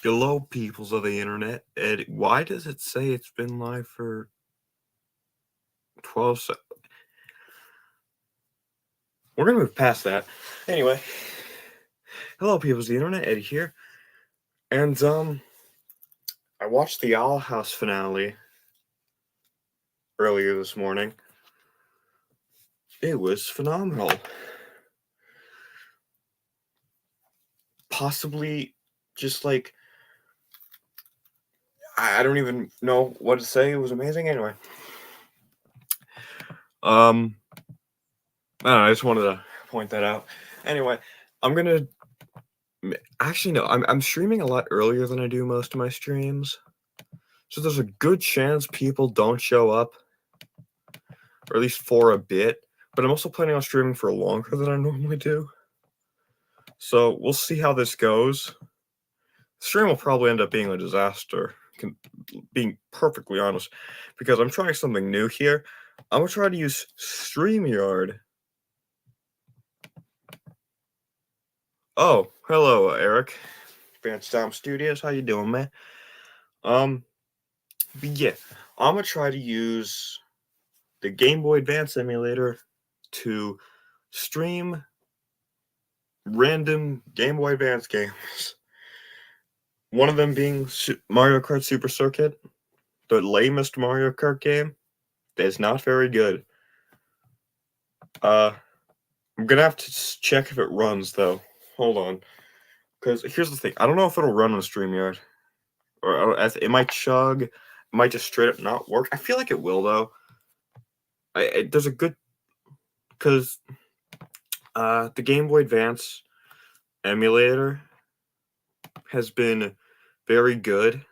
Hello, peoples of the internet. Ed, why does it say it's been live for 12 seconds? We're gonna move past that. Anyway, hello, peoples of the internet. Ed here, and I watched the Owl House finale earlier this morning. It was phenomenal. Possibly, just like I don't even know what to say. It was amazing. Anyway, I don't know, I just wanted to point that out. Anyway, I'm gonna actually no. I'm streaming a lot earlier than I do most of my streams. So there's a good chance people don't show up, or at least for a bit. But I'm also planning on streaming for longer than I normally do. So we'll see how this goes. The stream will probably end up being a disaster, being perfectly honest, because I'm trying something new here. I'm going to try to use StreamYard. Oh, hello, Eric. Fanstorm Studios, how you doing, man? But yeah, I'm going to try to use the Game Boy Advance emulator to stream random Game Boy Advance games. One of them being Mario Kart Super Circuit, the lamest Mario Kart game. That's not very good. I'm gonna have to check if it runs though. Hold on, because here's the thing: I don't know if it'll run on StreamYard, or it might chug. It might just straight up not work. I feel like it will though. There's a good because the Game Boy Advance emulator has been very good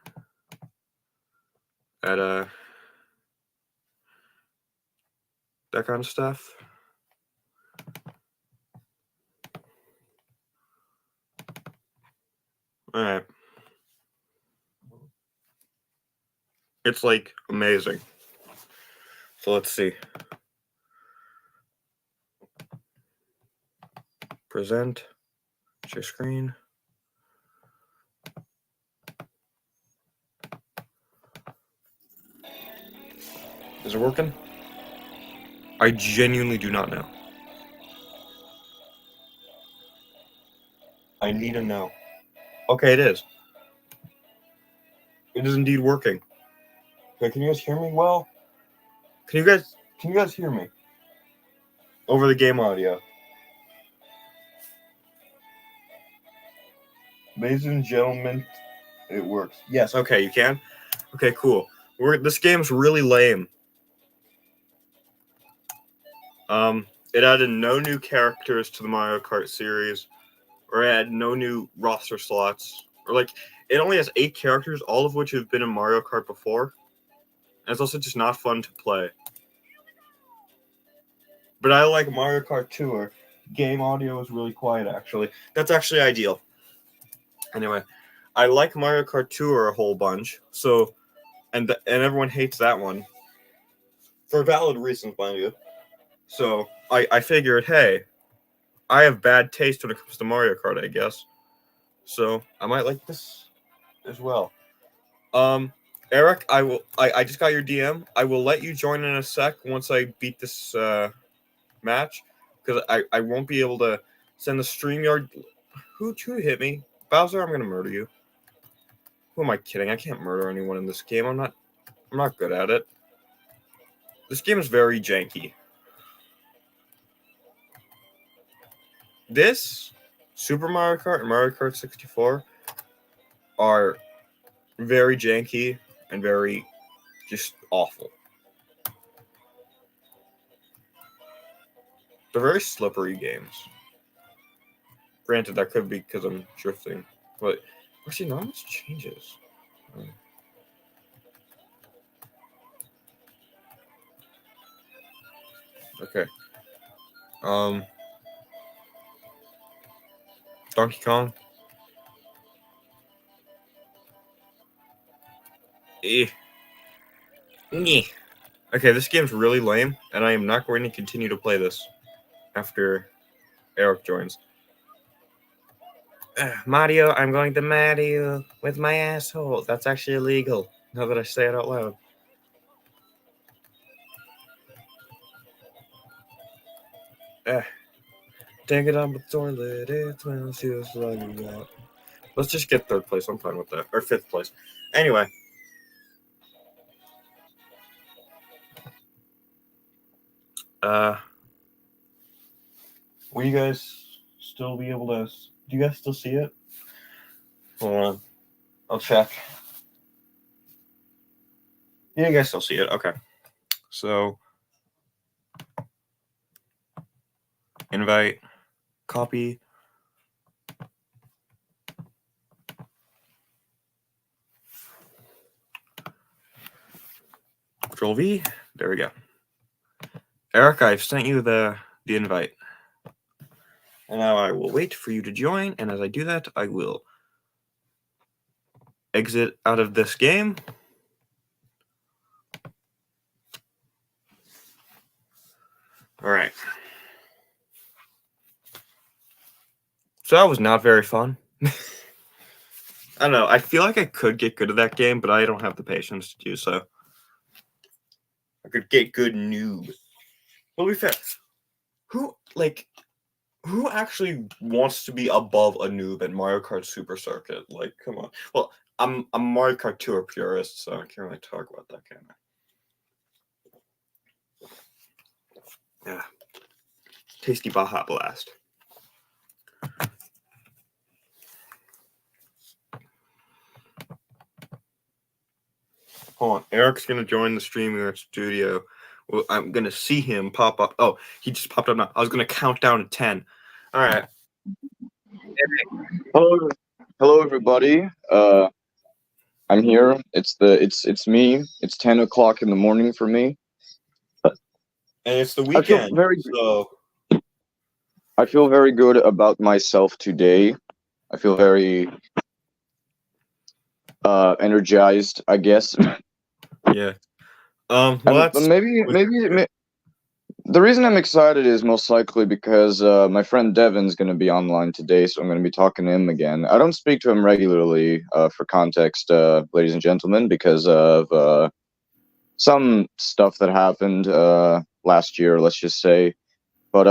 at that kind of stuff. Alright. It's like amazing. So let's see. Present. Share screen. Is it working? I genuinely do not know. I need to know. Okay, it is. It is indeed working. Okay, can you guys hear me well? Can you guys hear me? Over the game audio. Ladies and gentlemen, it works. Yes, okay, you can? Okay, cool. This game's really lame. It added no new characters to the Mario Kart series, or it had no new roster slots, or like it only has 8 characters, all of which have been in Mario Kart before. And it's also just not fun to play. But I like Mario Kart Tour. Game audio is really quiet, actually. That's actually ideal. Anyway, I like Mario Kart Tour a whole bunch. So, and everyone hates that one for valid reasons, mind you. So I figured, hey, I have bad taste when it comes to Mario Kart, I guess. So I might like this as well. Eric, I just got your DM. I will let you join in a sec once I beat this match, because I won't be able to send the StreamYard. Who hit me? Bowser, I'm gonna murder you. Who am I kidding? I can't murder anyone in this game. I'm not good at it. This game is very janky. This Super Mario Kart and Mario Kart 64 are very janky and very just awful. They're very slippery games. Granted, that could be because I'm drifting, but actually, not much changes. Okay. Donkey Kong. Eh. Okay, this game's really lame, and I am not going to continue to play this after Eric joins. Mario, I'm going to marry you with my asshole. That's actually illegal. Now that I say it out loud. Take it on the toilet. It smells just like that. Let's just get third place. I'm fine with that. Or fifth place. Anyway. Will you guys still be able to... Do you guys still see it? Hold on. I'll check. Yeah, you guys still see it. Okay. So... Invite. Copy. Control V. There we go. Eric, I've sent you the invite. And now I will wait for you to join, and as I do that, I will exit out of this game. All right. So that was not very fun. I don't know. I feel like I could get good at that game, but I don't have the patience to do so. I could get good noob. Well, to be fair, who actually wants to be above a noob at Mario Kart Super Circuit? Like, come on. Well, I'm a Mario Kart Tour purist, so I can't really talk about that game. Yeah. Tasty Baja Blast. Hold on. Eric's going to join the streaming studio. Well, I'm going to see him pop up. Oh, he just popped up now. I was going to count down to 10. All right. Hello, everybody. I'm here. It's me. It's 10 o'clock in the morning for me. And it's the weekend. I feel very good about myself today. I feel very energized, I guess. Yeah. Well, maybe the reason I'm excited is most likely because my friend Devin's going to be online today, so I'm going to be talking to him again. I don't speak to him regularly, for context, ladies and gentlemen, because of some stuff that happened last year, let's just say. But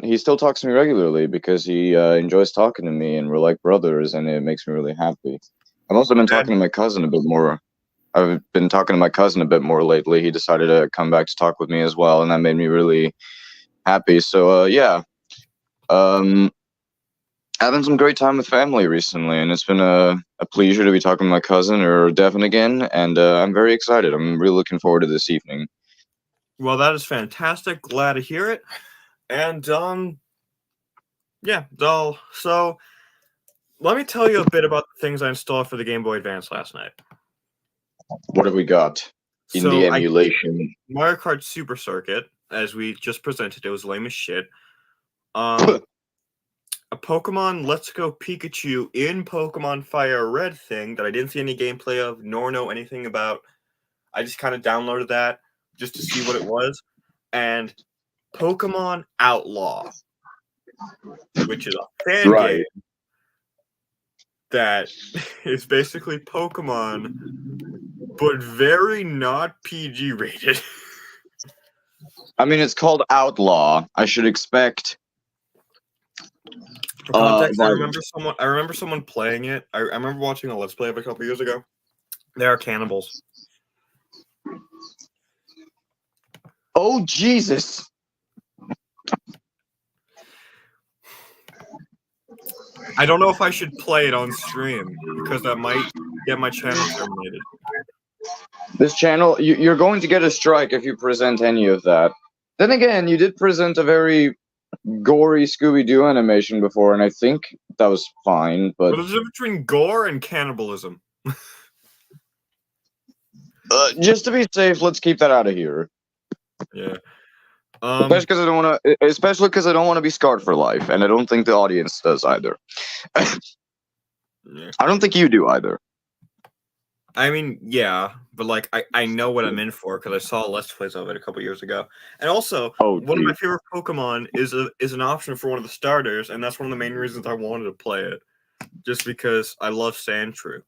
he still talks to me regularly because he enjoys talking to me, and we're like brothers, and it makes me really happy. I've also been talking to my cousin a bit more. I've been talking to my cousin a bit more lately. He decided to come back to talk with me as well, and that made me really happy. So, yeah. Having some great time with family recently, and it's been a pleasure to be talking to my cousin, or Devin, again, and I'm very excited. I'm really looking forward to this evening. Well, that is fantastic. Glad to hear it. And, yeah, so let me tell you a bit about the things I installed for the Game Boy Advance last night. What have we got in the emulation? Mario Kart Super Circuit, as we just presented, it was lame as shit. A Pokemon Let's Go Pikachu in Pokemon Fire Red thing that I didn't see any gameplay of, nor know anything about. I just kind of downloaded that just to see what it was. And Pokemon Outlaw, which is a fan game that is basically Pokemon, but very not PG rated. I mean, it's called Outlaw. I should expect. For context, I remember someone playing it. I remember watching a Let's Play of it a couple years ago. They are cannibals. Oh, Jesus. I don't know if I should play it on stream because that might get my channel terminated. This channel, you're going to get a strike if you present any of that. Then again, you did present a very gory Scooby-Doo animation before, and I think that was fine, but... What is the difference between gore and cannibalism? Just to be safe, let's keep that out of here. Yeah. Especially because I don't want to be scarred for life, and I don't think the audience does either. Yeah. I don't think you do either. I mean, yeah, but like I know what I'm in for because I saw Let's Plays of it a couple years ago, and also one of my favorite Pokemon is an option for one of the starters, and that's one of the main reasons I wanted to play it. just because I love Sandshrew.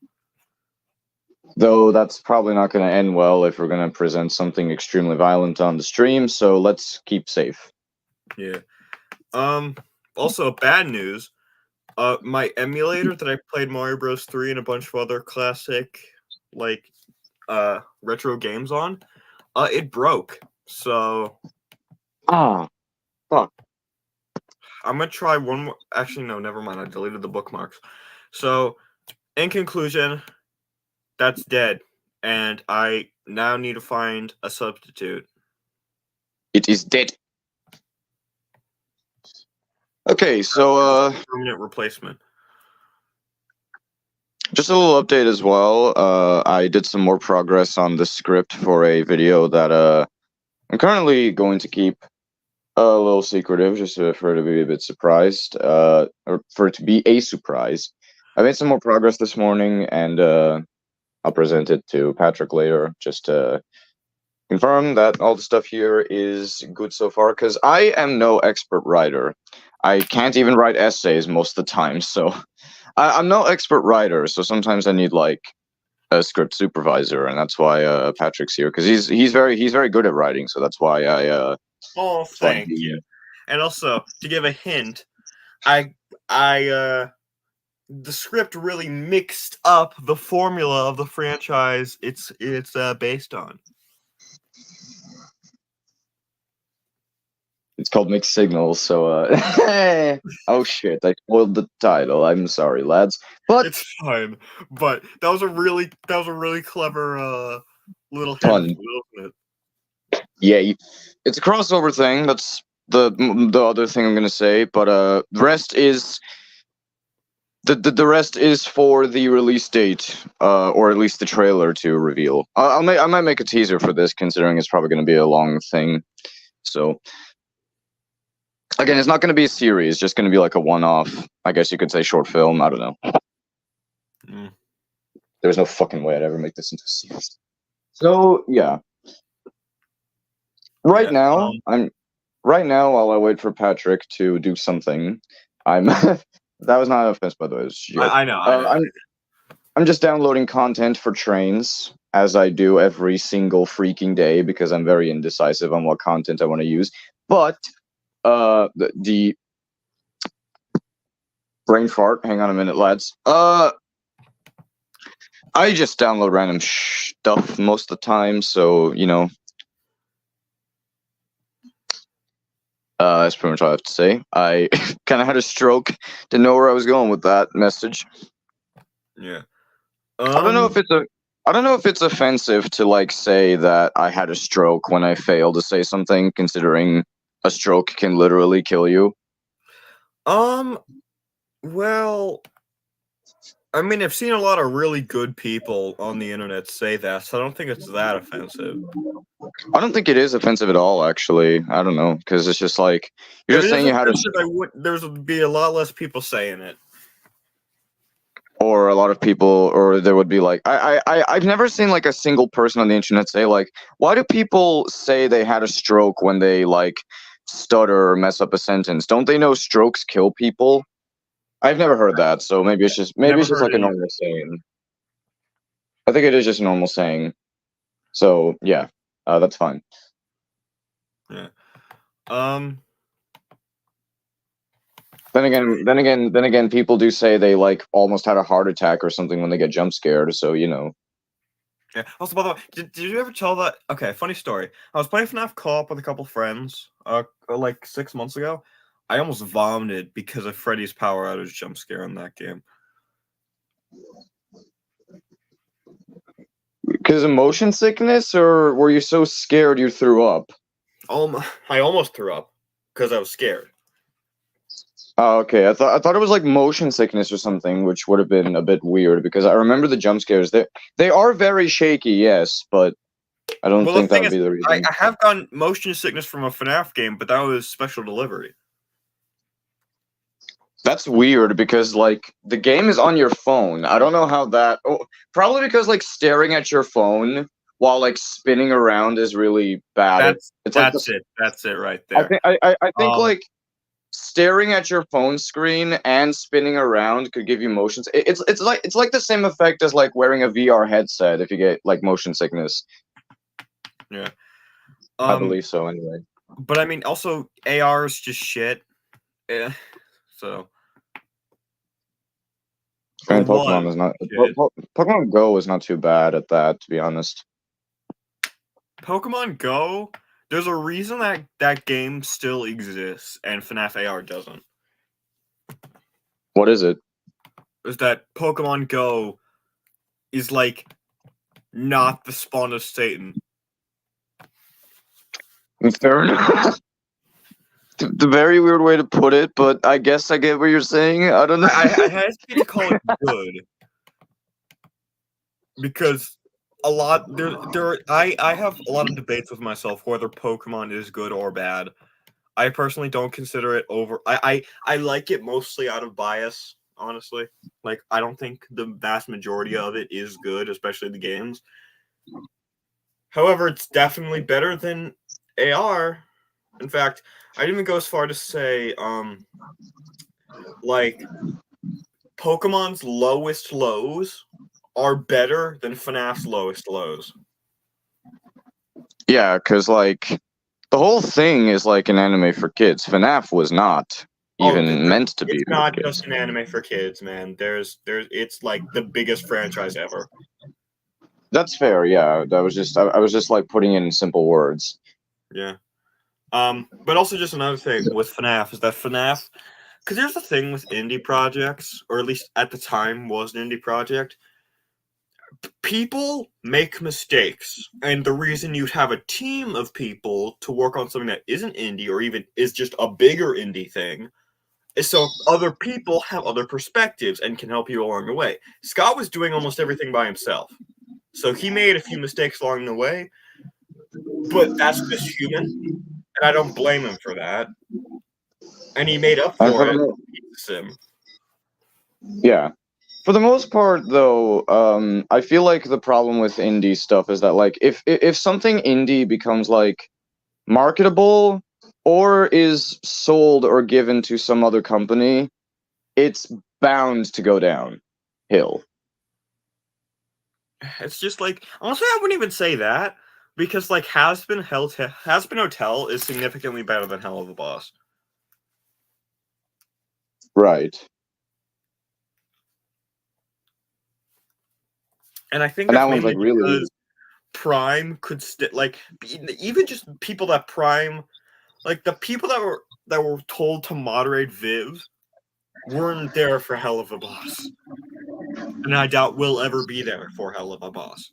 Though that's probably not going to end well if we're going to present something extremely violent on the stream, so let's keep safe. Yeah. Also, bad news. My emulator that I played Mario Bros. 3 and a bunch of other classic, like, retro games on, it broke. So Ah, fuck. I'm gonna try one more. Actually, no, never mind. I deleted the bookmarks. So, in conclusion, that's dead, and I now need to find a substitute. It is dead. Okay, so Permanent replacement. just a little update as well. I did some more progress on the script for a video that I'm currently going to keep a little secretive, just for it to be a bit surprised, or for it to be a surprise. I made some more progress this morning, and I'll present it to Patrick later, just to confirm that all the stuff here is good so far, because I am no expert writer. I can't even write essays most of the time, so I'm no expert writer, so sometimes I need like a script supervisor, and that's why Patrick's here, because he's very good at writing, so that's why Oh, thank you. And also, to give a hint, the script really mixed up the formula of the franchise it's based on. It's called Mixed Signals, so oh shit, I spoiled the title. I'm sorry, lads. But it's fine. But that was a really clever little Pun. hint, wasn't it? Yeah, it's a crossover thing. That's the other thing I'm gonna say. But the rest is the rest is for the release date, or at least the trailer to reveal. I might make a teaser for this, considering it's probably gonna be a long thing. So. Again, it's not going to be a series, just going to be like a one-off, I guess you could say, short film. I don't know. There's no fucking way I'd ever make this into a series. So, yeah. Right now, while I wait for Patrick to do something, I'm that was not an offense, by the way. I know. I'm just downloading content for trains, as I do every single freaking day, because I'm very indecisive on what content I want to use. But the brain fart. Hang on a minute, lads. I just download random stuff most of the time, so you know. That's pretty much all I have to say. I kind of had a stroke. Didn't know where I was going with that message. Yeah. I don't know if it's offensive to like say that I had a stroke when I fail to say something, considering a stroke can literally kill you. Well, I mean, I've seen a lot of really good people on the internet say that, so I don't think it's that offensive. I don't think it is offensive at all, actually. I don't know, because it's just like you're just saying you had a. There would be a lot less people saying it. Or a lot of people, or there would be like I've never seen like a single person on the internet say like, why do people say they had a stroke when they like stutter or mess up a sentence? Don't they know strokes kill people? I've never heard that, so maybe it's just like a normal saying. I think it is just a normal saying. So yeah, that's fine. Yeah. Then again, people do say they like almost had a heart attack or something when they get jump scared. So you know. Yeah. Also, by the way, did you ever tell that? Okay, funny story. I was playing FNAF Co-op with a couple friends, like 6 months ago. I almost vomited because of Freddy's power outage jump scare in that game. Because of motion sickness, or were you so scared you threw up? I almost threw up because I was scared. Oh, okay. I thought it was like motion sickness or something, which would have been a bit weird because I remember the jump scares. They are very shaky, yes, but I don't think that would be the reason. I have gotten motion sickness from a FNAF game, but that was special delivery. That's weird because like the game is on your phone. I don't know how that. Oh, probably because like staring at your phone while like spinning around is really bad. That's it right there. I think like staring at your phone screen and spinning around could give you motions. It's like the same effect as like wearing a VR headset if you get like motion sickness. Yeah. I believe so anyway. But I mean, also AR is just shit. Yeah. So. And Or Pokemon was is not shit. Pokemon Go is not too bad at that, to be honest. Pokemon Go, there's a reason that that game still exists and FNAF AR doesn't. What is it? Is that Pokemon Go is like not the spawn of Satan. Fair enough. The very weird way to put it, but I guess I get what you're saying. I don't know. I hesitate to call it good because a lot I have a lot of debates with myself whether Pokemon is good or bad. I personally don't consider it over. I like it mostly out of bias, honestly. Like I don't think the vast majority of it is good, especially the games. However, it's definitely better than AR. In fact, I'd even go as far to say, like Pokemon's lowest lows are better than FNAF's lowest lows. Yeah, because like the whole thing is like an anime for kids. FNAF was not even meant to be It's for not kids. just an anime for kids, man. It's like the biggest franchise ever. That's fair. Yeah, that was just I was just like putting it in simple words. Yeah. But also just another thing with FNAF is that FNAF, because there's a thing with indie projects, or at least at the time was an indie project. People make mistakes, and the reason you have a team of people to work on something that isn't indie or even is just a bigger indie thing is so other people have other perspectives and can help you along the way. Scott was doing almost everything by himself, so he made a few mistakes along the way, but that's just human, and I don't blame him for that. And he made up for it. Sim. Yeah. For the most part, though, I feel like the problem with indie stuff is that, like, if something indie becomes like marketable or is sold or given to some other company, it's bound to go downhill. It's just like honestly, I wouldn't even say that because like Has-Been Hotel is significantly better than Hell of a Boss. Right. And I think And that's that one's mainly like really because Prime could like even just people that Prime, like the people that were told to moderate Viv weren't there for Hell of a Boss, and I doubt will ever be there for Hell of a Boss.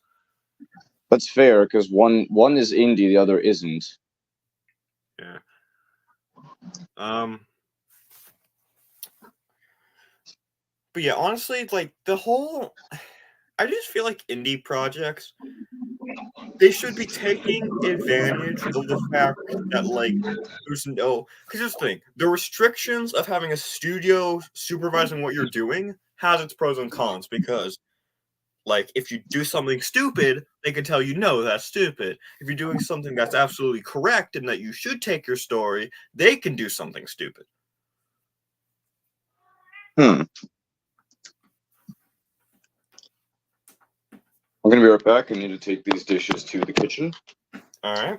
That's fair because one is indie, the other isn't. Yeah. But yeah, honestly, like the whole, I just feel like indie projects, they should be taking advantage of the fact that like there's no, because here's the thing, the restrictions of having a studio supervising what you're doing has its pros and cons because like if you do something stupid, they can tell you no, that's stupid. If you're doing something that's absolutely correct and that you should take your story, they can do something stupid. I'm gonna be right back. I need to take these dishes to the kitchen. All right.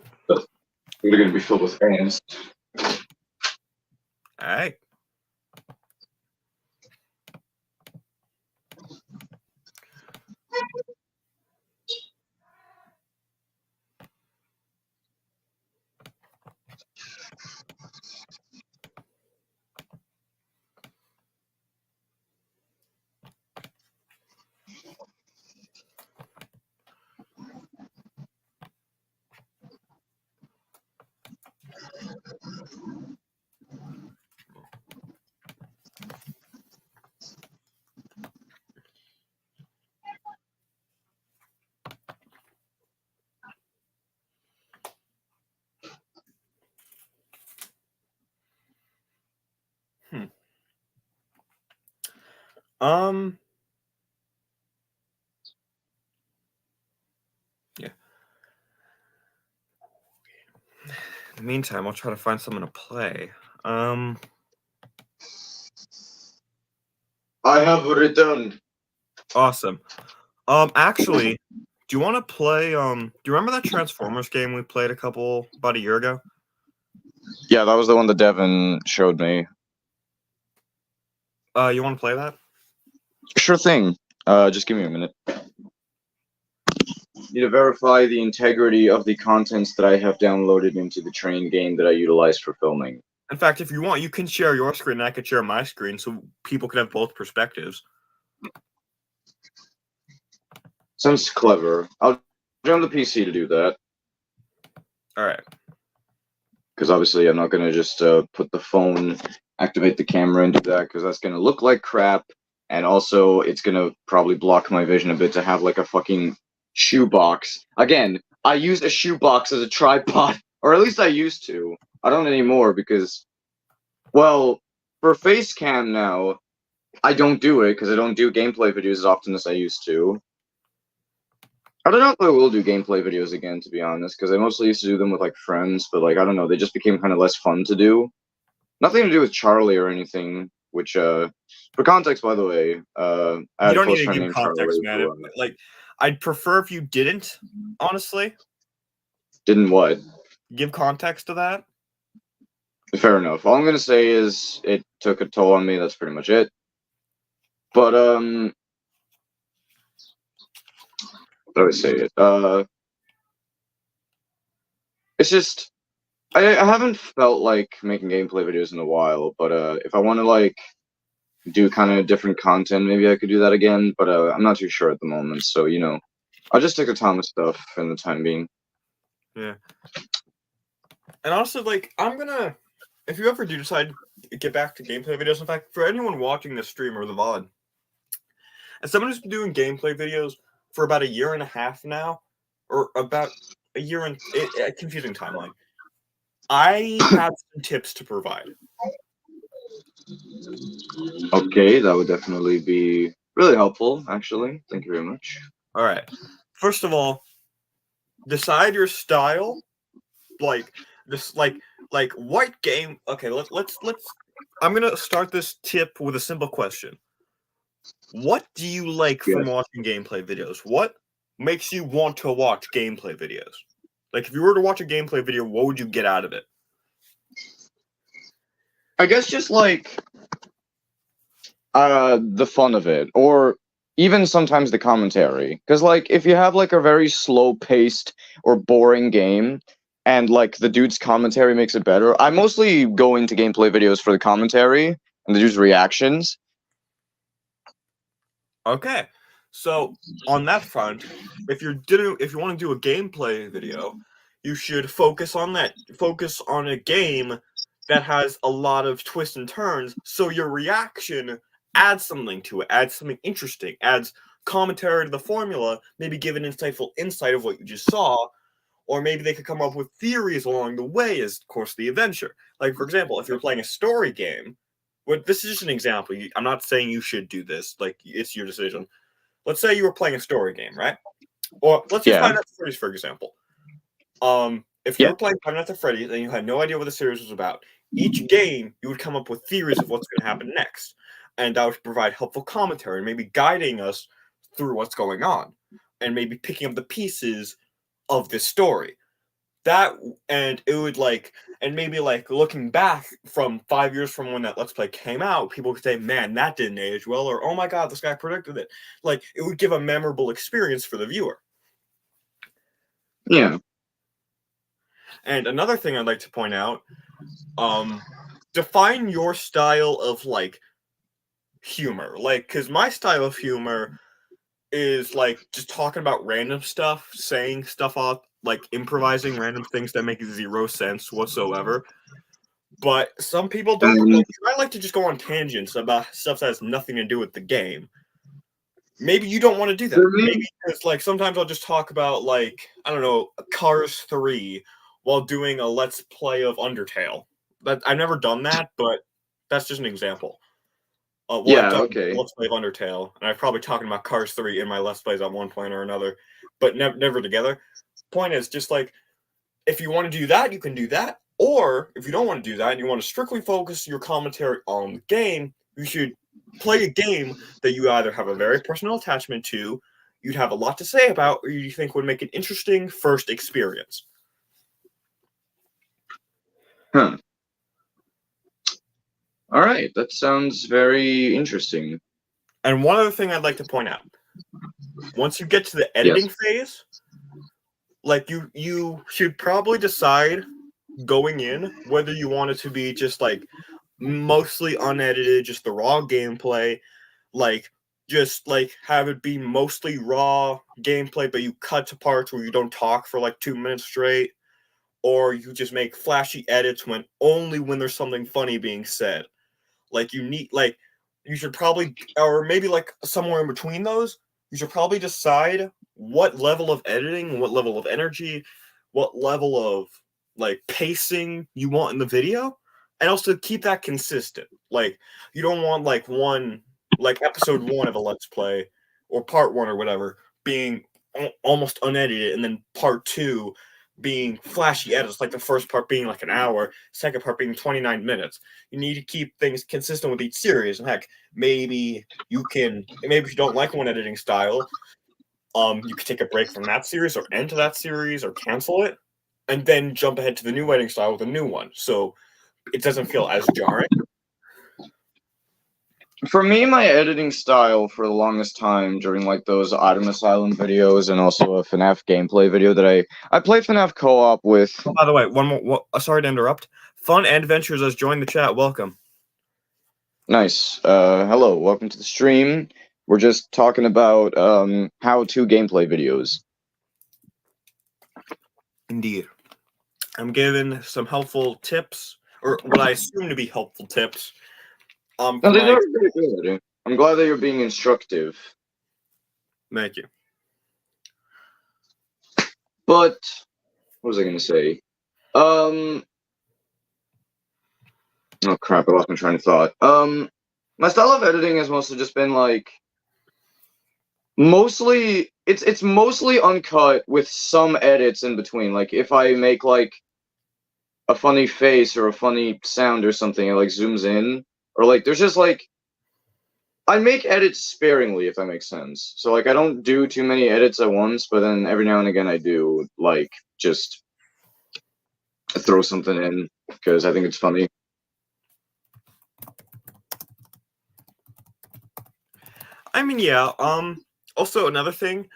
They're gonna be filled with ants. All right. Um. Yeah. In the meantime, I'll try to find someone to play. I have returned. Awesome. Actually, do you want to play? Do you remember that Transformers game we played about a year ago? Yeah, that was the one that Devin showed me. You want to play that? Sure thing. Just give me a minute. Need to verify the integrity of the contents that I have downloaded into the train game that I utilized for filming. In fact, if you want, you can share your screen and I can share my screen so people can have both perspectives. Sounds clever. I'll join the PC to do that. Alright. Because obviously I'm not going to just put the phone, activate the camera and do that, because that's going to look like crap. And also, it's going to probably block my vision a bit to have like a fucking shoebox. Again, I use a shoebox as a tripod, or at least I used to. I don't anymore because, well, for Facecam now, I don't do it because I don't do gameplay videos as often as I used to. I don't know if I will do gameplay videos again, to be honest, because I mostly used to do them with like friends, but like I don't know, they just became kind of less fun to do. Nothing to do with Charlie or anything. Which, for context, by the way, I had You don't a close need to friend give named context, Charlie. man. Like, I'd prefer if you didn't, honestly. Didn't what? Give context to that. Fair enough. All I'm gonna say is it took a toll on me. That's pretty much it. But how do I say it? It's just I haven't felt like making gameplay videos in a while. But if I want to like do kind of different content, maybe I could do that again. But I'm not too sure at the moment. So you know, I'll just stick to Thomas stuff in the time being. Yeah. And also, like, if you ever do decide to get back to gameplay videos, in fact, for anyone watching this stream or the VOD, as someone who's been doing gameplay videos for about a year and a half now, or about a year and a confusing timeline, I have some tips to provide. Okay, that would definitely be really helpful, actually. Thank you very much. All right. First of all, decide your style. Like this, like what game? Okay, let's. I'm gonna start this tip with a simple question. What do you like from watching gameplay videos? What makes you want to watch gameplay videos? Like, if you were to watch a gameplay video, what would you get out of it? I guess just like the fun of it, or even sometimes the commentary. Because like if you have like a very slow-paced or boring game, and like the dude's commentary makes it better, I mostly go into gameplay videos for the commentary and the dude's reactions. Okay, so on that front, if you want to do a gameplay video, you should focus on that. Focus on a game that has a lot of twists and turns, so your reaction adds something to it, adds something interesting, adds commentary to the formula, maybe give an insightful insight of what you just saw, or maybe they could come up with theories along the way as course of the adventure. Like, for example, if you're playing a story game, this is just an example. I'm not saying you should do this. Like, it's your decision. Let's say you were playing a story game, right? Or let's use Five Nights at Freddy's, for example. If you were playing Five Nights at Freddy's and you had no idea what the series was about, each game you would come up with theories of what's going to happen next, and that would provide helpful commentary, maybe guiding us through what's going on, and maybe picking up the pieces of this story. That, and it would like, and maybe like looking back from 5 years from when that Let's Play came out, people could say, man, that didn't age well, or oh my god, this guy predicted it. Like, it would give a memorable experience for the viewer. Yeah. And another thing I'd like to point out, define your style of like humor. Like, because my style of humor is like just talking about random stuff, saying stuff off, like improvising random things that make zero sense whatsoever. But some people don't. Like, I like to just go on tangents about stuff that has nothing to do with the game. Maybe you don't want to do that. Maybe because like sometimes I'll just talk about like, I don't know, Cars 3 while doing a Let's Play of Undertale. That I've never done that, but that's just an example. Okay. Let's Play of Undertale, and I'm probably talking about Cars 3 in my Let's Plays at one point or another, but never together. Point is, just like, if you want to do that, you can do that. Or, if you don't want to do that, and you want to strictly focus your commentary on the game, you should play a game that you either have a very personal attachment to, you'd have a lot to say about, or you think would make an interesting first experience. Huh. All right, that sounds very interesting. And one other thing I'd like to point out: once you get to the editing phase, like you should probably decide going in whether you want it to be just like mostly unedited, just the raw gameplay, like just like have it be mostly raw gameplay, but you cut to parts where you don't talk for like 2 minutes straight, or you just make flashy edits when only when there's something funny being said. Like you should probably, or maybe like somewhere in between those, you should probably decide what level of editing, what level of energy, what level of like pacing you want in the video, and also keep that consistent. Like you don't want like like episode 1 of a Let's Play or part 1 or whatever being almost unedited, and then part 2 being flashy edits, like the first part being like an hour, second part being 29 minutes. You need to keep things consistent with each series. And heck, maybe if you don't like one editing style, you could take a break from that series or end to that series or cancel it, and then jump ahead to the new editing style with a new one. So it doesn't feel as jarring. For me, my editing style for the longest time during like those Item Asylum videos and also a FNAF gameplay video that I played FNAF co-op with. Oh, by the way, one more. Sorry to interrupt. Fun Adventures has joined the chat. Welcome. Nice. Hello, welcome to the stream. We're just talking about how-to gameplay videos. Indeed. I'm giving some helpful tips, or what I assume to be helpful tips. No, these are very good. I'm glad that you're being instructive. Thank you. But what was I gonna say? Oh crap! I lost my train of thought. My style of editing has mostly just been like, it's mostly uncut with some edits in between. Like if I make like a funny face or a funny sound or something, it like zooms in, or like there's just like I make edits sparingly, if that makes sense. So like I don't do too many edits at once, but then every now and again I do like just throw something in because I think it's funny. I mean, yeah. Also, another thing,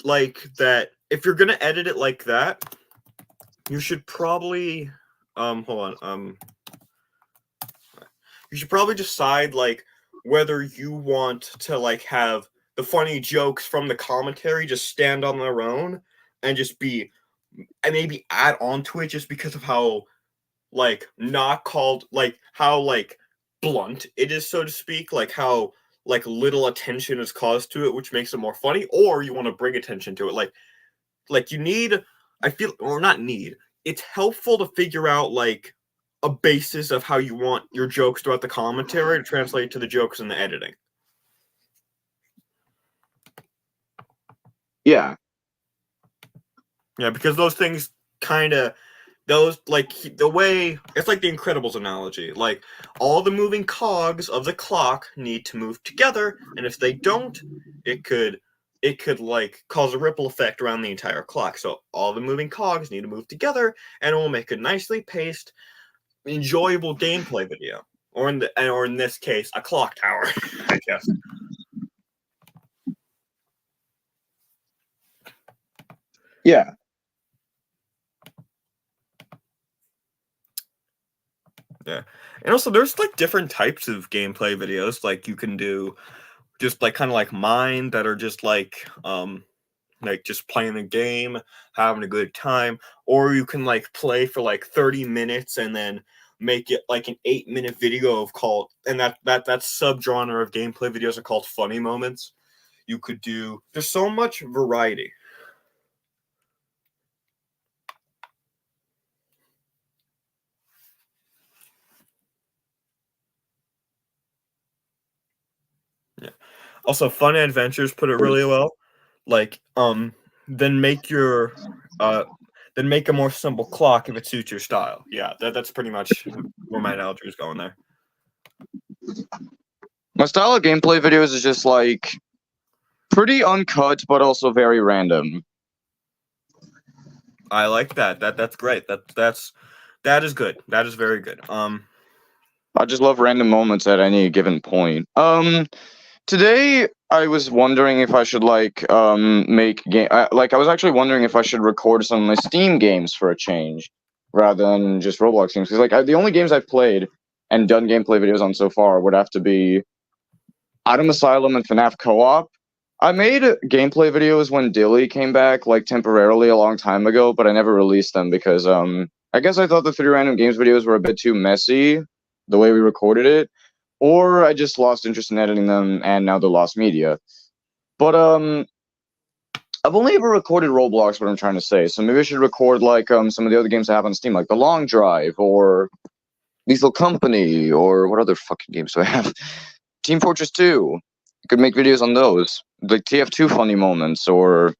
like that, if you're gonna edit it like that, you should probably, hold on, you should probably decide like whether you want to like have the funny jokes from the commentary just stand on their own and just be, and maybe add on to it just because of how like not called, like how like blunt it is, so to speak, like how like little attention is caused to it, which makes it more funny. Or you want to bring attention to it, like you need, I feel, or not need, it's helpful to figure out like a basis of how you want your jokes throughout the commentary to translate to the jokes in the editing. Yeah. Yeah, because those things kind of, those, like, the way, it's like the Incredibles analogy. Like, all the moving cogs of the clock need to move together, and if they don't, it could like cause a ripple effect around the entire clock. So all the moving cogs need to move together, and it will make a nicely paced, enjoyable gameplay video. Or in this case, a clock tower, I guess. Yeah. Yeah. And also there's like different types of gameplay videos. Like you can do just like kind of like mine that are just like just playing the game, having a good time, or you can like play for like 30 minutes and then make it like an 8-minute video of called, and that subgenre of gameplay videos are called funny moments. You could do, there's so much variety. Yeah. Also, Fun Adventures put it really well. Like, then make your then make a more simple clock if it suits your style. Yeah, that's pretty much where my analogy was going there. My style of gameplay videos is just like pretty uncut, but also very random. I like that. That's great. That is good. That is very good. I just love random moments at any given point. Today I was wondering if I should make game. I was actually wondering if I should record some of my Steam games for a change, rather than just Roblox games. Because the only games I've played and done gameplay videos on so far would have to be Item Asylum and FNAF Co-op. I made gameplay videos when Dilly came back, like temporarily a long time ago, but I never released them because I guess I thought the 3 random games videos were a bit too messy, the way we recorded it, or I just lost interest in editing them and now they're lost media. But I've only ever recorded Roblox, what I'm trying to say, so maybe I should record some of the other games I have on Steam, like The Long Drive or Lethal Company, or what other fucking games do I have? Team Fortress 2. Could make videos on those, like TF2 funny moments, or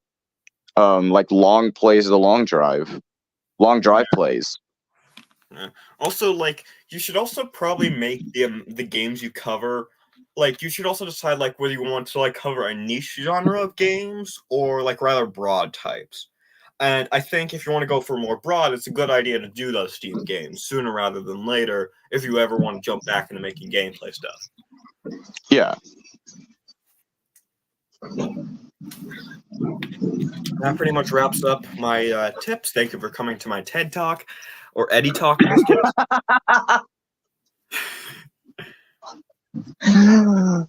like long plays of The Long Drive plays. Yeah. Also, like, you should also probably make the games you cover. Like, you should also decide like whether you want to like cover a niche genre of games or like rather broad types. And I think if you want to go for more broad, it's a good idea to do those Steam games sooner rather than later if you ever want to jump back into making gameplay stuff. Yeah. That pretty much wraps up my tips. Thank you for coming to my TED Talk, or Eddie Talk in this case.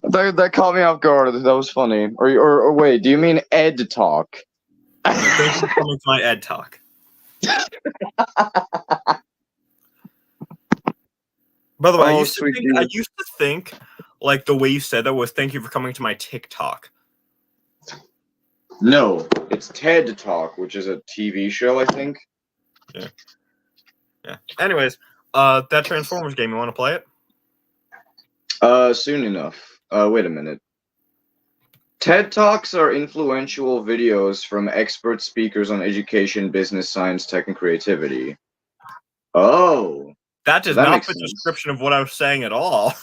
that caught me off guard. That was funny. Or wait, do you mean Ed Talk? Thank you for coming to my Ed Talk. By the way, I used to think like the way you said that was "Thank you for coming to my TikTok." No, it's TED Talk, which is a TV show, I think. Yeah. Anyways, that Transformers game, you want to play it? Soon enough. Wait a minute. TED Talks are influential videos from expert speakers on education, business, science, tech, and creativity. Oh. That does not fit the description of what I was saying at all.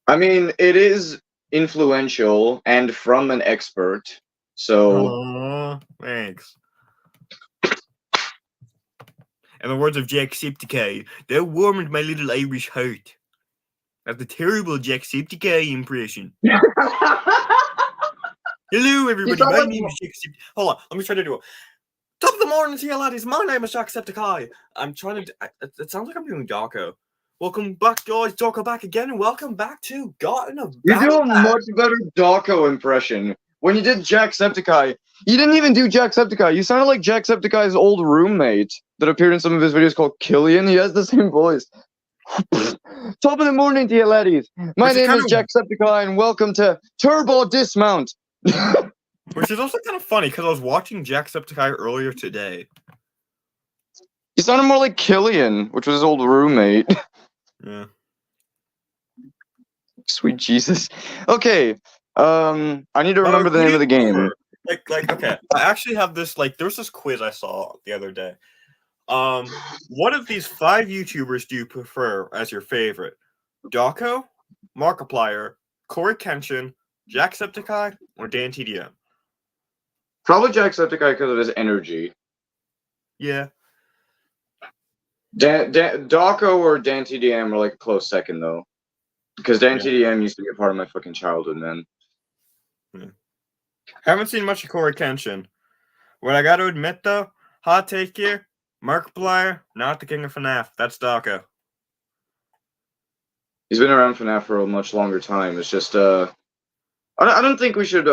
I mean, it is influential and from an expert, so... thanks. In the words of Jacksepticeye, that warmed my little Irish heart. That's the terrible Jacksepticeye impression. Hello, everybody. My name is Jacksepticeye. Hold on, let me try to do it. Top of the morning to you, laddies. My name is Jacksepticeye. I'm trying to... It sounds like I'm doing Darko. Welcome back, guys. Darko back again, and welcome back to Gotten a You do a much better Darko impression. When you did Jacksepticeye, you didn't even do Jacksepticeye. You sounded like Jacksepticeye's old roommate that appeared in some of his videos called Killian. He has the same voice. Top of the morning to you, laddies. My name is Jacksepticeye, and welcome to Turbo Dismount. Which is also kind of funny, because I was watching Jacksepticeye earlier today. You sounded more like Killian, which was his old roommate. Yeah. Sweet Jesus. Okay. I need to remember the name of the game. Okay. I actually have this, there was this quiz I saw the other day. What of these 5 YouTubers do you prefer as your favorite? Darko, Markiplier, Corey Kenshin, Jacksepticeye, or DanTDM? Probably Jacksepticeye because of his energy. Yeah. Darko or DanTDM are like a close second, though. Because DanTDM used to be a part of my fucking childhood, man. Yeah. Haven't seen much of Corey Kenshin. What I gotta admit, though, hot take here, Markiplier, not the king of FNAF. That's Darko. He's been around FNAF for a much longer time. It's just, I don't think we should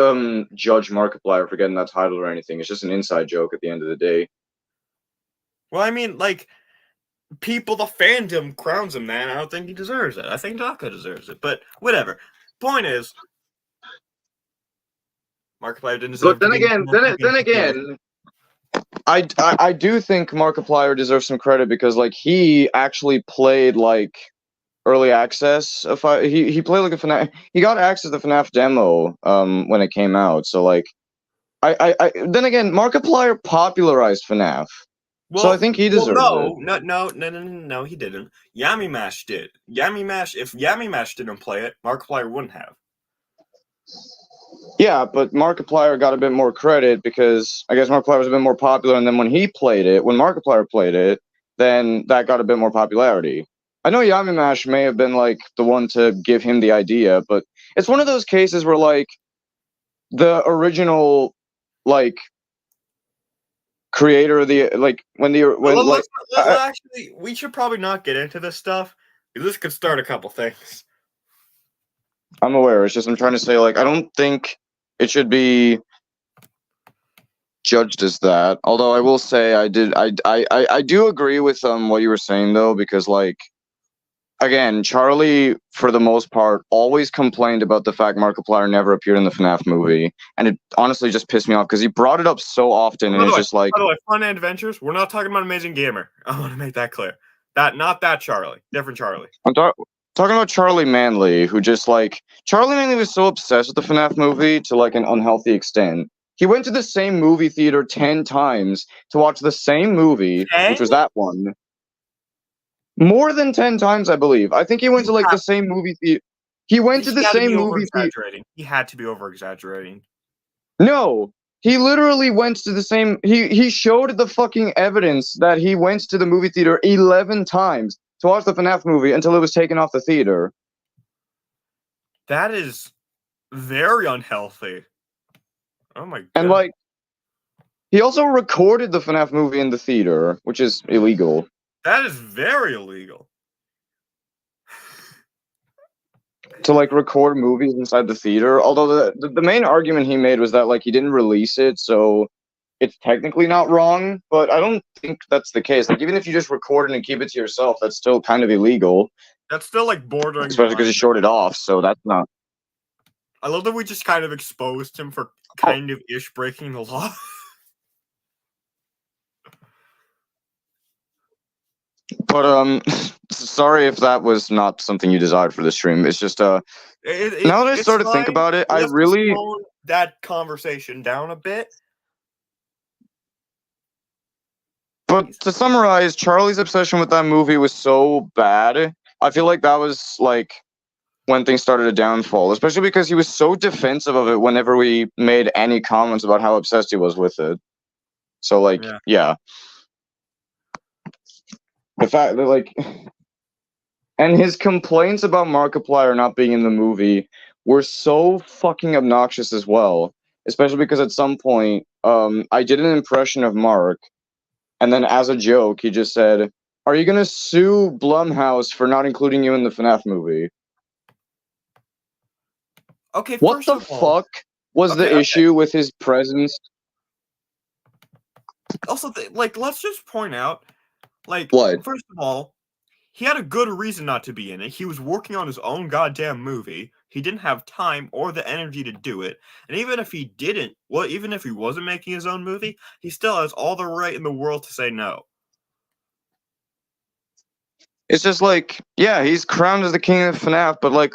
judge Markiplier for getting that title or anything. It's just an inside joke at the end of the day. Well, I mean, people, the fandom crowns him, man. I don't think he deserves it. I think Darko deserves it, but whatever. Point is, Markiplier didn't deserve it. But then again, I do think Markiplier deserves some credit because, he actually played, early access. He played, a FNAF... He got access to the FNAF demo, when it came out, so, then again, Markiplier popularized FNAF. So I think he deserves it. No, he didn't. Yamimash did. If Yamimash didn't play it, Markiplier wouldn't have. Yeah, but Markiplier got a bit more credit because I guess Markiplier was a bit more popular, and then when Markiplier played it, then that got a bit more popularity. I know Yamimash may have been like the one to give him the idea, but it's one of those cases where like the original like creator of the like Actually, we should probably not get into this stuff. This could start a couple things. I'm aware. It's just I'm trying to say like I don't think it should be judged as that. Although I will say I do agree with what you were saying though, because like again, Charlie for the most part always complained about the fact Markiplier never appeared in the FNAF movie, and it honestly just pissed me off because he brought it up so often, and it's just like, by the way, Fun Adventures. We're not talking about Amazing Gamer. I want to make that clear. Not that Charlie, different Charlie. I'm talking about Charlie Manley, who just like Charlie Manley was so obsessed with the FNAF movie to like an unhealthy extent. He went to the same movie theater 10 times to watch the same movie, 10? which was that one. More than 10 times, I believe. I think he went to like the same movie theater. He went to the same movie theater. He had to be over exaggerating. No, he literally went to the same. He showed the fucking evidence that he went to the movie theater 11 times to watch the FNAF movie until it was taken off the theater. That is very unhealthy. Oh my god. And like, he also recorded the FNAF movie in the theater, which is illegal. That is very illegal. To like record movies inside the theater. Although the main argument he made was that like he didn't release it, so it's technically not wrong. But I don't think that's the case. Like even if you just record it and keep it to yourself, that's still kind of illegal. That's still like bordering. Especially because he showed it off, so that's not. I love that we just kind of exposed him for kind of ish breaking the law. But sorry if that was not something you desired for the stream. It's just now that I started to think about it, I really tone that conversation down a bit. But to summarize, Charlie's obsession with that movie was so bad. I feel like that was like when things started to downfall, especially because he was so defensive of it whenever we made any comments about how obsessed he was with it. So like, yeah. The fact that like, and his complaints about Markiplier not being in the movie were so fucking obnoxious as well. Especially because at some point, I did an impression of Mark, and then as a joke, he just said, "Are you gonna sue Blumhouse for not including you in the FNAF movie?" Okay, what the fuck was the issue with his presence? Also, like, let's just point out, like, what? First of all, he had a good reason not to be in it. He was working on his own goddamn movie. He didn't have time or the energy to do it. And even if he didn't, well, even if he wasn't making his own movie, he still has all the right in the world to say no. It's just like, yeah, he's crowned as the king of FNAF, but like,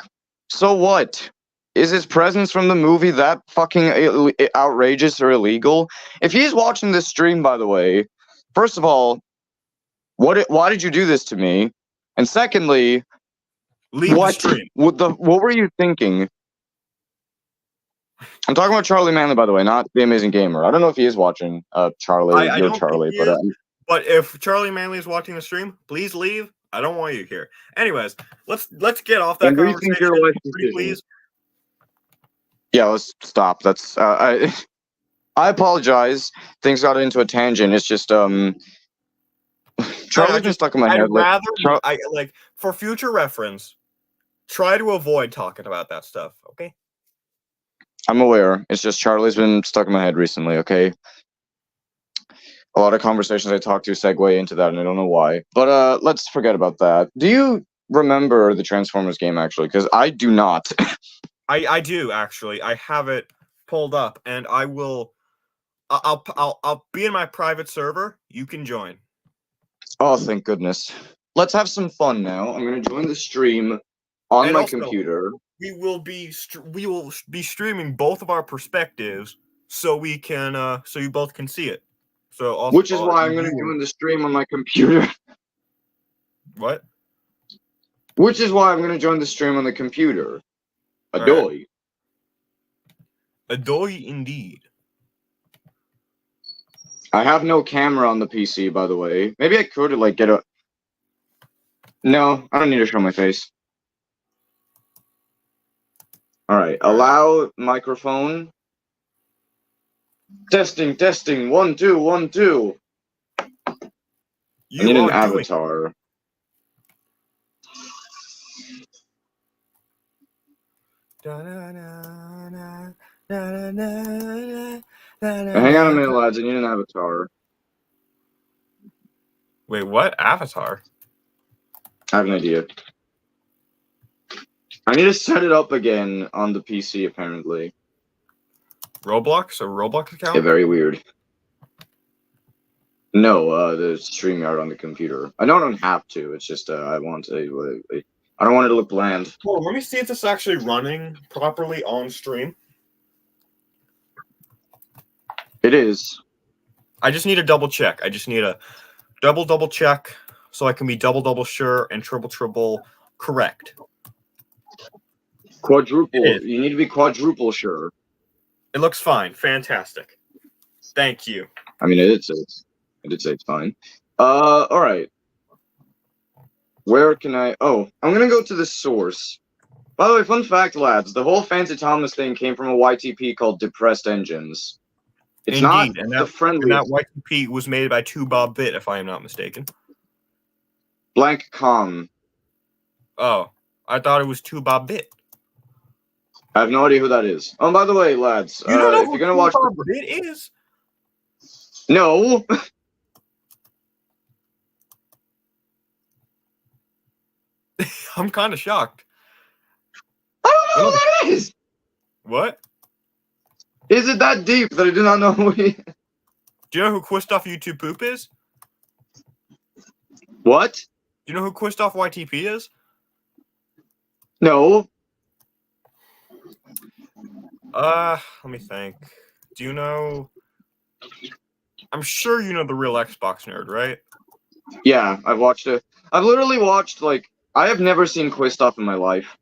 so what? Is his presence from the movie that fucking outrageous or illegal? If he's watching this stream, by the way, first of all, why did you do this to me? And secondly, leave the stream. What were you thinking? I'm talking about Charlie Manley, by the way, not the Amazing Gamer. I don't know if he is watching. Charlie, you're Charlie, but if Charlie Manley is watching the stream, please leave. I don't want you here. Anyways, let's get off that conversation, please. Yeah, let's stop. That's I apologize. Things got into a tangent. It's just Charlie's been stuck in my head. Like for future reference, try to avoid talking about that stuff. Okay. I'm aware. It's just Charlie's been stuck in my head recently. Okay. A lot of conversations I talk to segue into that, and I don't know why. But let's forget about that. Do you remember the Transformers game actually? Because I do not. I do actually. I have it pulled up, and I will. I'll be in my private server. You can join. Oh, thank goodness. Let's have some fun now. I'm gonna join the stream on my computer. We will be streaming both of our perspectives, so we can so you both can see it. So also, Which is why I'm going to join the stream on my computer. What? Which is why I'm going to join the stream on the computer. Adoy. Adoy indeed. I have no camera on the PC, by the way. Maybe I could, like, get a... No, I don't need to show my face. Alright, allow microphone. Testing, testing, 1, 2, 1, 2. I need an avatar. Hang on a minute, lads. I need an avatar. Wait, what? Avatar? I have an idea. I need to set it up again on the PC, apparently. Roblox? A Roblox account? Yeah, very weird. No, the StreamYard on the computer. I know I don't have to. It's just I want to. I don't want it to look bland. Well, let me see if this is actually running properly on stream. It is. I just need a double check. I just need a double check so I can be double sure and triple correct. Quadruple. You need to be quadruple sure. It looks fine. Fantastic. Thank you. I mean, I did say it's fine. All right. Where can I? Oh, I'm gonna go to the source. By the way, fun fact, lads: the whole Fancy Thomas thing came from a YTP called Depressed Engines. It's Indeed, not the friendly. And that YTP was made by 2Bob-Bit, if I am not mistaken. Blank com. Oh, I thought it was 2Bob-Bit. I have no idea who that is. Oh, by the way, lads, You don't know if you're gonna watch, it is. No. I'm kind of shocked. I don't know who that is. What? Is it that deep that I do not know who he is? Do you know who Quistoff YouTube Poop is? What? Do you know who Quistoff YTP is? No. Let me think. Do you know? I'm sure you know the real Xbox nerd, right? Yeah, I've watched it. I've literally watched, like, I have never seen Quistoff in my life.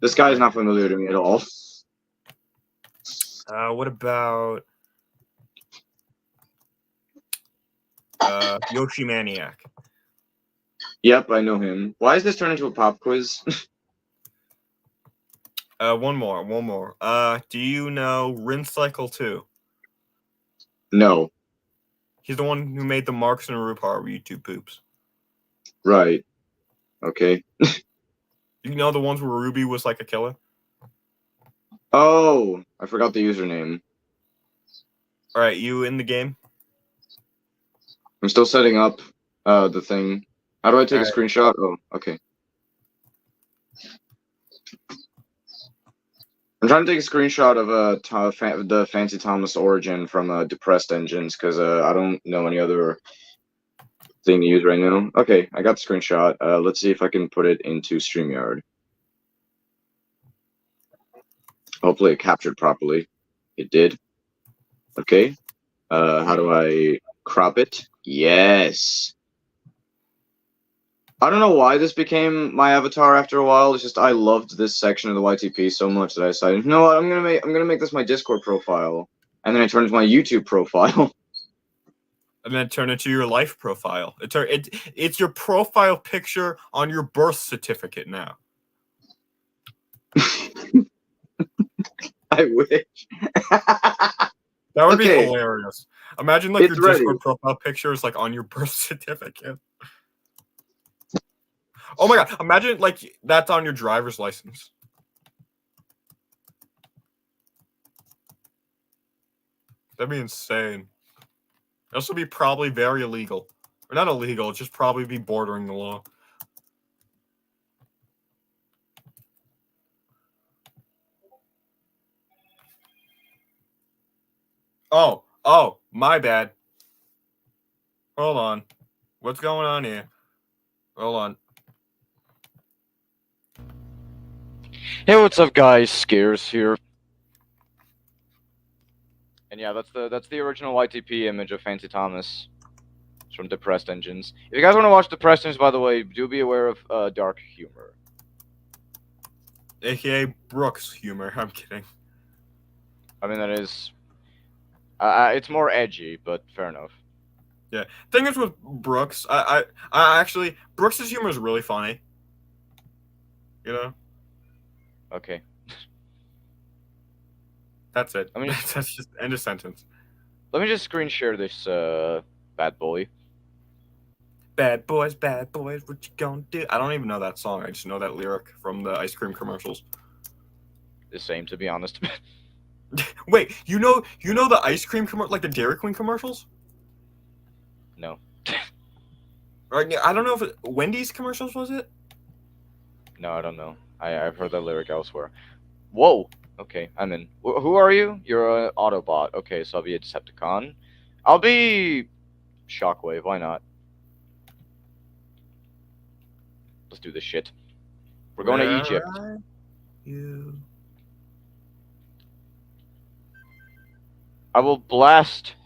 This guy is not familiar to me at all. What about Yoshi Maniac? Yep, I know him. Why is this turned into a pop quiz? One more. Do you know Rinse Cycle 2? No. He's the one who made the Marks and Rupar YouTube poops. Right. Okay. You know the ones where Ruby was like a killer? Oh, I forgot the username. Alright, you in the game? I'm still setting up the thing. How do I take a screenshot? Oh, okay. I'm trying to take a screenshot of the Fancy Thomas origin from Depressed Engines because I don't know any other thing to use right now. Okay, I got the screenshot. Let's see if I can put it into StreamYard. Hopefully it captured properly. It did. Okay. How do I crop it? Yes. I don't know why this became my avatar after a while. It's just I loved this section of the YTP so much that I decided, you know what, I'm gonna make this my Discord profile. And then I turned it to my YouTube profile. And then turn it to your life profile. It's your profile picture on your birth certificate now. I wish. That would be hilarious. Imagine like It's your Discord ready. profile picture is like on your birth certificate. Oh my god, imagine like that's on your driver's license. That'd be insane. This would be probably very illegal. Or not illegal, it'd just probably be bordering the law. Oh, my bad. Hold on. What's going on here? Hold on. Hey, what's up, guys? Scares here. And yeah, that's the original YTP image of Fancy Thomas. It's from Depressed Engines. If you guys want to watch Depressed Engines, by the way, do be aware of dark humor. AKA Brooks humor. I'm kidding. I mean, that is... it's more edgy, but fair enough. Yeah. Thing is with Brooks, I actually Brooks's humor is really funny. You know? Okay. That's it. I mean, That's just end of sentence. let me just screen share this bad boy. Bad boys, what you gonna do? I don't even know that song. I just know that lyric from the ice cream commercials. The same, to be honest. Wait, you know the ice cream commercial, like the Dairy Queen commercials? No. Right? I don't know if Wendy's commercials was it? No, I don't know. I've heard that lyric elsewhere. Whoa. Okay, I'm in. Who are you? You're an Autobot. Okay, so I'll be a Decepticon. I'll be Shockwave. Why not? Let's do this shit. We're going to Egypt. You. I will blast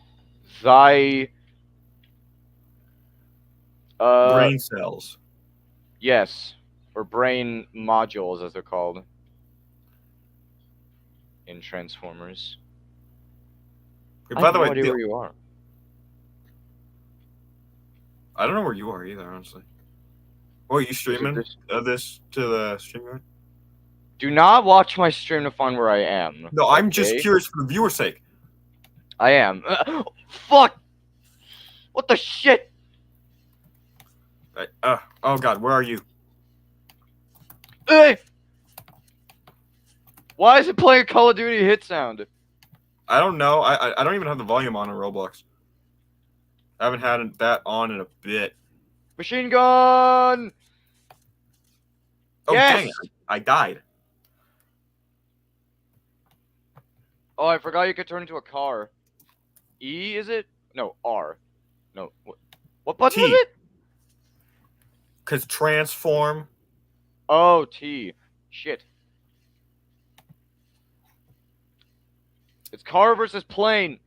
thy Brain cells. Yes, or brain modules as they're called in Transformers. By the I have way, no idea where you are. I don't know where you are either, honestly. Oh, are you streaming this to the StreamYard? Do not watch my stream to find where I am. No, I'm just curious for the viewer's sake. I am. Fuck! What the shit? Oh god, where are you? Hey! Why is it playing a Call of Duty hit sound? I don't know. I don't even have the volume on in Roblox. I haven't had that on in a bit. Machine gun! Oh, yes! dang it. I died. Oh, I forgot you could turn into a car. E, is it? No, R. No. What button was it? Because transform. Oh, T. Shit. It's car versus plane.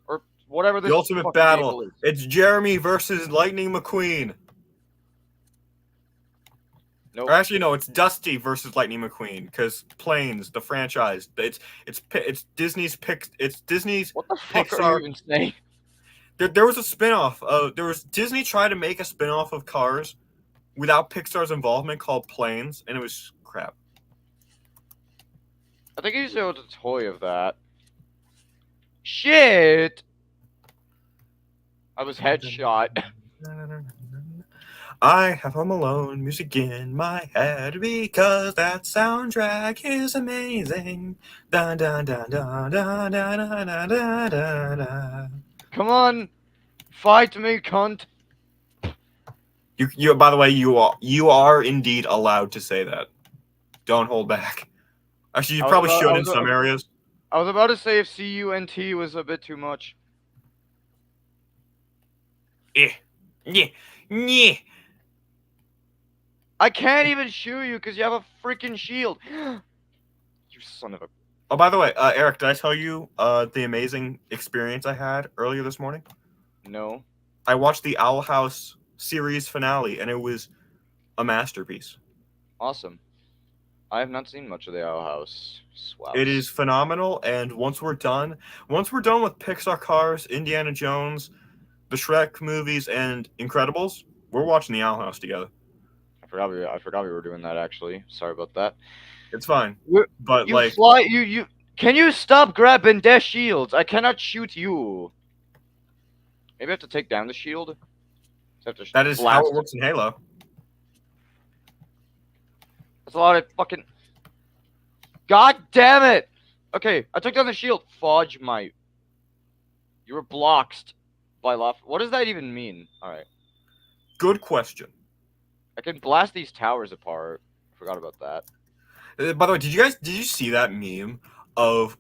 Or whatever this The ultimate fucking battle. vehicle is. It's Jeremy versus Lightning McQueen. Nope. Or actually, no, it's Dusty versus Lightning McQueen. Because Planes, the franchise, it's Disney's It's Disney's. What the fuck Pixar. are you even saying? There was a spin-off. Disney tried to make a spin-off of Cars without Pixar's involvement called Planes, and it was crap. I think he showed a toy of that. Shit! I was headshot. I have Home Alone music in my head because that soundtrack is amazing. Dun, dun, dun, dun, dun, dun, dun, dun, dun, dun, dun. Come on! Fight me, cunt! You. By the way, you are indeed allowed to say that. Don't hold back. Actually, you probably should in some areas. I was about to say if CUNT was a bit too much. Yeah. Yeah. I can't even shoot you because you have a freaking shield. You son of a... Oh, by the way, Eric, did I tell you the amazing experience I had earlier this morning? No. I watched the Owl House series finale, and it was a masterpiece. Awesome. I have not seen much of the Owl House. Swouts. It is phenomenal, and once we're done with Pixar Cars, Indiana Jones, the Shrek movies, and Incredibles, we're watching the Owl House together. I forgot we were doing that, actually. Sorry about that. It's fine. But can you stop grabbing their shields? I cannot shoot you. Maybe I have to take down the shield. That is how it works in Halo. That's a lot of fucking... God damn it! Okay, I took down the shield. Fudge my... You were blocked by lava. What does that even mean? Alright. Good question. I can blast these towers apart. I forgot about that. By the way, did you see that meme of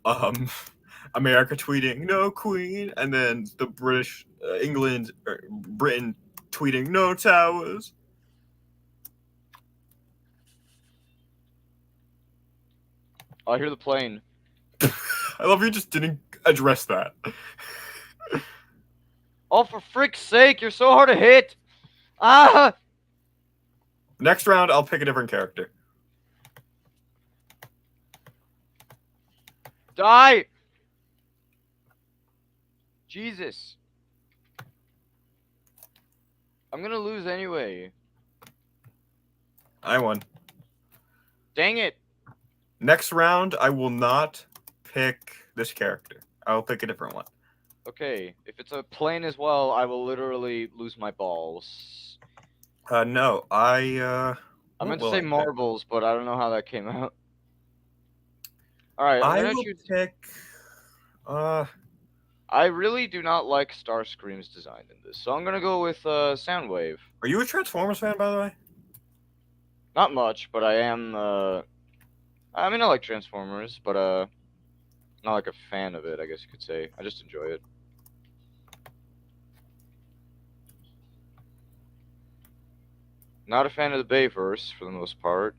America tweeting "No Queen" and then the Britain tweeting "No towers"? Oh, I hear the plane. I love you just didn't address that. Oh, for frick's sake, you're so hard to hit. Ah! Next round, I'll pick a different character. Die! Jesus. I'm gonna lose anyway. I won. Dang it. Next round, I will not pick this character. I will pick a different one. Okay, if it's a plane as well, I will literally lose my balls. No, I what meant to will say I pick? marbles, but I don't know how that came out. Alright, I'm I gonna will choose. pick. I really do not like Starscream's design in this, so I'm gonna go with Soundwave. Are you a Transformers fan, by the way? Not much, but I am. I mean, I like Transformers, but not like a fan of it. I guess you could say. I just enjoy it. Not a fan of the Bayverse for the most part.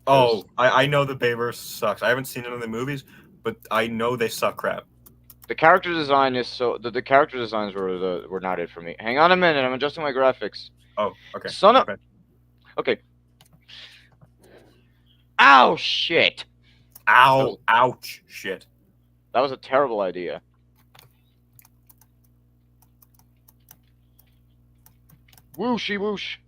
Oh, I know the Bayverse sucks. I haven't seen it in the movies, but I know they suck crap. The character design is so. The character designs were not it for me. Hang on a minute. I'm adjusting my graphics. Oh, okay. Son of. Okay. Okay. Ow! Shit. Ow! Ouch! Shit. That was a terrible idea. Whooshy whoosh.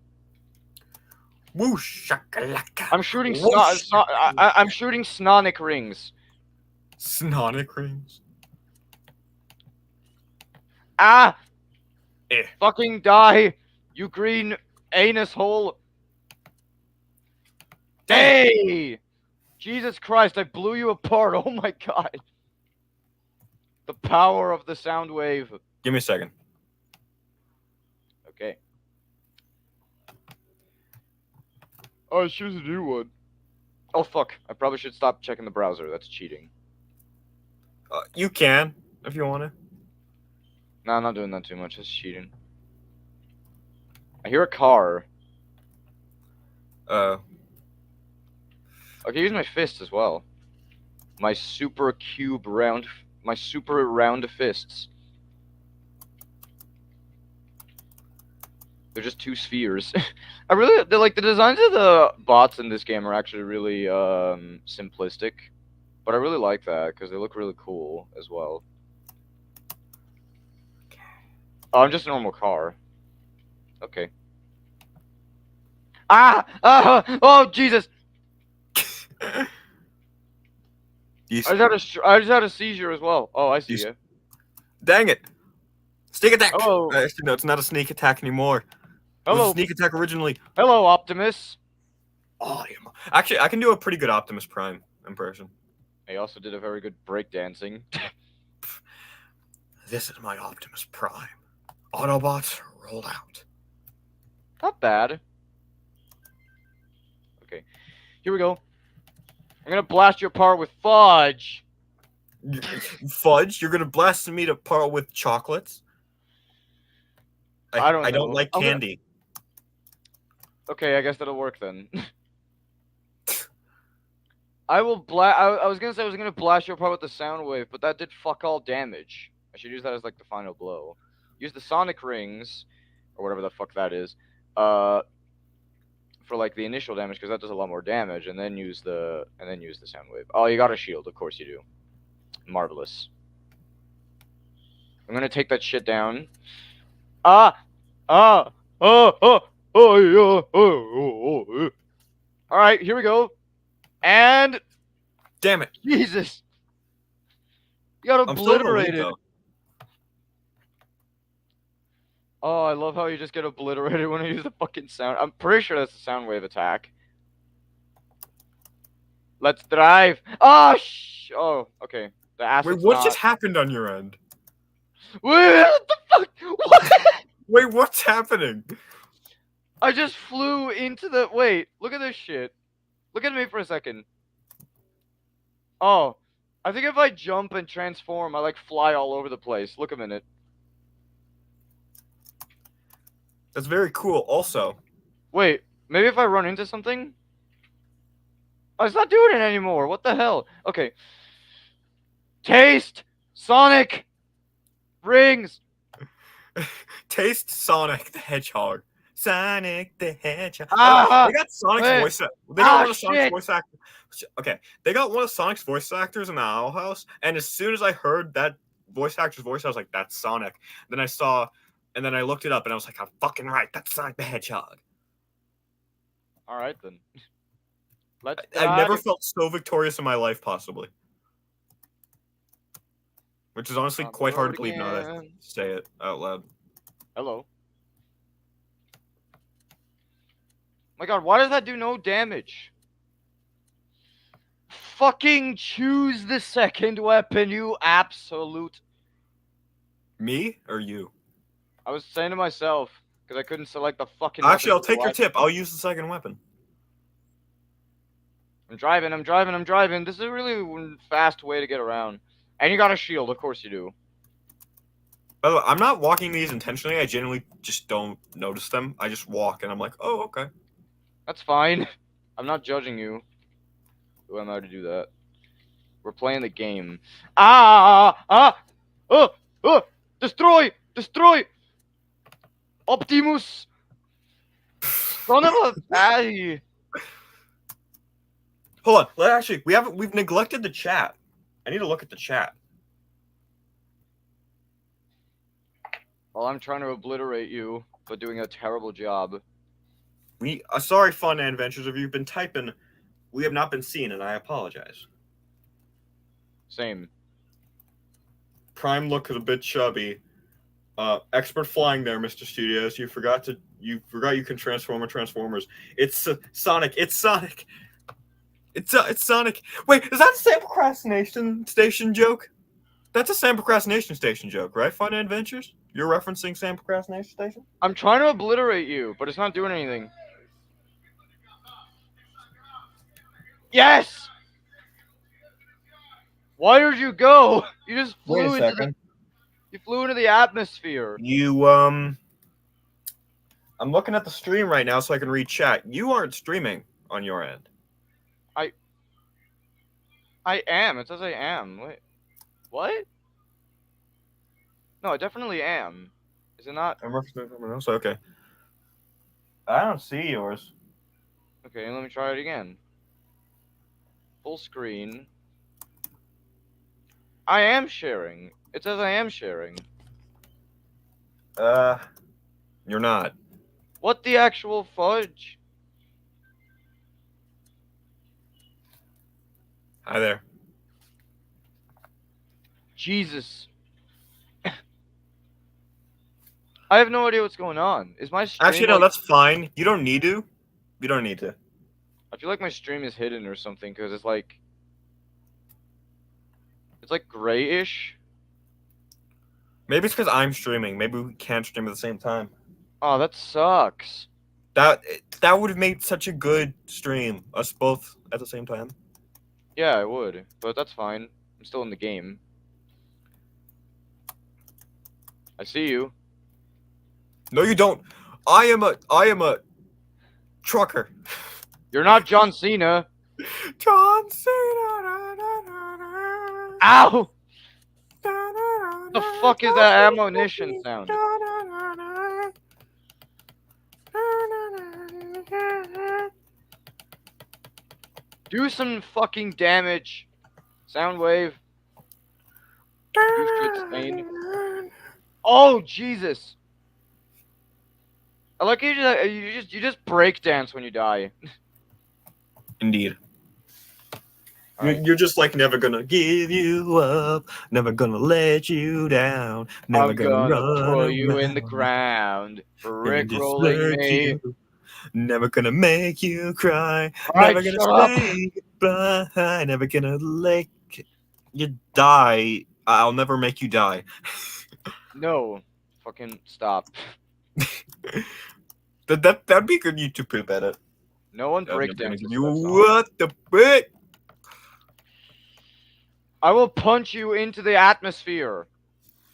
Whoosh shakalaka. I'm shooting. Whoosh. I'm shooting Snonic rings. Snonic rings. Ah! Eh. Fucking die, you green anus hole. Hey! Jesus Christ, I blew you apart. Oh my god. The power of the sound wave. Give me a second. Okay. Oh, choose a new one. Oh fuck, I probably should stop checking the browser. That's cheating. You can if you want to. No, I'm not doing that too much. That's cheating. I hear a car. I can use my fist as well. My super round fists. They're just two spheres. They're like the designs of the bots in this game are actually really simplistic, but I really like that because they look really cool as well. Oh, I'm just a normal car. Okay. Ah! Ah! Oh, Jesus! I just had a seizure as well. Oh, I see you. Dang it! Sneak attack! Hello. Actually, no, it's not a sneak attack anymore. It was Hello. a sneak attack originally. Hello, Optimus. Oh, actually, I can do a pretty good Optimus Prime impression. I also did a very good breakdancing. This is my Optimus Prime. Autobots roll out. Not bad. Okay. Here we go. I'm gonna blast you apart with fudge. Fudge? You're gonna blast me apart with chocolates? I don't know. I don't like candy. Okay, I guess that'll work then. I will I was gonna say I was gonna blast you apart with the sound wave, but that did fuck all damage. I should use that as like the final blow. Use the sonic rings, or whatever the fuck that is, for like the initial damage, because that does a lot more damage, and then use the sound wave. Oh, you got a shield, of course you do. Marvelous. I'm gonna take that shit down. Ah! Ah! Oh! Oh! Oh! Oh! All right, here we go. And damn it! Jesus! You got obliterated. Oh, I love how you just get obliterated when I use the fucking sound. I'm pretty sure that's a sound wave attack. Let's drive. Oh, oh, okay. The Wait, what just happened on your end? Wait, what the fuck? What? Wait, what's happening? I just flew into the... Wait, look at this shit. Look at me for a second. Oh, I think if I jump and transform, I like fly all over the place. Look a minute. That's very cool. Also, wait, maybe if I run into something? Oh, it's not doing it anymore. What the hell? Okay. Taste Sonic rings. Taste Sonic the Hedgehog. Sonic the Hedgehog. Ah, They got Sonic's wait. voice. They got Ah, one of Sonic's shit. voice actors. Okay, they got one of Sonic's voice actors in the Owl House, and as soon as I heard that voice actor's voice, I was like, "That's Sonic." Then I saw, and then I looked it up, and I was like, "I'm fucking right. That's Sonic the Hedgehog." All right then. Let's I've never dive. felt so victorious in my life, possibly. Which is honestly On the quite hard road to believe now that I again. say it out loud. Hello. My God, why does that do no damage? Fucking choose the second weapon, you absolute. Me or you? I was saying to myself because I couldn't select the fucking. Actually, I'll weapon take your tip. I'll use the second weapon. I'm driving. This is a really fast way to get around. And you got a shield, of course you do. By the way, I'm not walking these intentionally. I generally just don't notice them. I just walk and I'm like, oh, okay. That's fine. I'm not judging you. Who am I to do that? We're playing the game. Destroy! Optimus! Son of a... Aye. Hold on. Actually, we've neglected the chat. I need to look at the chat. Well, I'm trying to obliterate you, but doing a terrible job. Sorry, Fun and Adventures. If you've been typing, we have not been seen, and I apologize. Same. Prime look a bit chubby. Expert flying there, Mr. Studios. You forgot you can transform Transformers. It's Sonic. It's Sonic. It's Sonic. Wait, is that a Sam Procrastination Station joke? That's a Sam Procrastination Station joke, right? Fun and Adventures? You're referencing Sam Procrastination Station? I'm trying to obliterate you, but it's not doing anything. Yes! Why did you go? You just flew you flew into the atmosphere. I'm looking at the stream right now so I can read chat. You aren't streaming on your end. I am. It says I am. Wait. What? No, I definitely am. Is it not? I'm referencing someone else. Okay. I don't see yours. Okay, let me try it again. Full screen. I am sharing. It says I am sharing. You're not. What the actual fudge? Hi there. Jesus. I have no idea what's going on. Is my stream Actually, no, like... that's fine. You don't need to. You don't need to. I feel like my stream is hidden or something because it's like grayish. Maybe it's because I'm streaming. Maybe we can't stream at the same time. Oh, that sucks. That would have made such a good stream. Us both at the same time. Yeah, I would, but that's fine. I'm still in the game. I see you. No, you don't. I am a trucker. You're not John Cena. John Cena. Ow! The fuck is that ammunition sound? Do some fucking damage. Soundwave. You shit stain. Oh Jesus! I like you just break dance when you die. Indeed. Alright. You're just like never gonna give you up, never gonna let you down, never I'm gonna run put you in the around ground, and just rickrolling hurt me. you. Never gonna make you cry, Alright, never shut gonna up. say goodbye, never gonna let you die. I'll never make you die. No, fucking stop. That'd be a good YouTube poop edit. No one I'm never break gonna dances. give to you that song. what the fuck? I will punch you into the atmosphere.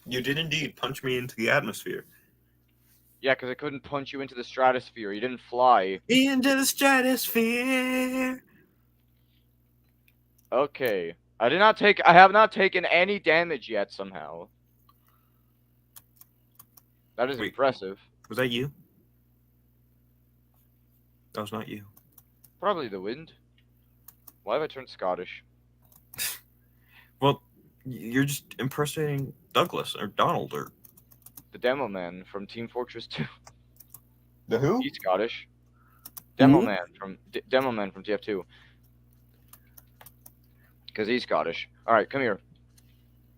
You did indeed punch me into the atmosphere. Yeah, because I couldn't punch you into the stratosphere. You didn't fly. Into the stratosphere. Okay. I have not taken any damage yet somehow. That is Wait. impressive. Was that you? That was not you. Probably the wind. Why have I turned Scottish? Well, you're just impersonating Douglas or Donald or The Demo Man from Team Fortress 2. the who? He's Scottish. Who? Demo Man from TF2. Because he's Scottish. Alright, come here.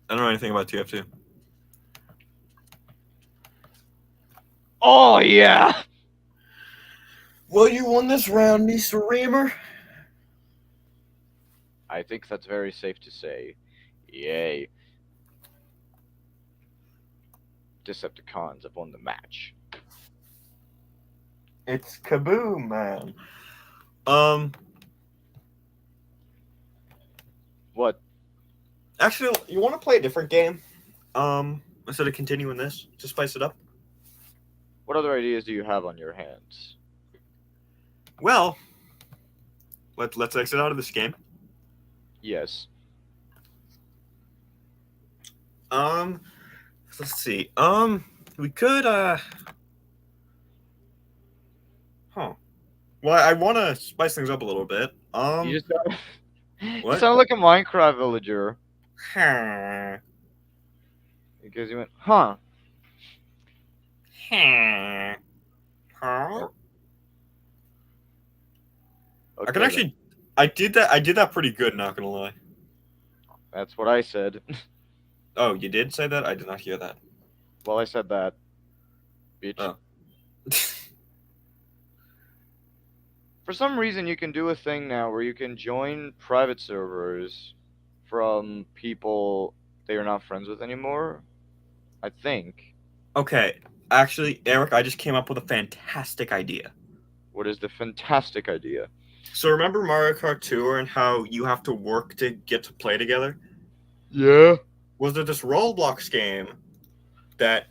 I don't know anything about TF2. Oh, yeah! Well, you won this round, Mr. Reamer. I think that's very safe to say. Yay. Decepticons have won the match. It's Kaboom, man. What? Actually, you want to play a different game? Instead of continuing this, to spice it up. What other ideas do you have on your hands? Well, let's exit out of this game. Yes. Let's see. We could Well, I want to spice things up a little bit. You just got... You What? sound like a Minecraft villager. Huh. Because you went, huh? Huh. Huh. I Okay, can actually. I did that pretty good. Not gonna lie. That's what I said. Oh, you did say that? I did not hear that. Well, I said that. Bitch. Oh. For some reason, you can do a thing now where you can join private servers from people that you're not friends with anymore. I think. Okay. Actually, Eric, I just came up with a fantastic idea. What is the fantastic idea? So remember Mario Kart Tour and how you have to work to get to play together? Yeah. Was there this Roblox game that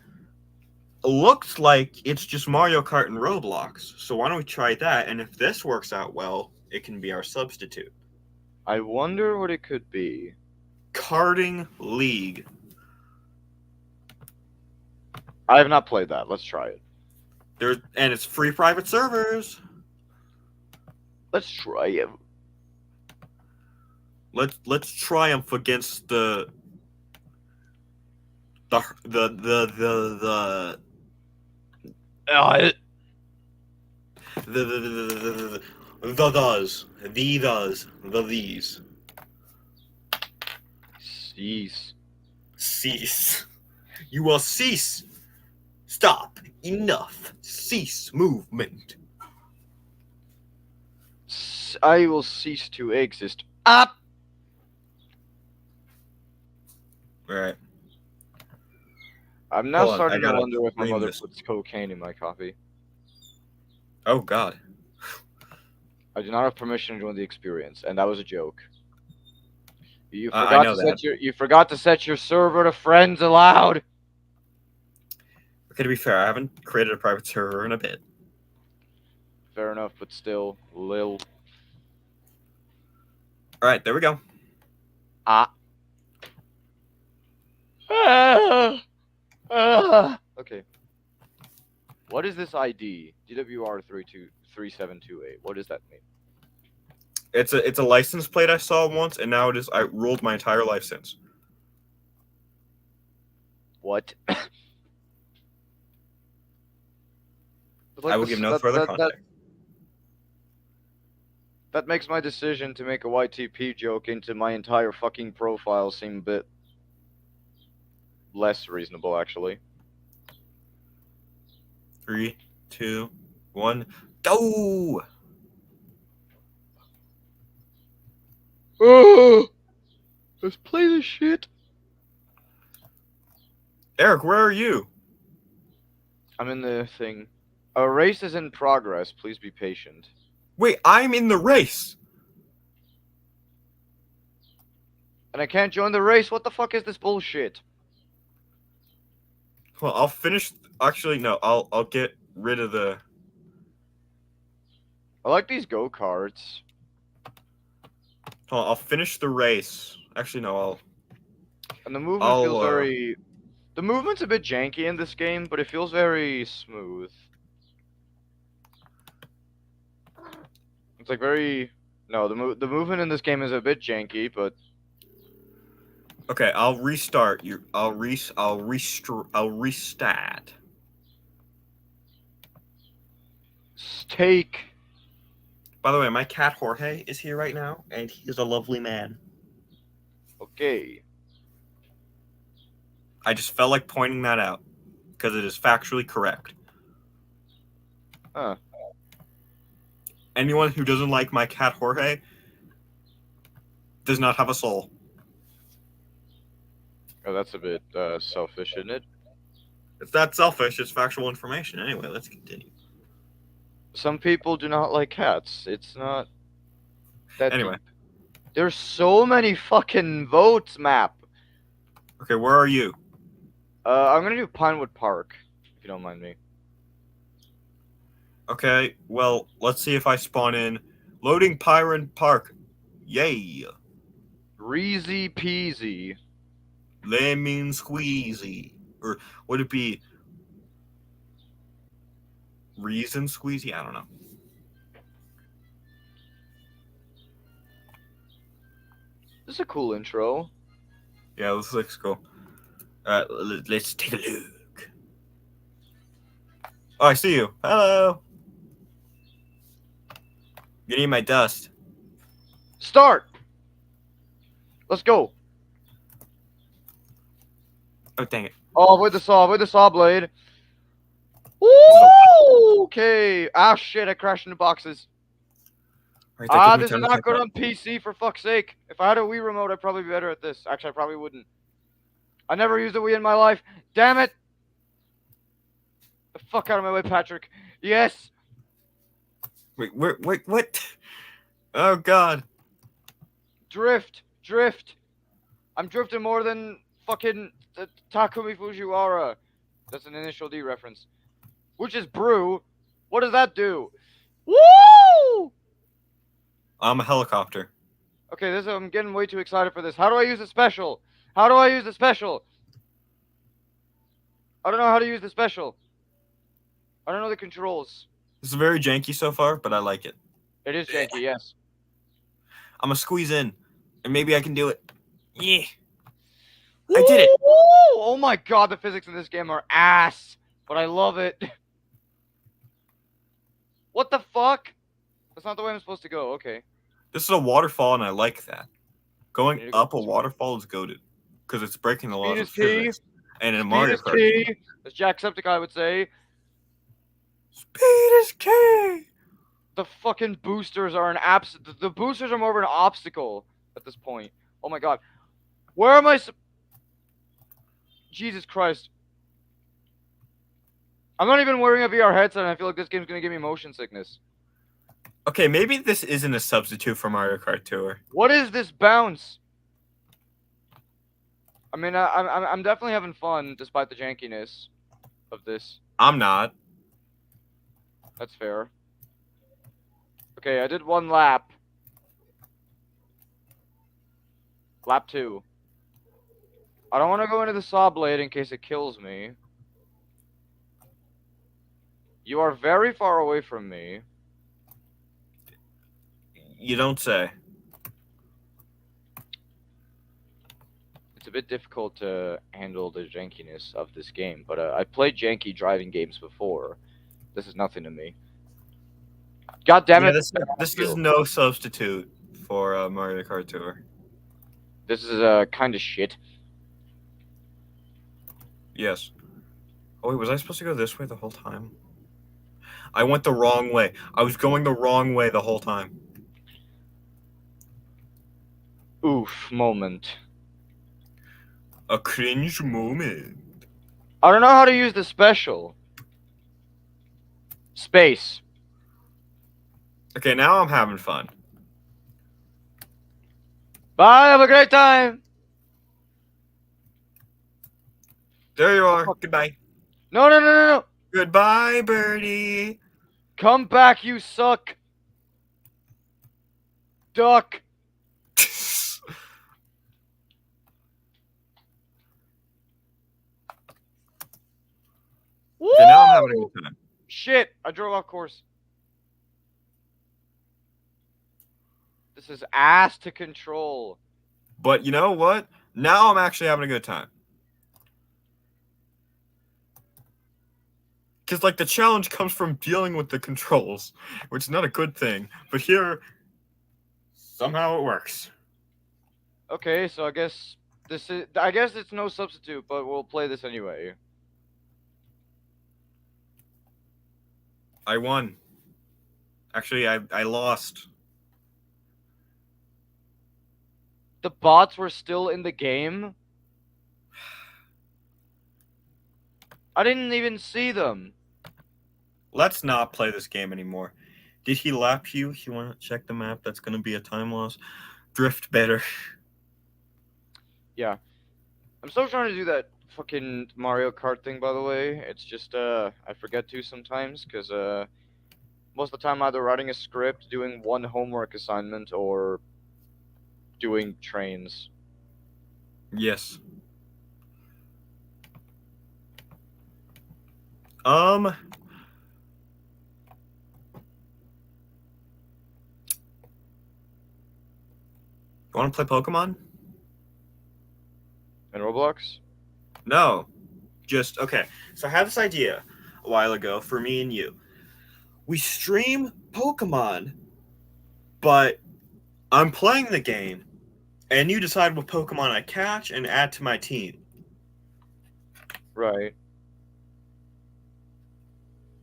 looks like it's just Mario Kart and Roblox? So why don't we try that? And if this works out well, it can be our substitute. I wonder what it could be. Karting League. I have not played that. Let's try it. And it's free private servers. Let's try it. Let's triumph against the Uh, these. Cease. Cease. You will cease. Stop. Enough. Cease movement. I will cease to exist. Up. Alright. I'm now Hold on, starting I to gotta wonder if my ream mother this. puts cocaine in my coffee. Oh god. I do not have permission to join the experience, and that was a joke. You I forgot know to that. you forgot to set your server to friends allowed. Okay, to be fair, I haven't created a private server in a bit. Fair enough, but still, lil. Alright, there we go. Okay. What is this ID? DWR3728. What does that mean? It's a license plate I saw once, and now I ruled my entire life since. What? I will give no further context. That makes my decision to make a YTP joke into my entire fucking profile seem a bit less reasonable, actually. 3, 2, 1, go! Let's play this shit. Eric, where are you? I'm in the thing. A race is in progress. Please be patient. Wait, I'm in the race! And I can't join the race. What the fuck is this bullshit? Well, I'll finish. Actually, no. I'll get rid of the. I like these go-karts. Hold on, I'll finish the race, Actually, no. And the movement I'll, feels very. The movement's a bit janky in this game, but it feels very smooth. It's like very. No, the movement in this game is a bit janky, but Okay, I'll restart you. I'll restart. steak. By the way, my cat Jorge is here right now, and he is a lovely man. Okay. I just felt like pointing that out because it is factually correct. Huh. Anyone who doesn't like my cat Jorge does not have a soul. Oh, that's a bit selfish, isn't it? It's not selfish, it's factual information. Anyway, let's continue. Some people do not like cats. It's not that Anyway. deep. There's so many fucking votes, map. Okay, where are you? I'm gonna do Pinewood Park, if you don't mind me. Okay, well, let's see if I spawn in. Loading Pyron Park. Yay. Reezy peasy. Lemon squeezy. Or would it be reason squeezy? I don't know. This is a cool intro. Yeah, this looks cool. Let's take a look. Oh, I see you. Hello. You need my dust. Start! Let's go. Oh, dang it. Oh, avoid the saw blade. Woo! Okay. Ah, shit, I crashed into boxes. Right, that gives me This is time to not type good up. on PC, for fuck's sake. If I had a Wii remote, I'd probably be better at this. Actually, I probably wouldn't. I never used a Wii in my life. Damn it! The fuck out of my way, Patrick. Yes! Wait, what? Oh, God. Drift. I'm drifting more than fucking Takumi Fujiwara. That's an Initial D reference. Which is brew. What does that do? Woo! I'm a helicopter. Okay, I'm getting way too excited for this. How do I use the special? I don't know how to use the special. I don't know the controls. This is very janky so far, but I like it. It is janky, yes. I'm gonna squeeze in, and maybe I can do it. Yeah. I did it. Woo! Oh my god, the physics in this game are ass. But I love it. What the fuck? That's not the way I'm supposed to go. Okay. This is a waterfall, and I like that. Going Need to go up a this way. waterfall is goated because it's breaking a lot Speed of is key. physics. And in Speed Mario is Kart, key. As Jacksepticeye would say. speed is key. The fucking boosters are an the boosters are more of an obstacle at this point. Oh my god. Where am I Jesus Christ. I'm not even wearing a VR headset and I feel like this game's gonna give me motion sickness. Okay, maybe this isn't a substitute for Mario Kart Tour. What is this bounce? I mean, I'm definitely having fun despite the jankiness of this. I'm not. That's fair. Okay, I did one lap. Lap 2. I don't want to go into the saw blade in case it kills me. You are very far away from me. You don't say. It's a bit difficult to handle the jankiness of this game, but I played janky driving games before. This is nothing to me. God damn it! Yeah, this is no substitute for Mario Kart Tour. This is kind of shit. Yes. Oh wait, was I supposed to go this way the whole time? I went the wrong way. I was going the wrong way the whole time. Oof, moment. A cringe moment. I don't know how to use the special. Space. Okay, now I'm having fun. Bye, have a great time! There you are. Goodbye. No! Goodbye, birdie. Come back, you suck! Duck! having a good time. Shit! I drove off course. This is ass to control. But you know what? Now I'm actually having a good time. Because, like, the challenge comes from dealing with the controls, which is not a good thing. But here, somehow it works. Okay, so I guess this is. I guess it's no substitute, but we'll play this anyway. I won. Actually, I lost. The bots were still in the game? I didn't even see them. Let's not play this game anymore. Did he lap you? You want to check the map? That's going to be a time loss. Drift better. Yeah. I'm still trying to do that fucking Mario Kart thing, by the way. It's just, I forget to sometimes, because, most of the time I'm either writing a script, doing one homework assignment, or doing trains. Yes. You want to play Pokemon? In Roblox? No. Just, okay. So I had this idea a while ago for me and you. We stream Pokemon, but I'm playing the game, and you decide what Pokemon I catch and add to my team. Right.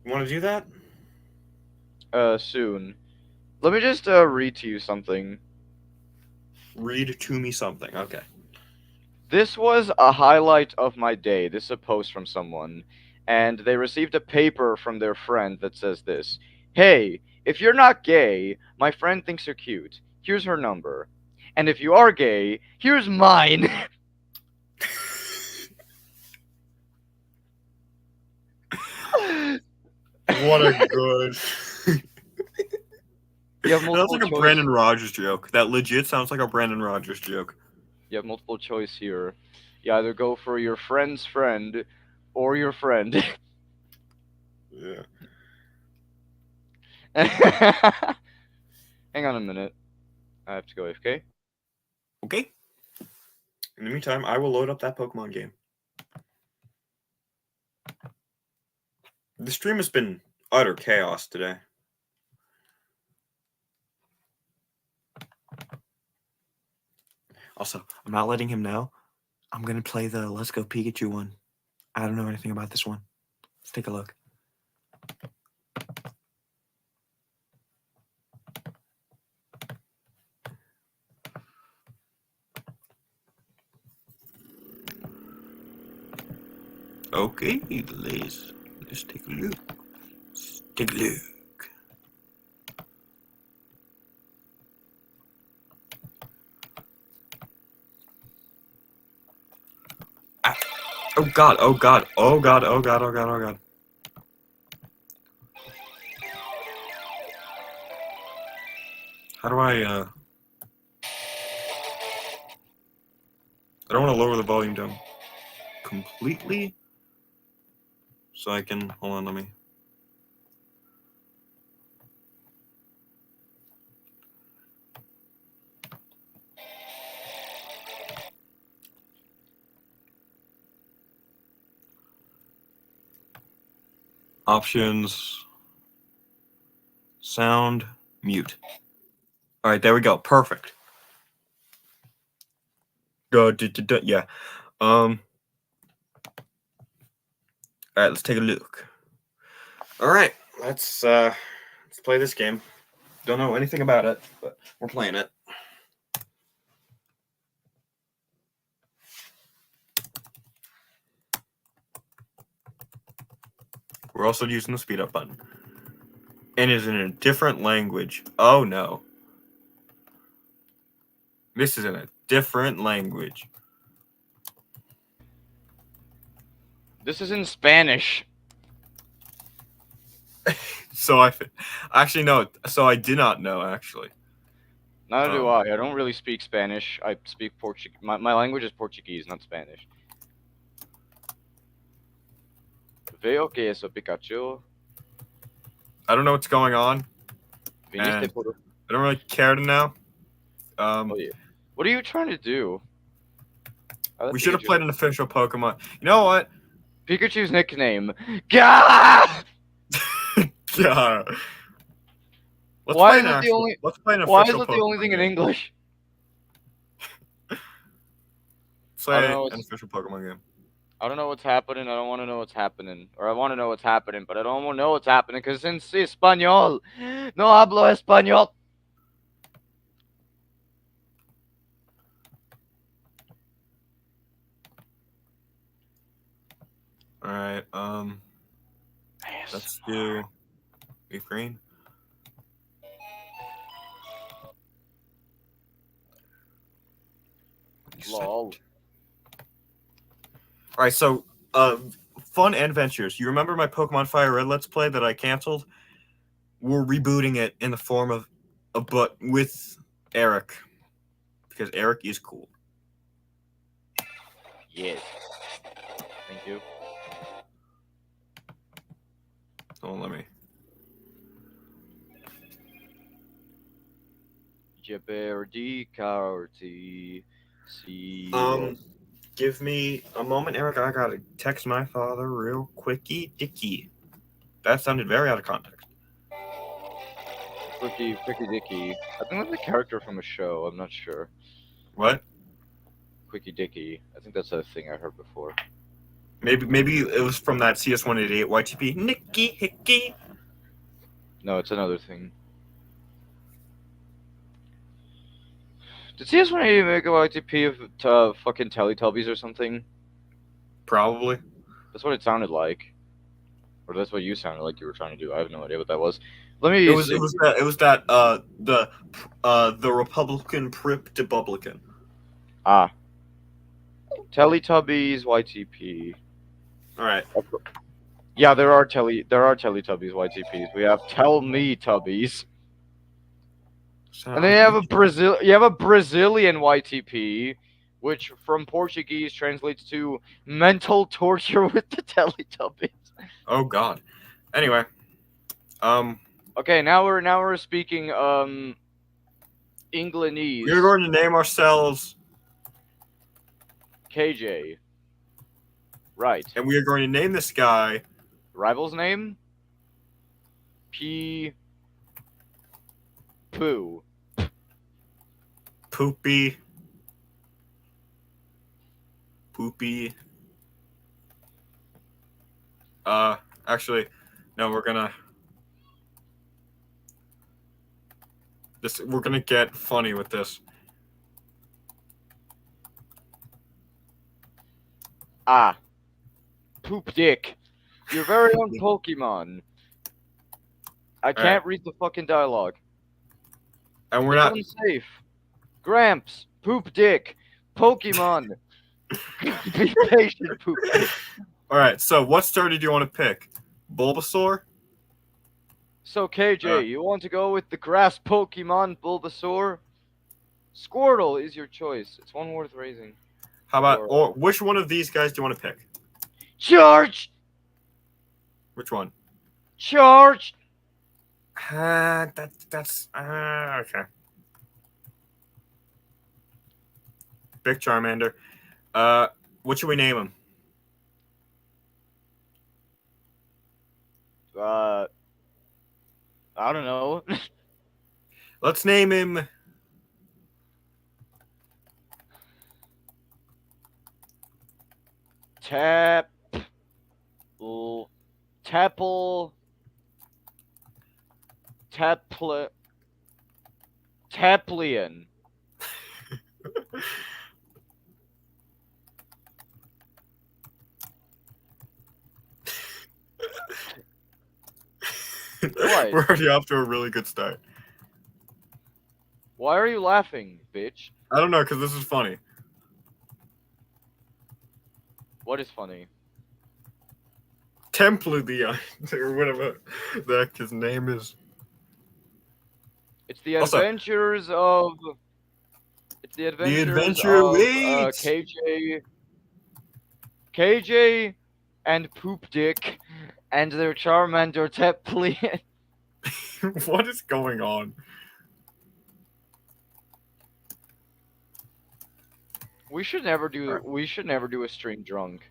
You want to do that? Soon. Let me just, read to you something. Read to me something. Okay. This was a highlight of my day. This is a post from someone. And they received a paper from their friend that says this. Hey, if you're not gay, my friend thinks you're cute. Here's her number. And if you are gay, here's mine. What a good. You have That's multiple like a choice. Brandon Rogers joke. That legit sounds like a Brandon Rogers joke. You have multiple choice here. You either go for your friend's friend or your friend. Yeah. Hang on a minute. I have to go AFK. Okay. In the meantime, I will load up that Pokemon game. The stream has been utter chaos today. Also, I'm not letting him know. I'm going to play the Let's Go Pikachu one. I don't know anything about this one. Let's take a look. Okay, let's take a look. Let's take a look. Ah. Oh god, oh god, oh god, oh god, oh god, oh god. How do I don't want to lower the volume down completely. So I can, hold on, let me. Options, sound, mute. All right, there we go. Perfect. Yeah. All right, let's take a look. All right, let's play this game. Don't know anything about it, but we're playing it. We're also using the speed up button. And it's in a different language. Oh no. This is in a different language. This is in Spanish. So I actually no. So I did not know actually. Neither do I. I don't really speak Spanish. I speak Portuguese. My language is Portuguese, not Spanish. Veo que eso, Pikachu. I don't know what's going on. Viniste And- por... I don't really care to know. Oh, yeah. What are you trying to do? Oh, We that's should have Pikachu. played an official Pokemon. You know what? Pikachu's nickname. Gah! Yeah. Let's Why play is an it the actual. only- Let's play an Why is official it the only Pokemon thing in game. English? Let's I play don't know, an it's- official Pokemon game. I don't know what's happening. I don't want to know what's happening. Or I want to know what's happening, but I don't want to know what's happening because it's español. No hablo español. All right. Let's do Leaf Green. Lol. All right. So, fun adventures. You remember my Pokemon Fire Red Let's Play that I canceled? We're rebooting it in the form of but with Eric, because Eric is cool. Yes. Thank you. Don't let me. Jeopardy Carty. See. Give me a moment, Eric. I gotta text my father real quickie dicky. That sounded very out of context. Quickie Dicky. I think that's a character from a show. I'm not sure. What? Quickie Dicky. I think that's a thing I heard before. Maybe it was from that CS188 YTP. Nicky Hickey. No, it's another thing. Did CS180 make a YTP of fucking Teletubbies or something? Probably. That's what it sounded like. Or that's what you sounded like you were trying to do. I have no idea what that was. Let me. It was that the Republican Prip to Publican. Ah. Teletubbies YTP. All right. Yeah, there are Teletubbies YTPs. We have Tell Me Tubbies. And then you have a Brazilian YTP, which from Portuguese translates to mental torture with the Teletubbies. Oh God. Anyway, Okay, now we're speaking Englandese. we're going to name ourselves, KJ. Right. and we are going to name this guy. Rival's name? P. Poo. Poopy. Actually, no, we're gonna get funny with this. Ah. Poop Dick. Your very own Pokemon. I can't read the fucking dialogue. And we're It's not. unsafe. Gramps. Poop Dick. Pokemon. Be patient, Poop Dick. All right. So, what starter do you want to pick? Bulbasaur. So, KJ, you want to go with the grass Pokemon Bulbasaur? Squirtle is your choice. It's one worth raising. How about or which one of these guys do you want to pick? Charge! Which one? Charge! That's okay. Big Charmander. What should we name him? I don't know. Let's name him. Taplian. What? We're already off to a really good start. Why are you laughing, bitch? I don't know, because this is funny. What is funny? Templudion, or whatever the heck his name is. It's the Also- adventures of. It's the adventures Adventure of Waits! KJ and Poop Dick, and their Charmander Teplian. What is going on? We should never Alright. do a stream drunk.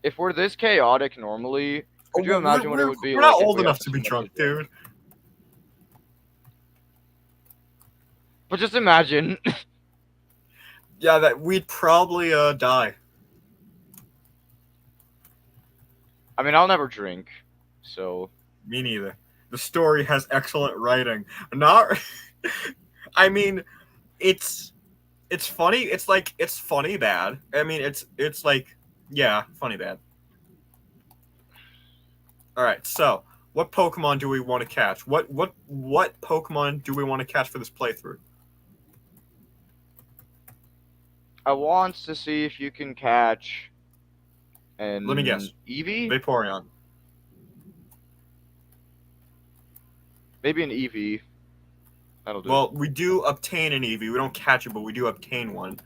If we're this chaotic normally, could you imagine what it would be We're like not if old we enough had to be so much drunk, drink? dude. But just imagine. Yeah, that we'd probably die. I mean, I'll never drink, so Me neither. The story has excellent writing. Not, I mean, it's funny. It's like it's funny bad. I mean, it's like yeah, funny bad. All right, so what Pokemon do we want to catch? What Pokemon do we want to catch for this playthrough? I want to see if you can catch an Let me guess. Eevee? Vaporeon. Maybe an Eevee. That'll do. Well, we do obtain an Eevee. We don't catch it, but we do obtain one.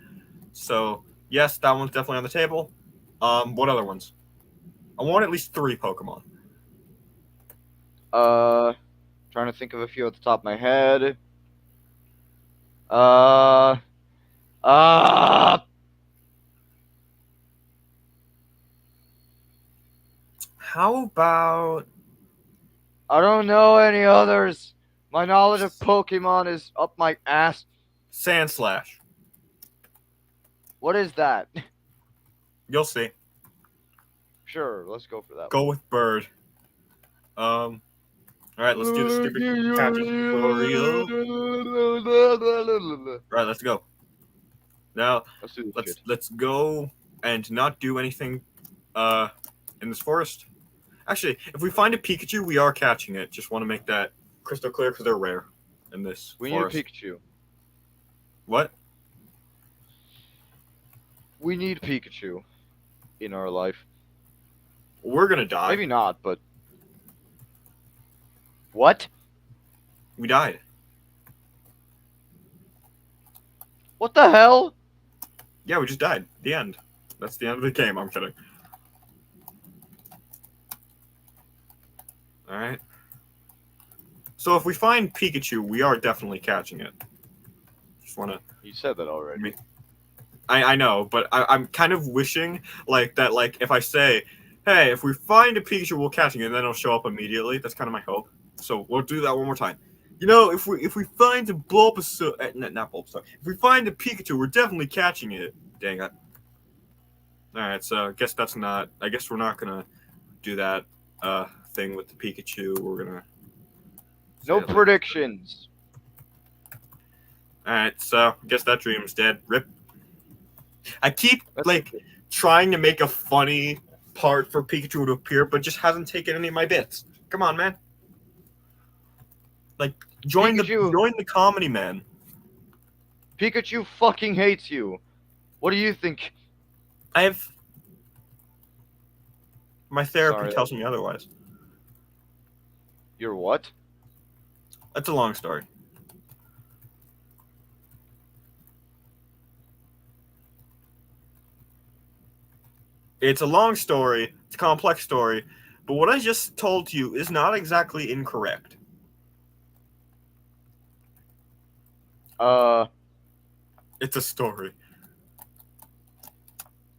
So yes, that one's definitely on the table. What other ones? I want at least 3 Pokemon. Trying to think of a few at the top of my head. How about I don't know any others. My knowledge of Pokemon is up my ass. Sandslash? What is that? You'll see. Sure, let's go for that. Go with Bird. All right, let's do the stupid catching tutorial. Right, let's go. Now, Let's do this shit. let's go and not do anything in this forest. Actually, if we find a Pikachu, we are catching it. Just want to make that crystal clear because they're rare in this We forest. need a Pikachu. What? We need Pikachu in our life. We're gonna die. Maybe not, but what? We died. What the hell? Yeah, we just died. The end. That's the end of the game. I'm kidding. All right. So if we find Pikachu, we are definitely catching it. Just wanna. You said that already. I know, but I'm kind of wishing like that. Like if I say, "Hey, if we find a Pikachu, we'll catch it," and then it'll show up immediately. That's kind of my hope. So we'll do that one more time. You know, if we find a Bulbasaur, not Bulbasaur, if we find a Pikachu, we're definitely catching it. Dang it. All right, so I guess that's not. I guess we're not gonna do that thing with the Pikachu. We're gonna. No predictions. All right, so I guess that dream's dead. Rip. I keep That's like okay. trying to make a funny part for Pikachu to appear, but just hasn't taken any of my bits. Come on, man. Like join Pikachu. the comedy, man. Pikachu fucking hates you. What do you think? I have my therapy Sorry. tells me otherwise. You're what? That's a long story. It's a long story. It's a complex story. But what I just told you is not exactly incorrect. It's a story.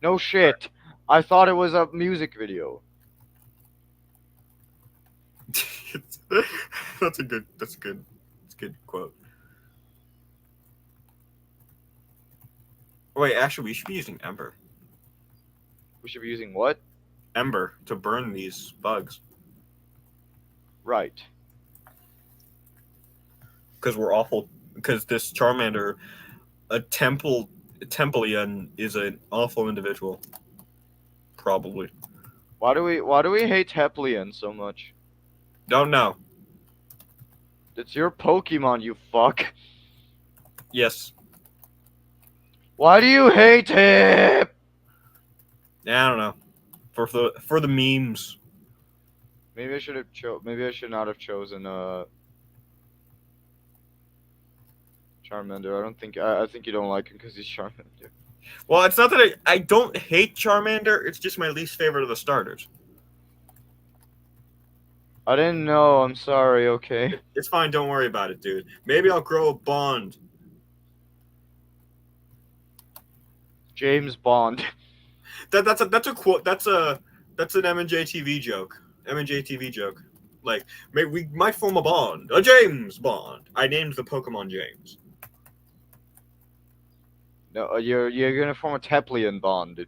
No shit. I thought it was a music video. That's a good quote. Wait, actually, we should be using Ember. We should be using what? Ember to burn these bugs. Right. Because we're awful. Because this Charmander, a Templian, is an awful individual. Probably. Why do we hate Teplian so much? Don't know. It's your Pokemon, you fuck. Yes. Why do you hate him? I don't know. For the memes. Maybe I should have maybe I should not have chosen Charmander. I think you don't like him because he's Charmander. Well, it's not that I don't hate Charmander. It's just my least favorite of the starters. I didn't know. I'm sorry. Okay. It's fine. Don't worry about it, dude. Maybe I'll grow a bond. James Bond. That's a quote. That's an M&J TV joke. M&J TV joke. Like, maybe we might form a bond. A James Bond. I named the Pokemon James. No, you're gonna form a Teplian Bond.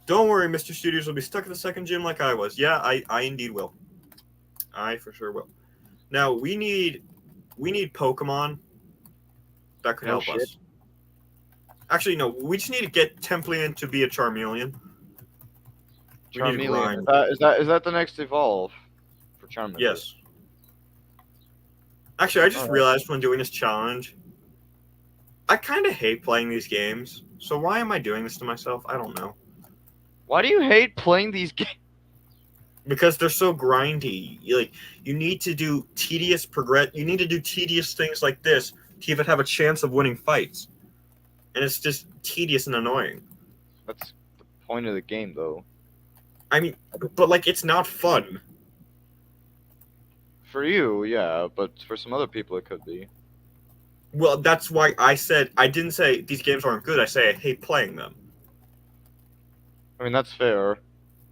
Don't worry, Mr. Studios will be stuck at the second gym like I was. Yeah, I indeed will. I for sure will. Now we need Pokemon that could No help shit. us. Actually, no. We just need to get Templian to be a Charmeleon. We need to Charmeleon. grind. Is that the next evolve for Charmander? Yes. Actually, I just Alright. realized when doing this challenge, I kind of hate playing these games. So why am I doing this to myself? I don't know. Why do you hate playing these games? Because they're so grindy. You need to do tedious progress. You need to do tedious things like this to even have a chance of winning fights. And it's just tedious and annoying. That's the point of the game, though. I mean, but like it's not fun. For you, yeah, but for some other people, it could be. Well, that's why I didn't say these games aren't good. I say I hate playing them. I mean, that's fair.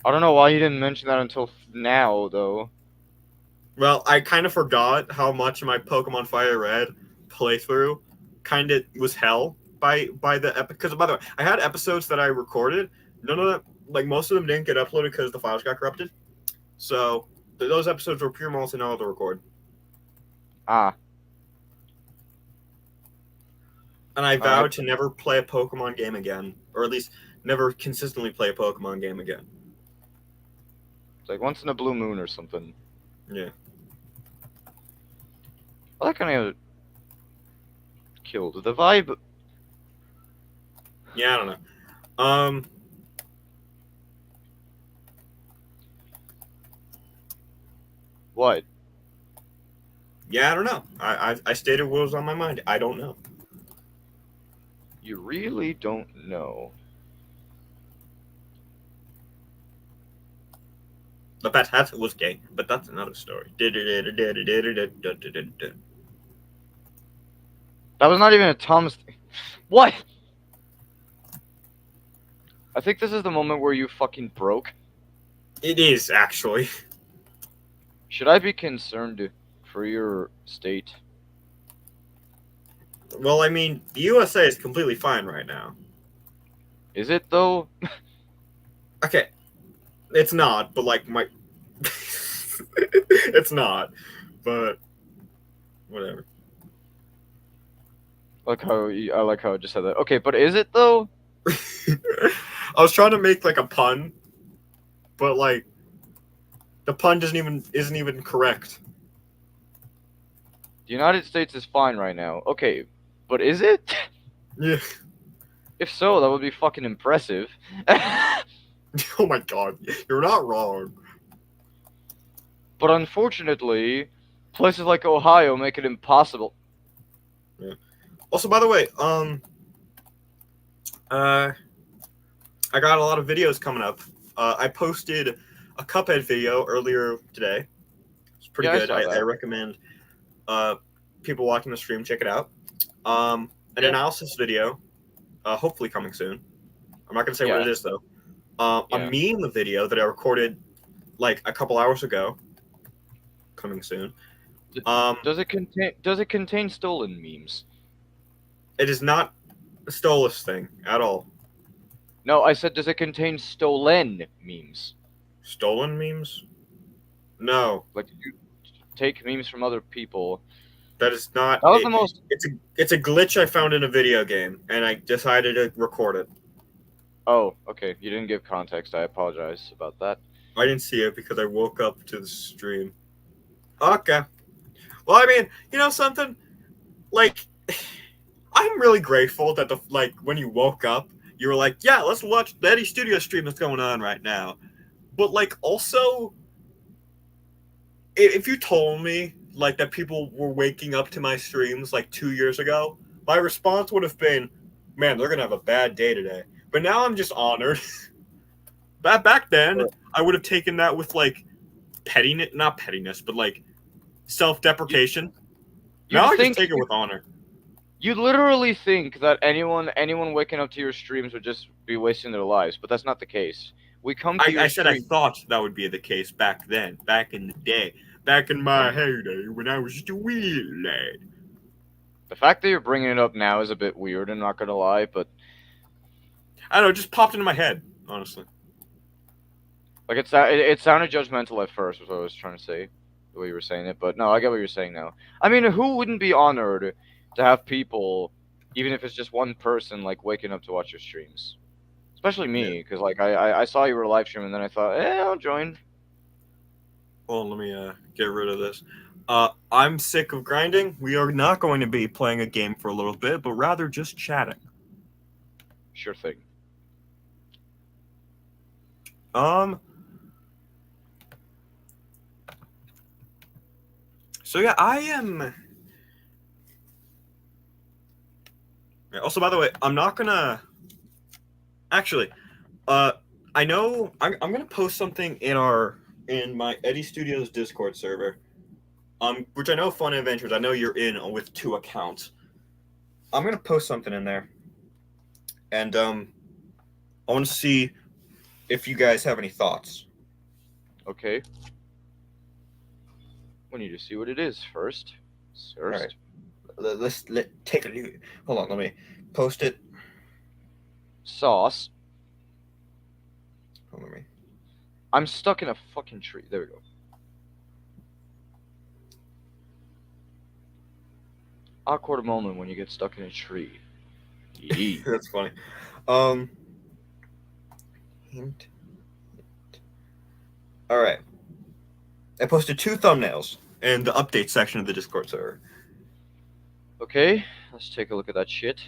I don't know why you didn't mention that until now, though. Well, I kind of forgot how much my Pokemon Fire Red playthrough kind of was hell by the epic. Because by the way, I had episodes that I recorded. None of them, like most of them, didn't get uploaded because the files got corrupted. So those episodes were pure malts and all to record. Ah, And I vowed to never play a Pokemon game again, or at least never consistently play a Pokemon game again. it's like once in a blue moon or something. Yeah. I like kind of killed the vibe. Yeah, I don't know. What? Yeah, I don't know. I stated what was on my mind. I don't know. You really don't know. The Bat Hat was gay, but that's another story. That was not even a Thomas thing. What? I think this is the moment where you fucking broke. It is, actually. Should I be concerned for your state? Well, I mean, the USA is completely fine right now. Is it though? Okay. It's not, but like my... It's not, but... Whatever. I like how I just said that. Okay, but is it though? I was trying to make like a pun, but like the pun isn't even correct. The United States is fine right now. Okay, but is it? Yeah. If so, that would be fucking impressive. Oh my god, you're not wrong. But unfortunately, places like Ohio make it impossible. Yeah. Also, by the way, I got a lot of videos coming up. I posted a Cuphead video earlier today. It's pretty Yeah, good. I saw I that. recommend people watching the stream check it out. An analysis video, hopefully coming soon. I'm not gonna say what Yeah. it is though. Yeah. A meme video that I recorded like a couple hours ago, coming soon. Does it contain stolen memes? It is not a Stolas thing at all. No, I said does it contain stolen memes? Stolen memes? No, Like you take memes from other people. that is not. That was the most. It's a glitch I found in a video game, and I decided to record it. Oh, okay. You didn't give context. I apologize about that. I didn't see it because I woke up to the stream. Okay. Well, I mean, you know something? Like, I'm really grateful that when you woke up, you were like, yeah, let's watch the Eddie Studio stream that's going on right now. But like, also, if you told me like that people were waking up to my streams like 2 years ago, my response would have been, man, they're gonna have a bad day today. But now I'm just honored. Back then, I would have taken that with like pettiness, not pettiness, but like self-deprecation. You Now I just think take it with honor. you literally think that anyone waking up to your streams would just be wasting their lives, but that's not the case. We come to your I said I stream. thought that would be the case back then, back in the day, back in my heyday when I was just a wee lad. The fact that you're bringing it up now is a bit weird. I'm not gonna lie, but I don't know, it just popped into my head, honestly. like it sounded judgmental at first, was what I was trying to say, the way you were saying it. But no, I get what you're saying now. I mean, who wouldn't be honored to have people, even if it's just one person, like waking up to watch your streams? Especially me, because like I saw you were live streaming, and then I thought, I'll join. Well, let me get rid of this. I'm sick of grinding. We are not going to be playing a game for a little bit, but rather just chatting. Sure thing. So yeah, I am. Also, by the way, I'm not gonna. Actually, I know I'm gonna post something in my Eddie Studios Discord server. Which I know Fun Adventures. I know you're in with 2 accounts. I'm gonna post something in there, and I want to see if you guys have any thoughts. Okay. We need to see what it is first. Alright. Let's take a look. Hold on, let me post it. Sauce. Hold on, let me. I'm stuck in a fucking tree. There we go. Awkward moment when you get stuck in a tree. Yee. That's funny. Hint. All right. I posted 2 thumbnails in the update section of the Discord server. Okay, let's take a look at that shit.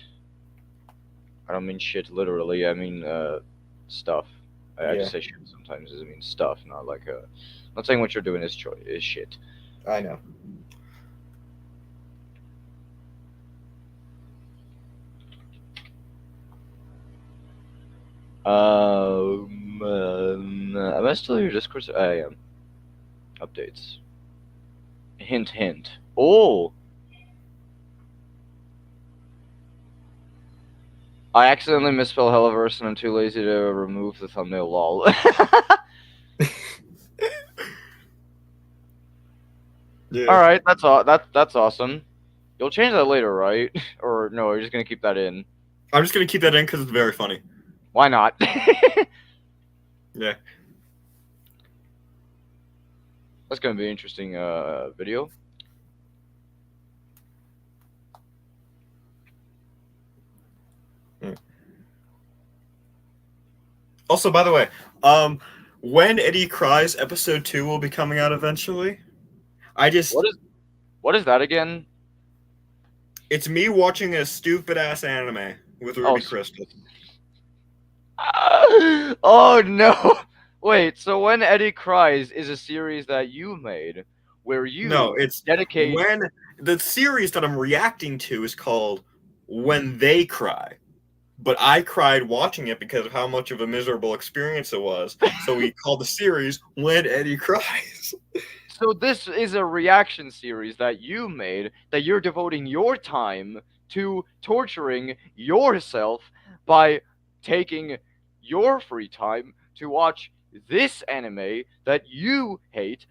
I don't mean shit literally, I mean stuff. I just say shit sometimes. I mean stuff, not like I'm not saying what you're doing is shit. I know. Am I still your Discord? I am. Updates. Hint, hint. Oh! I accidentally misspelled Helliverse and I'm too lazy to remove the thumbnail, lol. Yeah. Alright, that's awesome. You'll change that later, right? Or no, you're just gonna keep that in. I'm just gonna keep that in because it's very funny. Why not? Yeah. That's gonna be an interesting video. Also, by the way, when Eddie Cries episode 2 will be coming out eventually. What is that again? It's me watching a stupid ass anime with Ruby Crystal. Oh no! Wait, so When Eddie Cries is a series that you made where you it's dedicate. When the series that I'm reacting to is called When They Cry. But I cried watching it because of how much of a miserable experience it was. So we called the series When Eddie Cries. So this is a reaction series that you made that you're devoting your time to torturing yourself by taking your free time to watch this anime that you hate.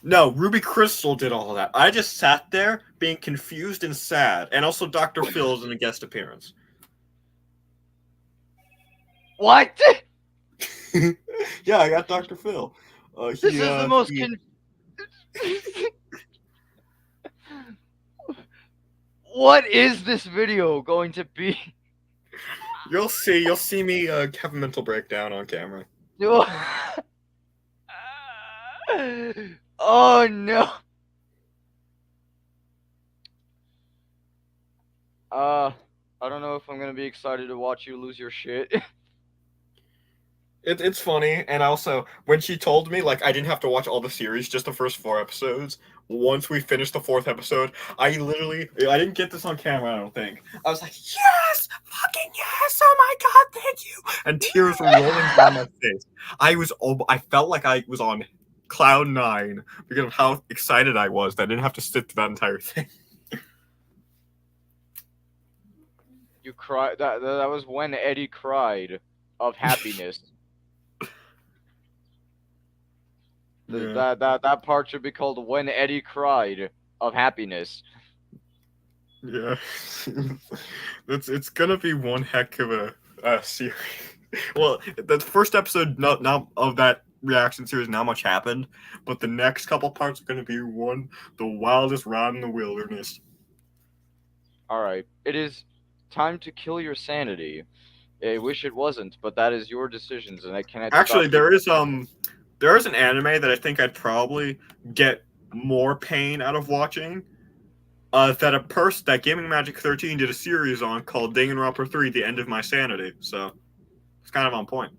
No, Ruby Crystal did all that. I just sat there being confused and sad. And also Dr. Phil's in a guest appearance. What? Yeah, I got Dr. Phil. This is the most What is this video going to be? You'll see me have a mental breakdown on camera. Oh no. I don't know if I'm gonna be excited to watch you lose your shit. It's funny, and also when she told me like I didn't have to watch all the series, just the first 4 episodes. Once we finished the 4th episode, I didn't get this on camera. I don't think I was like, yes, fucking yes, oh my god, thank you, and tears were rolling down my face. I felt like I was on cloud 9 because of how excited I was that I didn't have to sit through that entire thing. You cried. That was when Eddie cried of happiness. Yeah. That part should be called "When Eddie Cried of Happiness." Yeah, it's gonna be one heck of a series. Well, the first episode, not of that reaction series, not much happened, but the next couple parts are gonna be the wildest ride in the wilderness. All right, it is time to kill your sanity. I wish it wasn't, but that is your decisions, and I cannot. Actually, stop there you. is an anime that I think I'd probably get more pain out of watching. That Gaming Magic 13 did a series on called Danganronpa 3: The End of My Sanity. So it's kind of on point.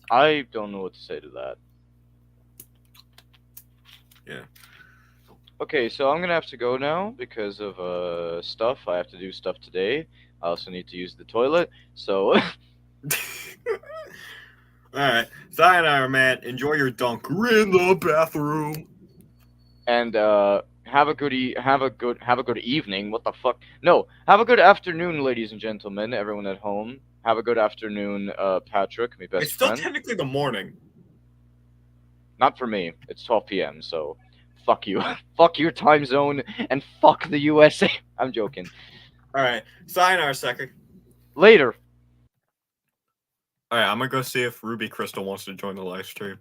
I don't know what to say to that. Yeah. Okay, so I'm gonna have to go now because of stuff. I have to do stuff today. I also need to use the toilet. So Alright. Sayonara, man. Enjoy your dunk in the bathroom. and have a good evening. What the fuck? No, have a good afternoon, ladies and gentlemen, everyone at home. Have a good afternoon, Patrick, my best It's still friend. technically the morning. Not for me. It's 12 p.m. So, fuck you. Fuck your time zone and fuck the USA. I'm joking. Alright. Sayonara, second. Later. Alright, I'm gonna go see if Ruby Crystal wants to join the live stream.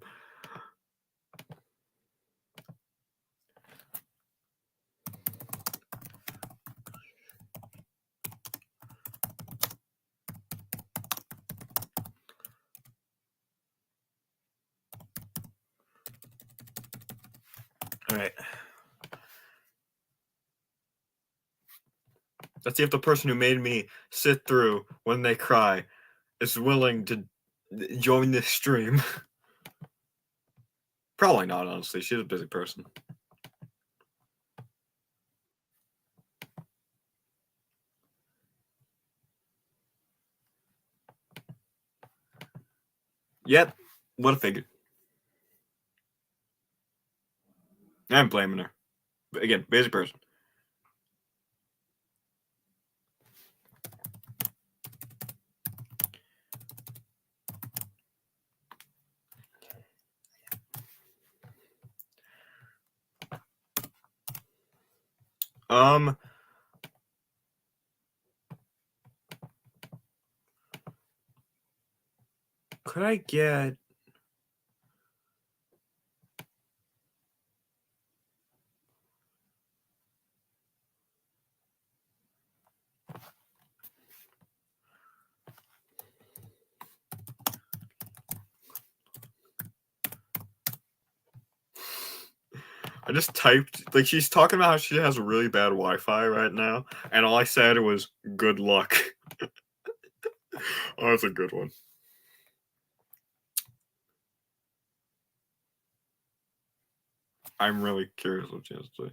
Alright. Let's see if the person who made me sit through when they cry is willing to join this stream. Probably not, honestly. She's a busy person. Yep. What a figure. I'm blaming her. But again, busy person. Could I get... I just typed, like, she's talking about how she has really bad Wi-Fi right now, and all I said was, good luck. Oh, that's a good one. I'm really curious what she has to say.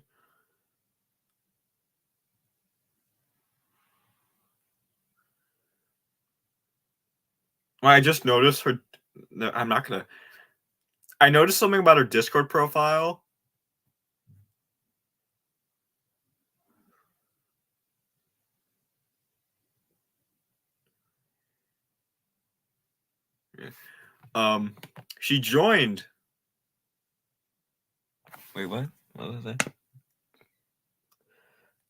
I just noticed her... No, I'm not gonna... I noticed something about her Discord profile. She joined... Wait, what? What was that?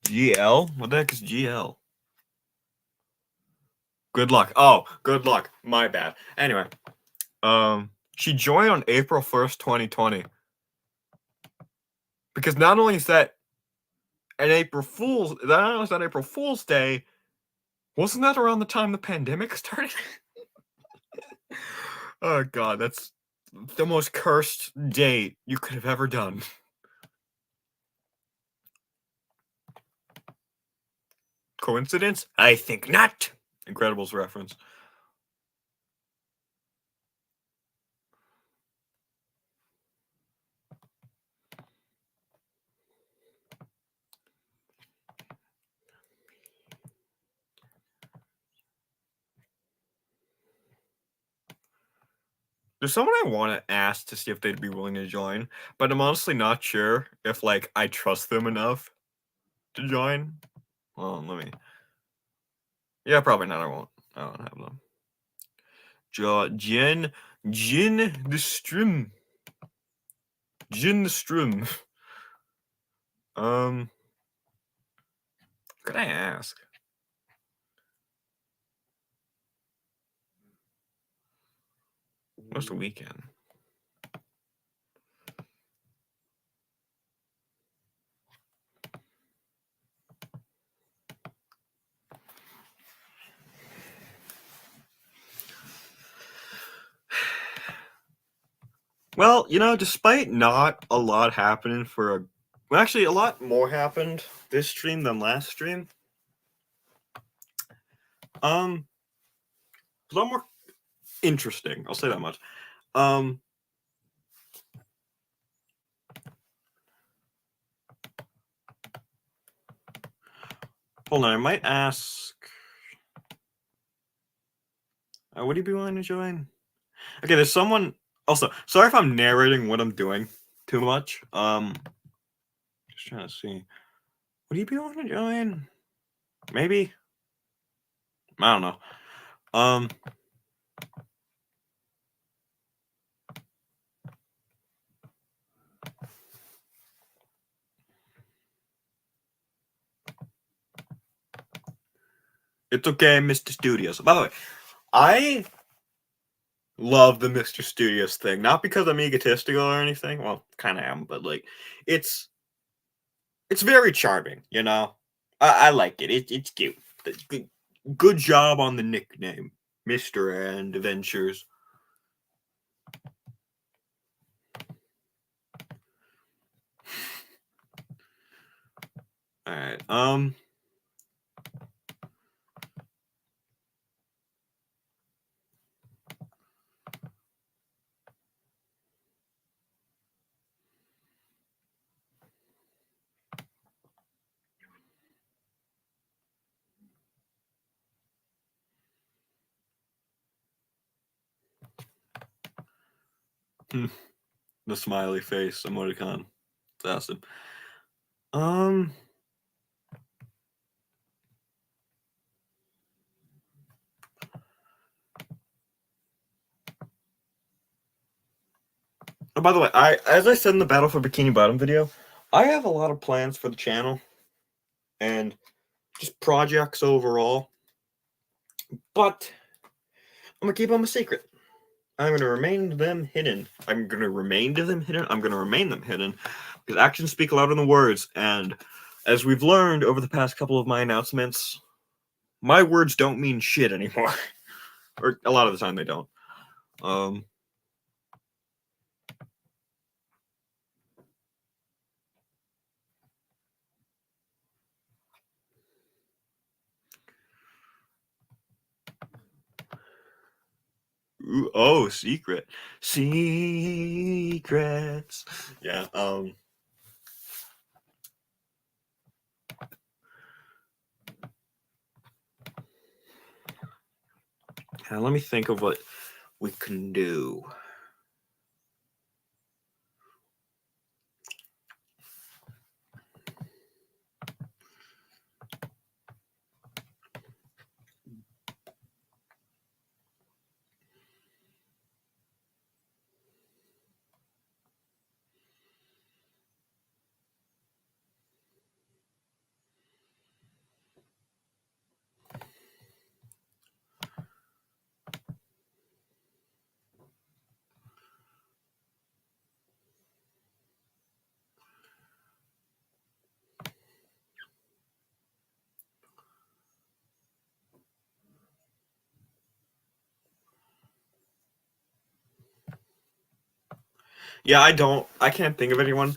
GL? What the heck is GL? Good luck. Oh, good luck. My bad. Anyway, she joined on April 1st, 2020. Because not only is that an April Fool's, not only is that April Fool's Day, wasn't that around the time the pandemic started? Oh god, that's the most cursed date you could have ever done. Coincidence? I think not. Incredibles reference. There's someone I want to ask to see if they'd be willing to join, but I'm honestly not sure if like I trust them enough to join. Well, let me. Yeah, probably not. I won't. I don't have them. Jen the Strum. Jen the Strum. What could I ask? What's the weekend? Well, you know, despite not a lot happening for a well, actually a lot more happened this stream than last stream. A lot more interesting. I'll say that much. Hold on, I might ask. Would you be willing to join? Okay, there's someone. Also, sorry if I'm narrating what I'm doing too much. Just trying to see. Would you be willing to join? Maybe. I don't know. It's okay, Mr. Studios. By the way, I love the Mr. Studios thing. Not because I'm egotistical or anything. Well, kind of am, but like, it's very charming. You know, I like it. It's cute. Good job on the nickname, Mr. and Adventures. All right. The smiley face emoticon. It's awesome. Oh, by the way, as I said in the Battle for Bikini Bottom video, I have a lot of plans for the channel and just projects overall. But I'm gonna keep them a secret. I'm gonna remain them hidden. I'm gonna remain them hidden because actions speak louder than words. And as we've learned over the past couple of my announcements, my words don't mean shit anymore, or a lot of the time they don't. Ooh, oh, secrets. Yeah. Let me think of what we can do. Yeah, I can't think of anyone.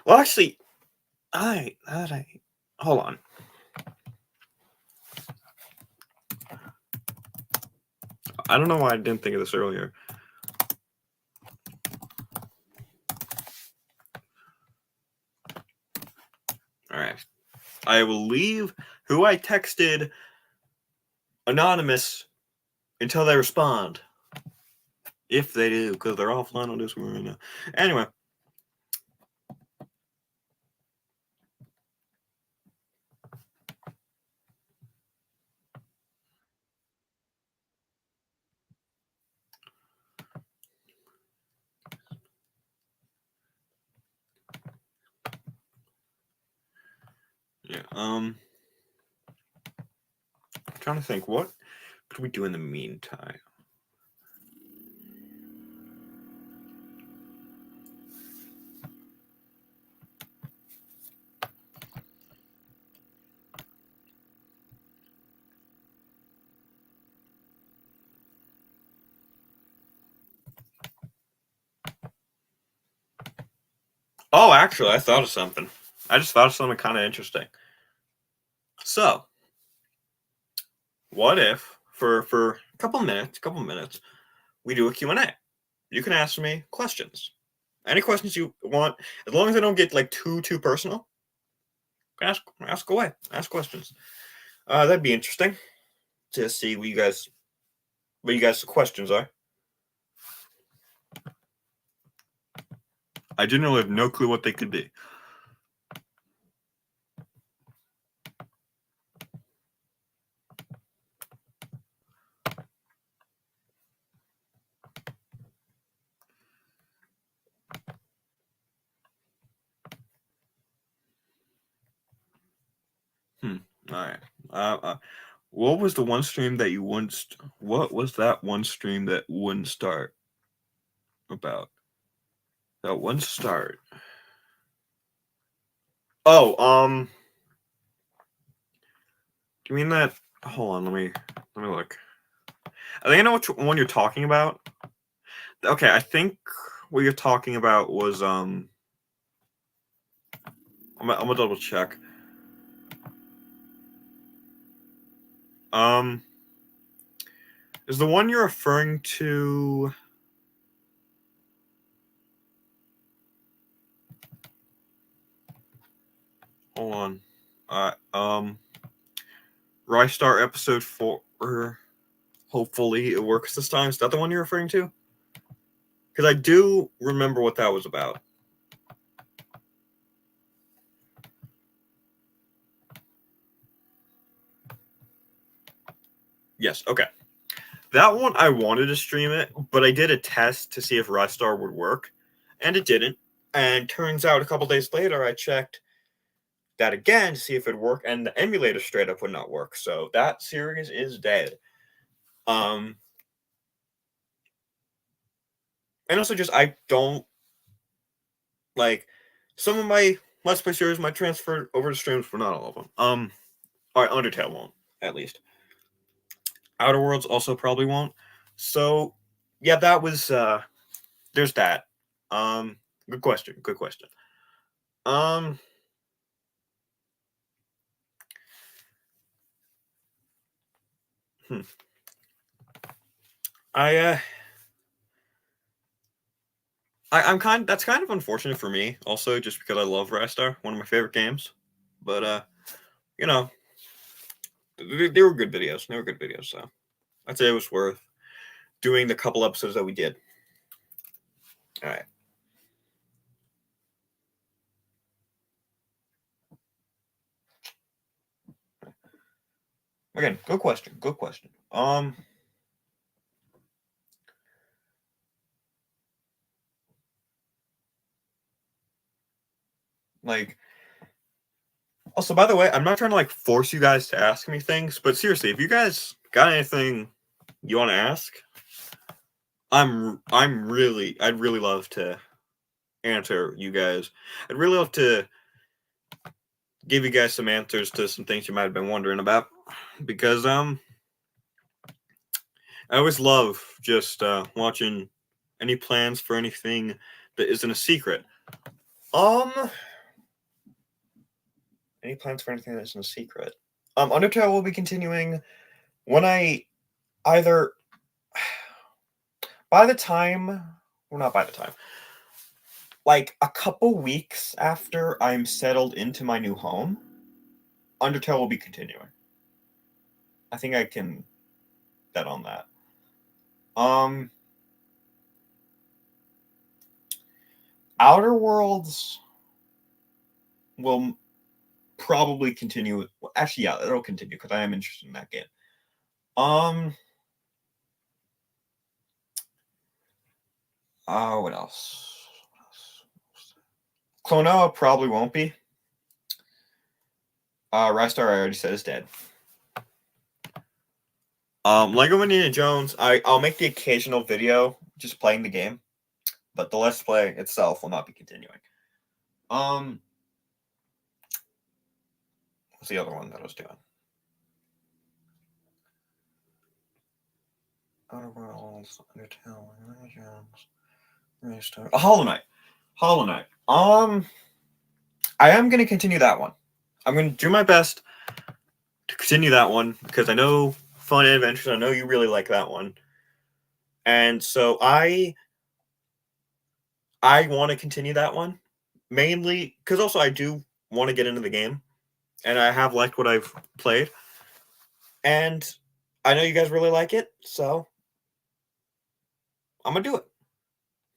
Well, actually, hold on. I don't know why I didn't think of this earlier. All right. I will leave who I texted anonymous until they respond. If they do, because they're offline on Discord right now. Anyway. Yeah, I'm trying to think, what could we do in the meantime? Oh, actually, I thought of something. I just thought of something kind of interesting. So, what if for a couple minutes, we do a Q&A? You can ask me questions. Any questions you want, as long as I don't get like too personal. Ask away. Ask questions. That'd be interesting to see what you guys' questions are. I generally have no clue what they could be. All right. What was the one stream that you wouldn't? What was that one stream that wouldn't start? About that one start. Oh, do you mean that? Hold on, let me look. I think I know which one you're talking about. Okay, I think what you're talking about was I'm gonna double check. Is the one you're referring to? Hold on. Rystar episode 4. Hopefully it works this time. Is that the one you're referring to? Because I do remember what that was about. Yes, okay. That one, I wanted to stream it, but I did a test to see if Rystar would work, and it didn't. And turns out a couple days later, I checked that again to see if it worked, and the emulator straight up would not work. So that series is dead. And also just, I don't, like, some of my Let's Play series might transfer over to streams, but not all of them. Alright, Undertale won't, at least. Outer Worlds also probably won't. So, yeah, that was, there's that. Good question. That's kind of unfortunate for me, also, just because I love Rystar, one of my favorite games. But you know, they were good videos. So I'd say it was worth doing the couple episodes that we did. All right. Again, good question. Like, also, by the way, I'm not trying to like force you guys to ask me things, but seriously, if you guys got anything you want to ask, I'd really love to answer you guys. I'd really love to give you guys some answers to some things you might have been wondering about, because I always love just watching any plans for anything that isn't a secret. Any plans for anything that isn't a secret? Undertale will be continuing when I either by the time, well, not by the time, like a couple weeks after I'm settled into my new home, Undertale will be continuing. I think I can bet on that. Outer Worlds will probably continue. Well, actually, yeah, it'll continue because I am interested in that game. What else? Klonoa probably won't be. Rystar, I already said, is dead. Lego Indiana Jones, I'll make the occasional video just playing the game, but the Let's Play itself will not be continuing. What's the other one that I was doing? Outer Worlds, Undertale, Indiana Jones, Restart. Hollow Knight. Hollow Knight. I am going to continue that one. I'm going to do my best to continue that one because I know Fun and Adventures. I know you really like that one, and so I want to continue that one mainly because also I do want to get into the game, and I have liked what I've played, and I know you guys really like it, so I'm gonna do it.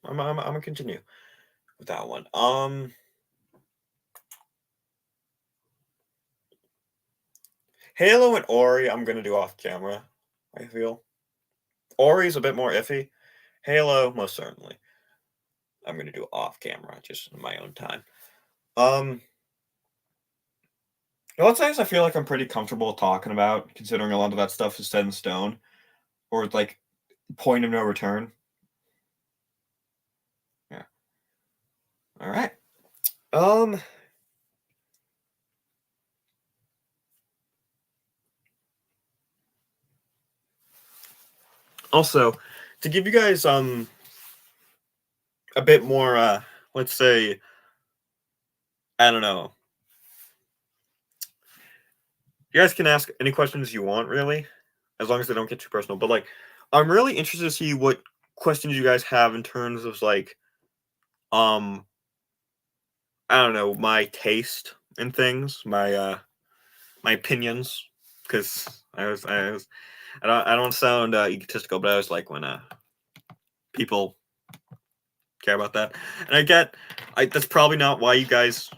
I'm gonna continue with that one. Halo and Ori, I'm gonna do off camera. I feel Ori's a bit more iffy. Halo, most certainly, I'm gonna do off camera, just in my own time. What's nice, I feel like I'm pretty comfortable talking about, considering a lot of that stuff is set in stone, or like point of no return. Yeah. All right. Also, to give you guys a bit more let's say, I don't know. You guys can ask any questions you want, really, as long as they don't get too personal. But like, I'm really interested to see what questions you guys have in terms of like, I don't know, my taste in things, my opinions, because I don't sound egotistical, but I always like when people care about that, and that's probably not why you guys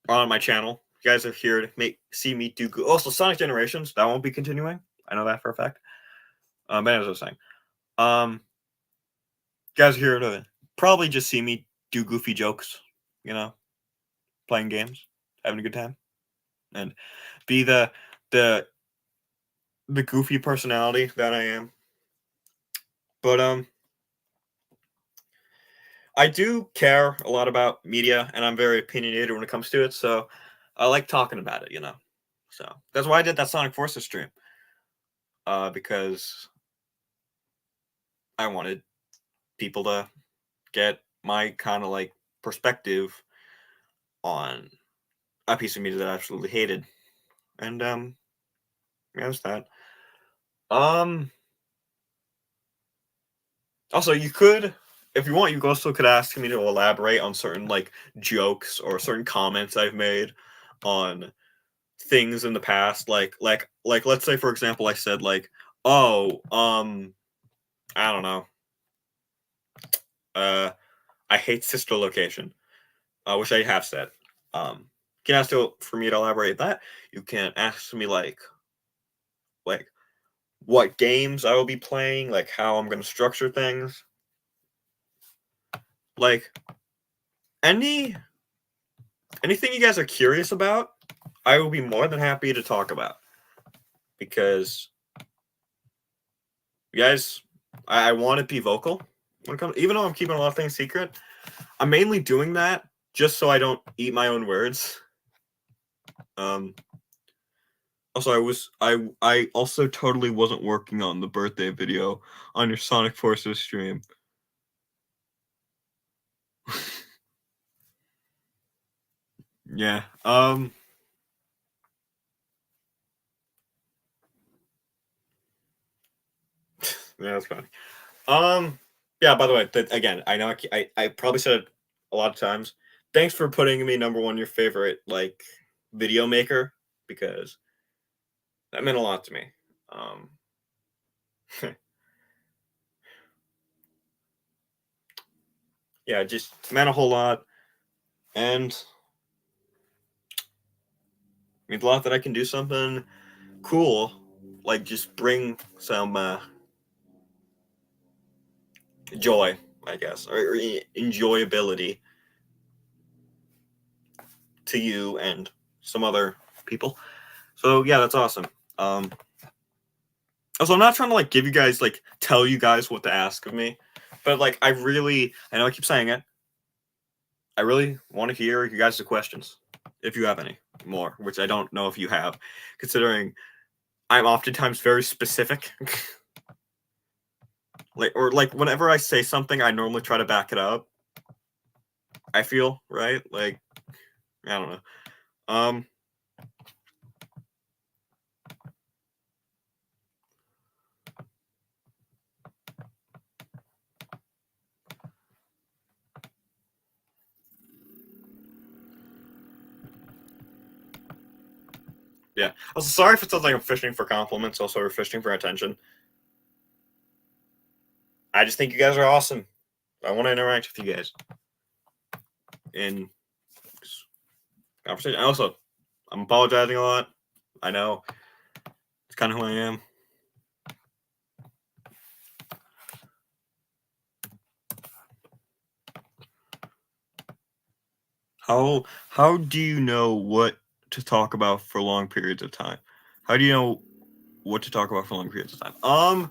are on my channel. You guys are here to see me do good. Also, Sonic Generations, that won't be continuing. I know that for a fact. But as I was saying, you guys are here to probably just see me do goofy jokes, playing games, having a good time, and be the goofy personality that I am. But I do care a lot about media, and I'm very opinionated when it comes to it. So I like talking about it, So that's why I did that Sonic Forces stream. Because I wanted people to get my kind of like perspective on a piece of media that I absolutely hated. And yeah, that's that. Also, you could, if you want, you also could ask me to elaborate on certain like jokes or certain comments I've made on things in the past. Like let's say, for example, I said like, oh, I don't know. I hate Sister Location, which I have said. You can ask for me to elaborate that. You can ask me like what games I will be playing, like how I'm going to structure things. Like anything you guys are curious about, I will be more than happy to talk about. Because you guys, I want to be vocal when it comes, even though I'm keeping a lot of things secret. I'm mainly doing that just so I don't eat my own words. Also, I also totally wasn't working on the birthday video on your Sonic Forces stream. Yeah. Yeah, that's funny. Yeah, by the way, again, I know I probably said it a lot of times. Thanks for putting me number one, your favorite like video maker, because that meant a lot to me. Um, yeah, it just meant a whole lot, and it means a lot that I can do something cool, like just bring some joy, I guess, or enjoyability to you and some other people. So yeah, that's awesome. Also, I'm not trying to like give you guys like tell you guys what to ask of me, but like I know I keep saying it. I really want to hear you guys' questions, if you have any more, which I don't know if you have, considering I'm oftentimes very specific. like whenever I say something, I normally try to back it up. I feel right, like I don't know. Um, yeah. Also, sorry if it sounds like I'm fishing for compliments, also or fishing for attention. I just think you guys are awesome. I want to interact with you guys in conversation. Also, I'm apologizing a lot. I know it's kind of who I am. How do you know what to talk about for long periods of time? How do you know what to talk about for long periods of time?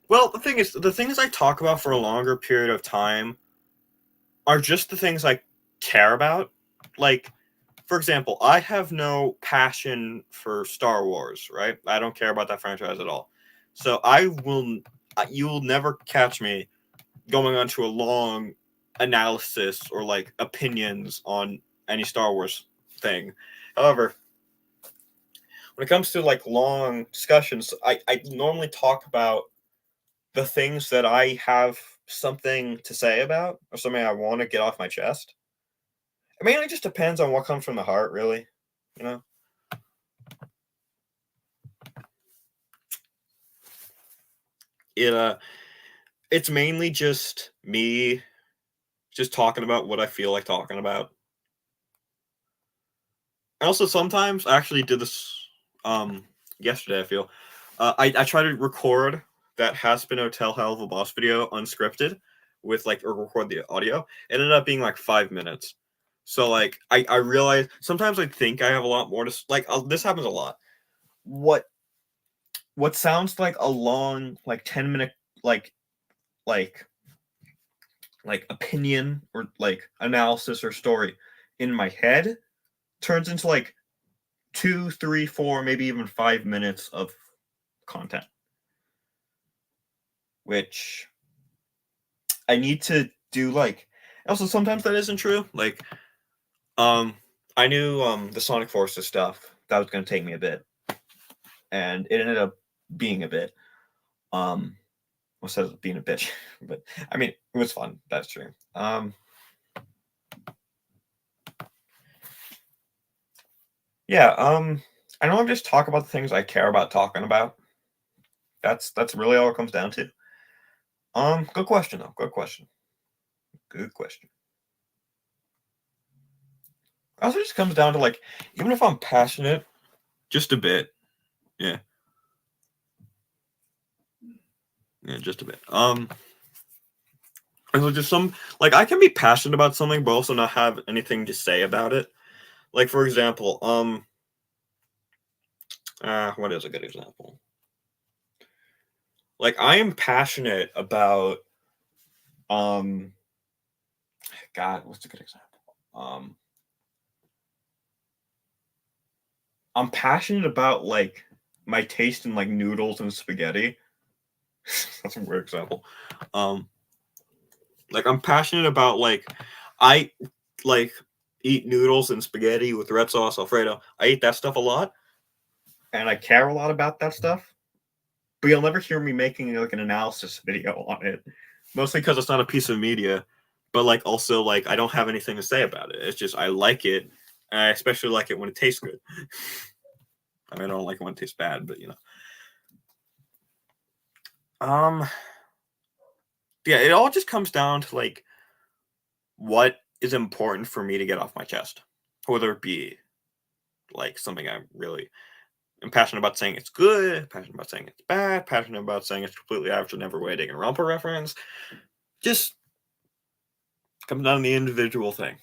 Well, the things I talk about for a longer period of time are just the things I care about. Like, for example, I have no passion for Star Wars, right? I don't care about that franchise at all. So you will never catch me going on to a long analysis or like opinions on any Star Wars thing. However, when it comes to like long discussions, I normally talk about the things that I have something to say about or something I want to get off my chest. It mainly just depends on what comes from the heart, really. You know? It it's mainly just me just talking about what I feel like talking about. And also sometimes I actually did this yesterday, I feel. I tried to record that Has Been Hotel Hell of a Boss video unscripted with like or record the audio. It ended up being like 5 minutes. So like I realized sometimes I think I have a lot more to like this happens a lot. What what sounds like a long like 10-minute like like opinion or like analysis or story in my head turns into like 2, 3, 4, maybe even 5 minutes of content, which I need to do. Like, also sometimes that isn't true. Like, I knew the Sonic Forces stuff that was going to take me a bit, and it ended up being a bit. What says being a bitch, but I mean it was fun. That's true. Yeah. I know I'm just talking about the things I care about talking about. That's really all it comes down to. Good question though. Good question. Good question. Also, just comes down to like, even if I'm passionate, just a bit. Yeah. Yeah, just a bit. And so just some like I can be passionate about something, but also not have anything to say about it. Like for example, what is a good example? Like I am passionate about um God, what's a good example? I'm passionate about like my taste in like noodles and spaghetti. That's a weird example. Um, like I'm passionate about like I like eat noodles and spaghetti with red sauce Alfredo. I eat that stuff a lot, and I care a lot about that stuff. but you'll never hear me making like an analysis video on it. Mostly because it's not a piece of media, but like also like I don't have anything to say about it. It's just I like it, and I especially like it when it tastes good. I mean, I don't like it when it tastes bad, but you know. Yeah, it all just comes down to like what is important for me to get off my chest, whether it be like something I really am passionate about saying it's good, passionate about saying it's bad, passionate about saying it's completely average and never way taking a Rumper reference. Just comes down to the individual thing.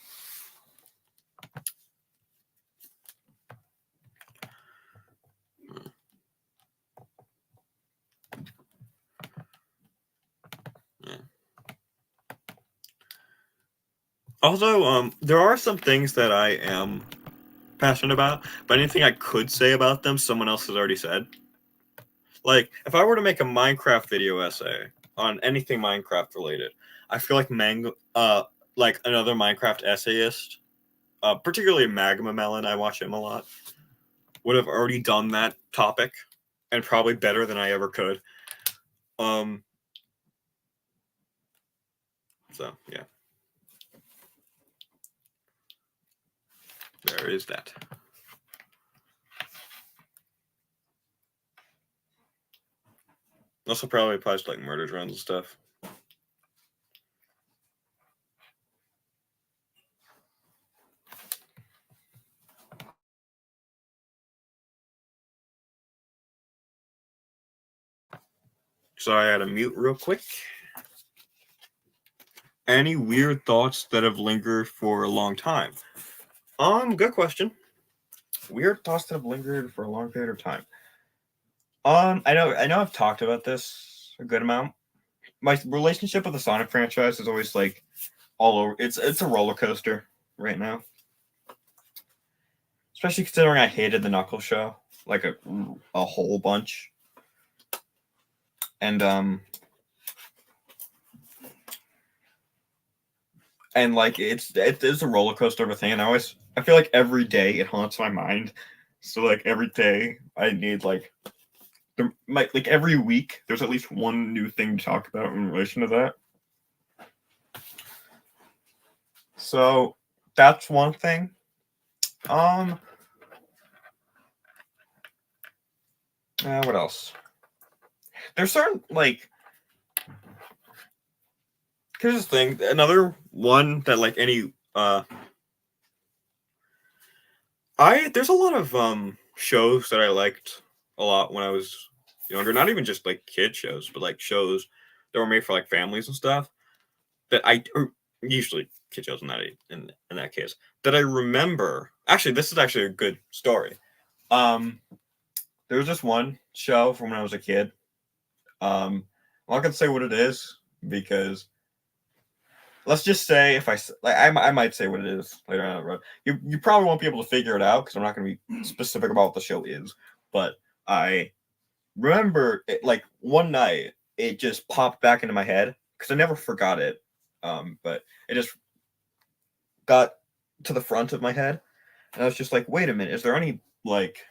Yeah. Also, there are some things that I am passionate about, but anything I could say about them, someone else has already said. Like, if I were to make a Minecraft video essay on anything Minecraft related, I feel like like another Minecraft essayist, particularly Magma Melon, I watch him a lot, would have already done that topic, and probably better than I ever could. So yeah, there is that. Also, probably applies to like murder drones and stuff. Sorry, I had to mute real quick. Any weird thoughts that have lingered for a long time? Good question. Weird thoughts that have lingered for a long period of time. I know I've talked about this a good amount. My relationship with the Sonic franchise is always like all over. It's a roller coaster right now. Especially considering I hated the Knuckles show like a whole bunch. And like it's a roller coaster of a thing, and I feel like every day it haunts my mind. So like every day I need like like every week there's at least one new thing to talk about in relation to that. So that's one thing. What else? There's certain like here's the thing. Another one that like any there's a lot of shows that I liked a lot when I was younger. Not even just like kid shows, but like shows that were made for like families and stuff. That or usually kid shows in that case that I remember. Actually, this is actually a good story. There was this one show from when I was a kid. I'm not gonna say what it is because let's just say if I might say what it is later on the road. You probably won't be able to figure it out because I'm not going to be specific about what the show is. But I remember it, like one night it just popped back into my head because I never forgot it. But it just got to the front of my head, and I was just like, wait a minute, is there any like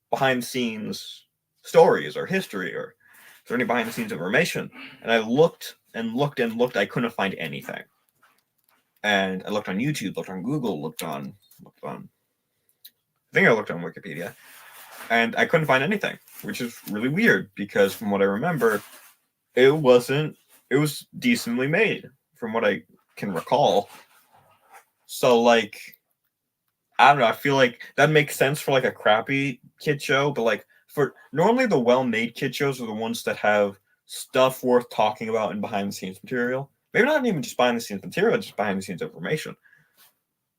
behind the scenes stories or history, or is there any behind the scenes information? And I looked and looked and looked. I couldn't find anything. And I looked on YouTube, looked on Google, looked on I think I looked on Wikipedia, and I couldn't find anything, which is really weird because from what I remember, it was decently made from what I can recall. So like I don't know, I feel like that makes sense for like a crappy kid show, but like for normally the well-made kid shows are the ones that have stuff worth talking about in behind the scenes material. Maybe not even just behind the scenes material, just behind the scenes information.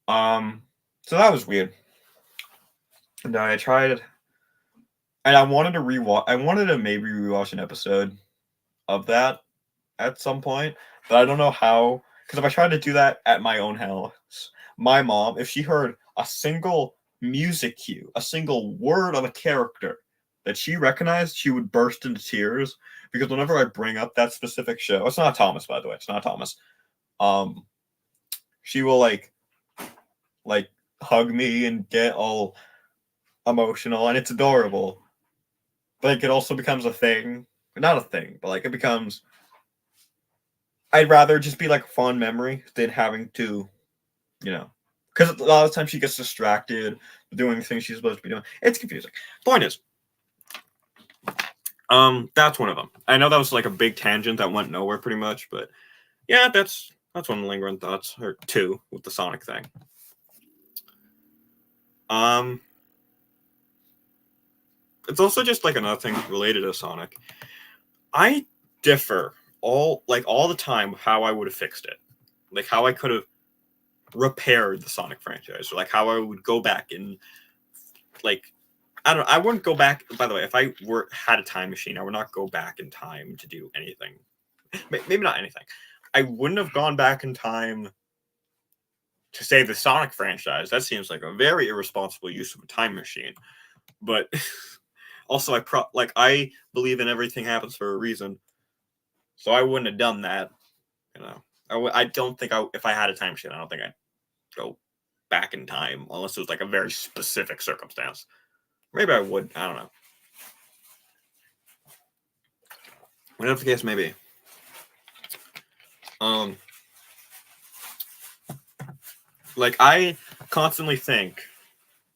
So that was weird. And I tried, and I wanted to rewatch. I wanted to maybe rewatch an episode of that at some point, but I don't know how. Because if I tried to do that at my own house, my mom, if she heard a single music cue, a single word of a character that she recognized, she would burst into tears. Because whenever I bring up that specific show, it's not Thomas, by the way, it's not Thomas. She will like hug me and get all emotional, and it's adorable. but like, it also becomes a thing. Not a thing, but like it becomes. I'd rather just be like a fond memory than having to, because a lot of times she gets distracted doing things she's supposed to be doing. It's confusing. Point is, that's one of them. I know that was like a big tangent that went nowhere pretty much, but yeah, that's one of the lingering thoughts, or two with the Sonic thing. It's also just like another thing related to Sonic. I differ all the time with how I would have fixed it, like how I could have repaired the Sonic franchise, or like how I would go back and like I wouldn't go back. By the way, if I had a time machine, I would not go back in time to do anything. Maybe not anything. I wouldn't have gone back in time to save the Sonic franchise. That seems like a very irresponsible use of a time machine. But also, I believe in everything happens for a reason, so I wouldn't have done that. I don't think if I had a time machine, I don't think I'd go back in time unless it was like a very specific circumstance. Maybe I would. I don't know. Whatever the case may be. Like I constantly think,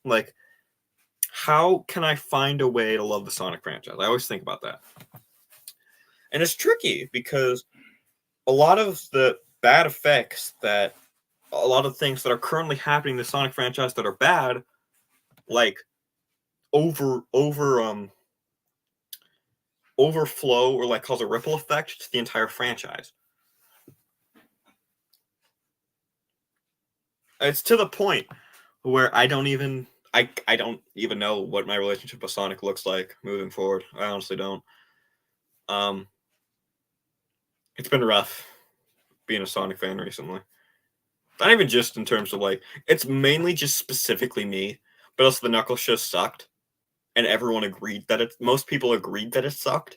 like, how can I find a way to love the Sonic franchise? I always think about that. And it's tricky because a lot of the bad effects that a lot of things that are currently happening in the Sonic franchise that are bad, like overflow or like cause a ripple effect to the entire franchise. It's to the point where I don't even know what my relationship with Sonic looks like moving forward. I honestly don't. It's been rough being a Sonic fan recently. Not even just in terms of like, it's mainly just specifically me, but also the Knuckles show sucked, and everyone agreed that most people agreed that it sucked.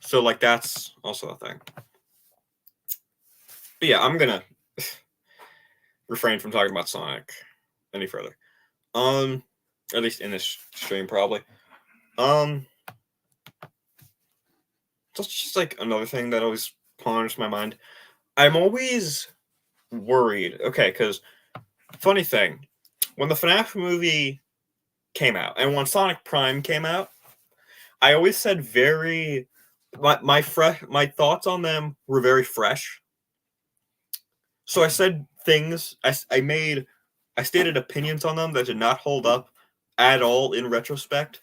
So like that's also a thing. But yeah, I'm gonna refrain from talking about Sonic any further. At least in this stream, probably. That's just like another thing that always ponders my mind. I'm always worried. Okay, because funny thing, when the FNAF movie came out and when Sonic Prime came out, I always said my thoughts on them were very fresh. So I said things, I stated opinions on them that did not hold up at all in retrospect.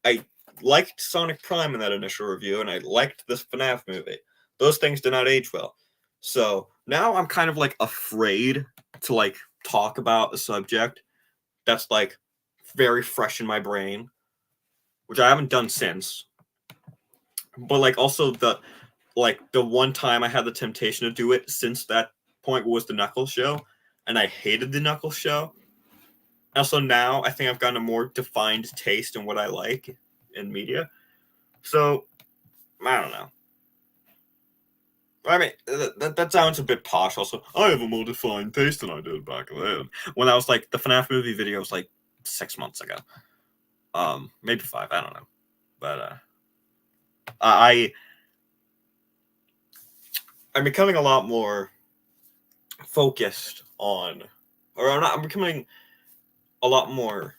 I liked Sonic Prime in that initial review, and I liked this FNAF movie. Those things did not age well. So now I'm kind of like afraid to like talk about a subject that's like very fresh in my brain, which I haven't done since. But like also the one time I had the temptation to do it since that point was the Knuckles show, and I hated the Knuckles show. Also now I think I've gotten a more defined taste in what I like in media. So I don't know. I mean, that sounds a bit posh. Also, I have a more defined taste than I did back then. When I was like, the FNAF movie video was like 6 months ago. Maybe 5. I don't know. But I'm becoming a lot more focused on, or I'm becoming a lot more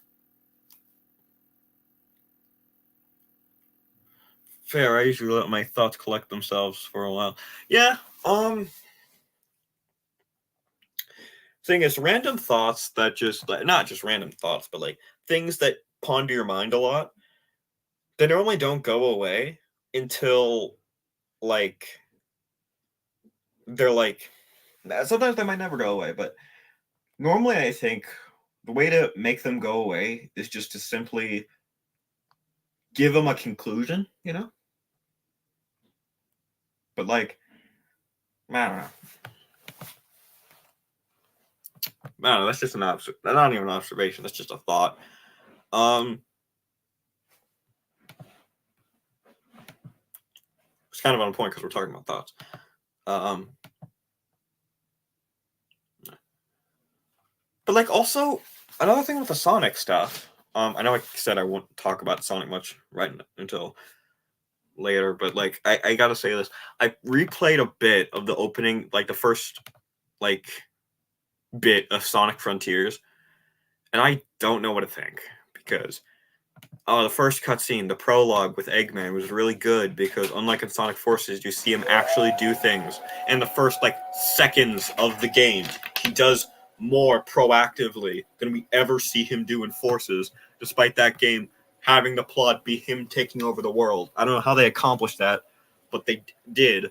fair. I usually let my thoughts collect themselves for a while. Yeah. Thing is, random thoughts that just not just random thoughts, but like things that ponder your mind a lot, they normally don't go away until like they're like, sometimes they might never go away, but normally I think the way to make them go away is just to simply give them a conclusion, But like, I don't know. No, that's just that's not even an observation. That's just a thought. It's kind of on point because we're talking about thoughts. But like also another thing with the Sonic stuff, I know I said I won't talk about Sonic much until later, but like I gotta say this. I replayed a bit of the opening, like the first like bit of Sonic Frontiers, and I don't know what to think because the first cutscene, the prologue with Eggman, was really good because unlike in Sonic Forces, you see him actually do things. In the first like seconds of the game, he does more proactively than we ever see him do in Forces, despite that game having the plot be him taking over the world. I don't know how they accomplished that, but they did,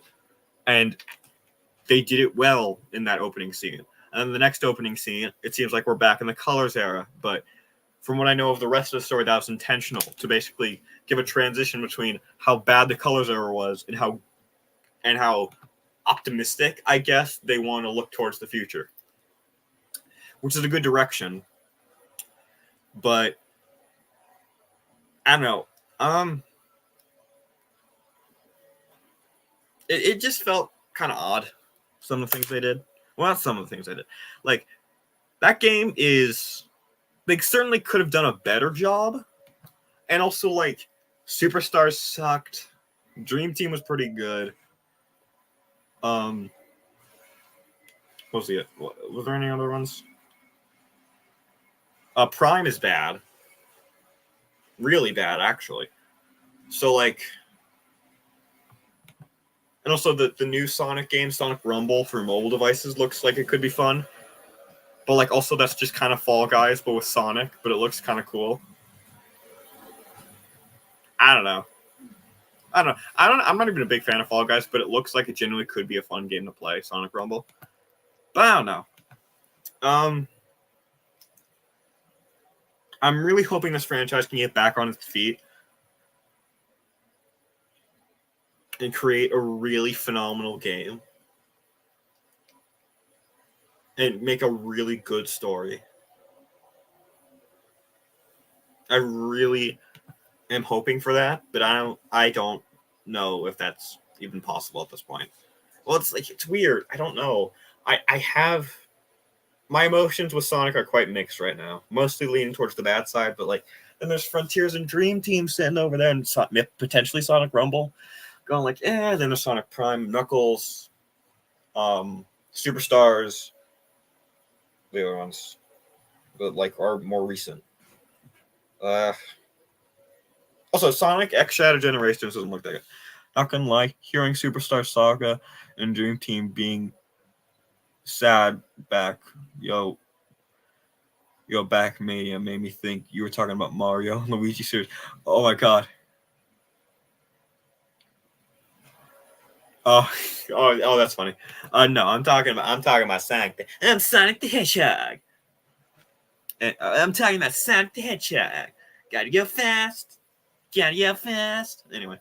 and they did it well in that opening scene. And then the next opening scene, it seems like we're back in the Colors era, but from what I know of the rest of the story, that was intentional to basically give a transition between how bad the Colors era was and how optimistic, I guess, they want to look towards the future, which is a good direction. But I don't know. It just felt kind of odd. Some of the things they did. Well, not some of the things they did. Like that game is. They certainly could have done a better job. And also, like, Superstars sucked. Dream Team was pretty good. What was the? Was there any other ones? Prime is bad. Really bad, actually. So, like... And also, the new Sonic game, Sonic Rumble, for mobile devices looks like it could be fun. But, like, also that's just kind of Fall Guys, but with Sonic. But it looks kind of cool. I don't know. I'm not even a big fan of Fall Guys, but it looks like it genuinely could be a fun game to play, Sonic Rumble. But I don't know. I'm really hoping this franchise can get back on its feet and create a really phenomenal game and make a really good story. I really am hoping for that, but I don't know if that's even possible at this point. Well, it's weird. I don't know. I have my emotions with Sonic are quite mixed right now. Mostly leaning towards the bad side, but like then there's Frontiers and Dream Team sitting over there, and potentially Sonic Rumble, going like, Then there's Sonic Prime, Knuckles, Superstars, the other ones, but like are more recent. Also, Sonic X Shadow Generations doesn't look that good. Not gonna lie, hearing Superstar Saga and Dream Team being sad back, back Mania made me think you were talking about Mario and Luigi series. Oh my god. Oh, that's funny. No, I'm talking about Sonic. I'm Sonic the Hedgehog. And I'm talking about Sonic the Hedgehog. Gotta go fast. Anyway.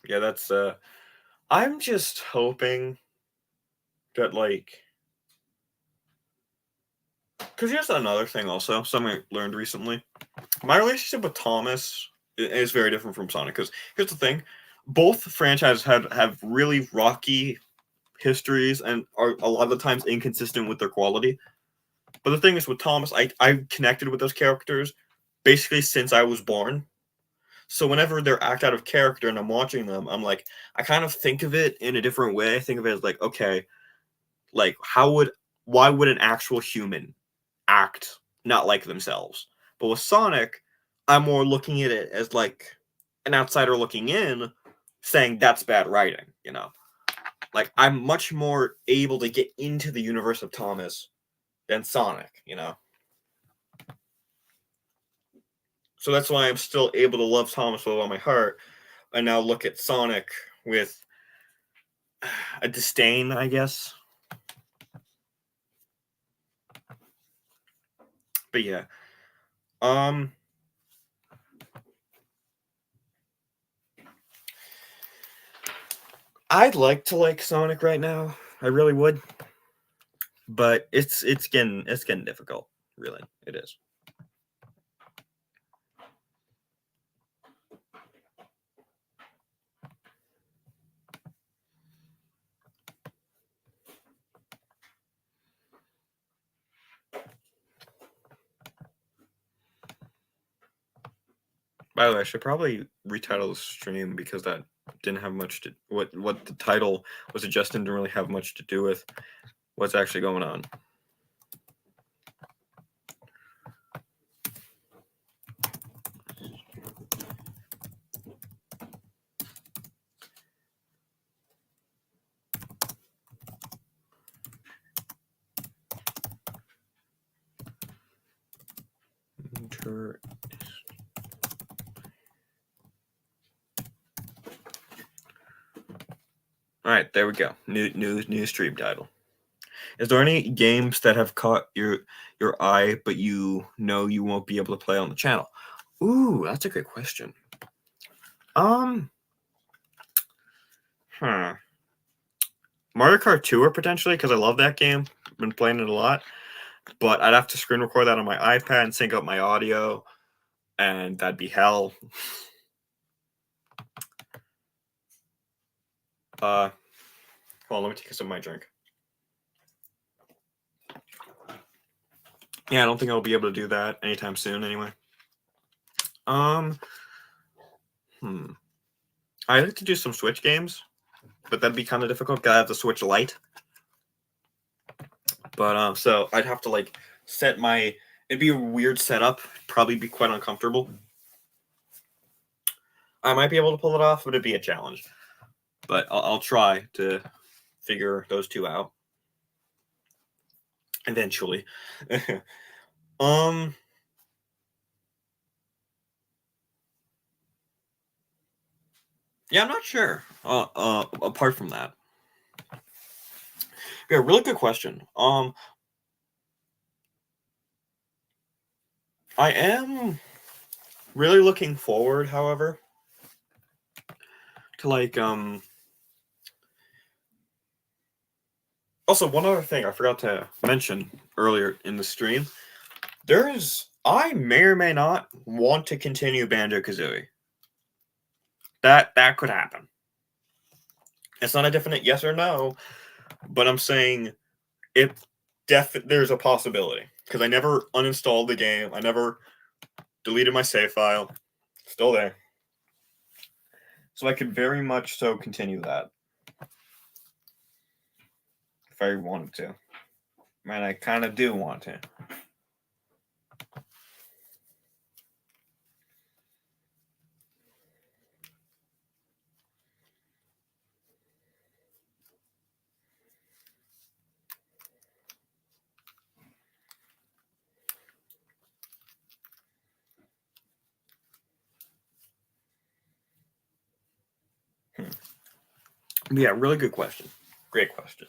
Yeah, that's I'm just hoping that like because here's another thing also something I learned recently. My relationship with Thomas is very different from Sonic because here's the thing. Both franchises have really rocky histories and are a lot of the times inconsistent with their quality. But the thing is with Thomas, I connected with those characters basically since I was born. So whenever they're act out of character and I'm watching them, I'm like, I kind of think of it in a different way. I think of it as like, okay, like why would an actual human act not like themselves? But with Sonic, I'm more looking at it as like an outsider looking in, saying that's bad writing, Like I'm much more able to get into the universe of Thomas than Sonic, So that's why I'm still able to love Thomas with all my heart. I now look at Sonic with a disdain, I guess. But yeah. I'd like to like Sonic right now. I really would. But it's getting difficult, really. It is. By the way, I should probably retitle the stream because that didn't have much to what the title was suggesting didn't really have much to do with what's actually going on. All right, there we go. New stream title. Is there any games that have caught your eye, but you know you won't be able to play on the channel? Ooh, that's a good question. Mario Kart Tour potentially, because I love that game. I've been playing it a lot, but I'd have to screen record that on my iPad and sync up my audio, and that'd be hell. Hold on, let me take a sip of my drink. Yeah, I don't think I'll be able to do that anytime soon anyway. I like to do some Switch games, but that'd be kind of difficult because I have the Switch Lite. But so I'd have to like set my. It'd be a weird setup. Probably be quite uncomfortable. I might be able to pull it off, but it'd be a challenge. But I'll try to figure those two out eventually. Yeah, I'm not sure. Apart from that, yeah, really good question. I am really looking forward, however, to like Also, one other thing I forgot to mention earlier in the stream, I may or may not want to continue Banjo-Kazooie. That could happen. It's not a definite yes or no, but I'm saying there's a possibility because I never uninstalled the game. I never deleted my save file. Still there. So I could very much so continue that. If I wanted to. Man, I kind of do want to. Yeah, really good question. Great question.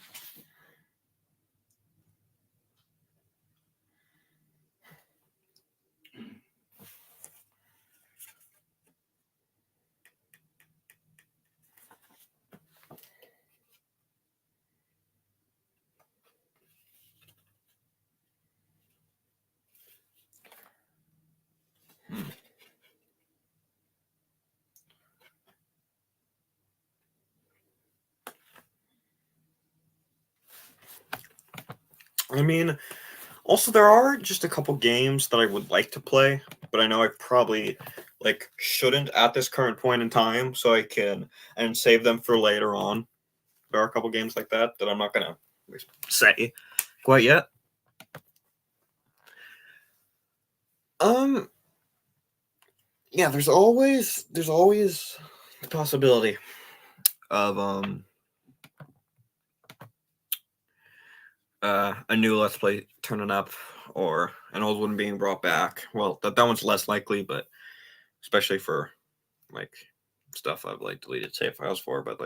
I mean, also there are just a couple games that I would like to play, but I know I probably shouldn't at this current point in time, so I can and save them for later on. There are a couple games like that I'm not gonna say quite yet. Yeah, there's always the possibility of a new Let's Play turning up or an old one being brought back. Well, that one's less likely, but especially for like stuff I've deleted save files for. But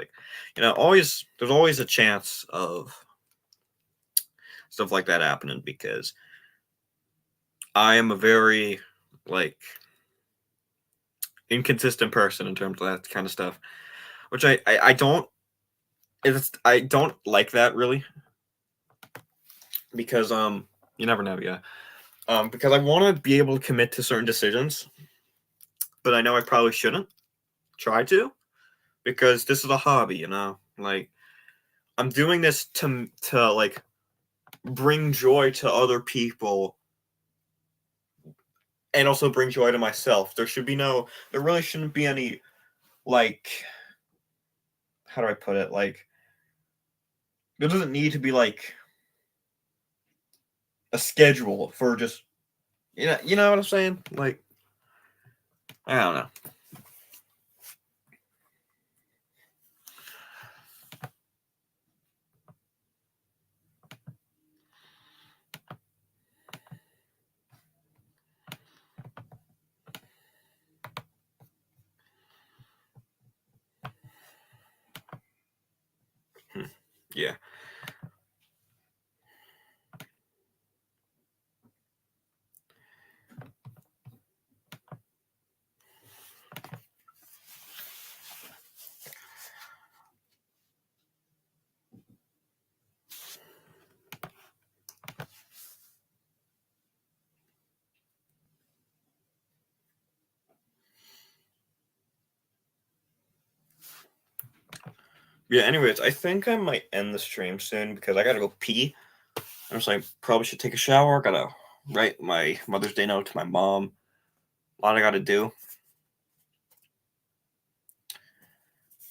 there's always a chance of stuff like that happening because I am a very inconsistent person in terms of that kind of stuff, which I don't like that really. Because you never know, yeah. Because I want to be able to commit to certain decisions, but I know I probably shouldn't try to, because this is a hobby, you know. I'm doing this to bring joy to other people and also bring joy to myself. There really shouldn't be any, like, how do I put it? Like, there doesn't need to be like a schedule for just, you know what I'm saying? Like, I don't know. Yeah. Yeah, anyways, I think I might end the stream soon because I gotta go pee. I was like, probably should take a shower. Gotta write my Mother's Day note to my mom. A lot I gotta do.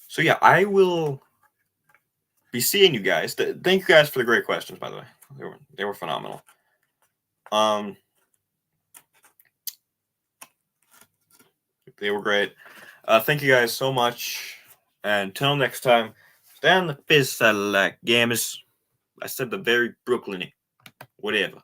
So yeah, I will be seeing you guys. Thank you guys for the great questions, by the way. They were phenomenal. They were great. Thank you guys so much. And until next time, stay on the fizz side of that, gamers. I said the very Brooklyny. Whatever.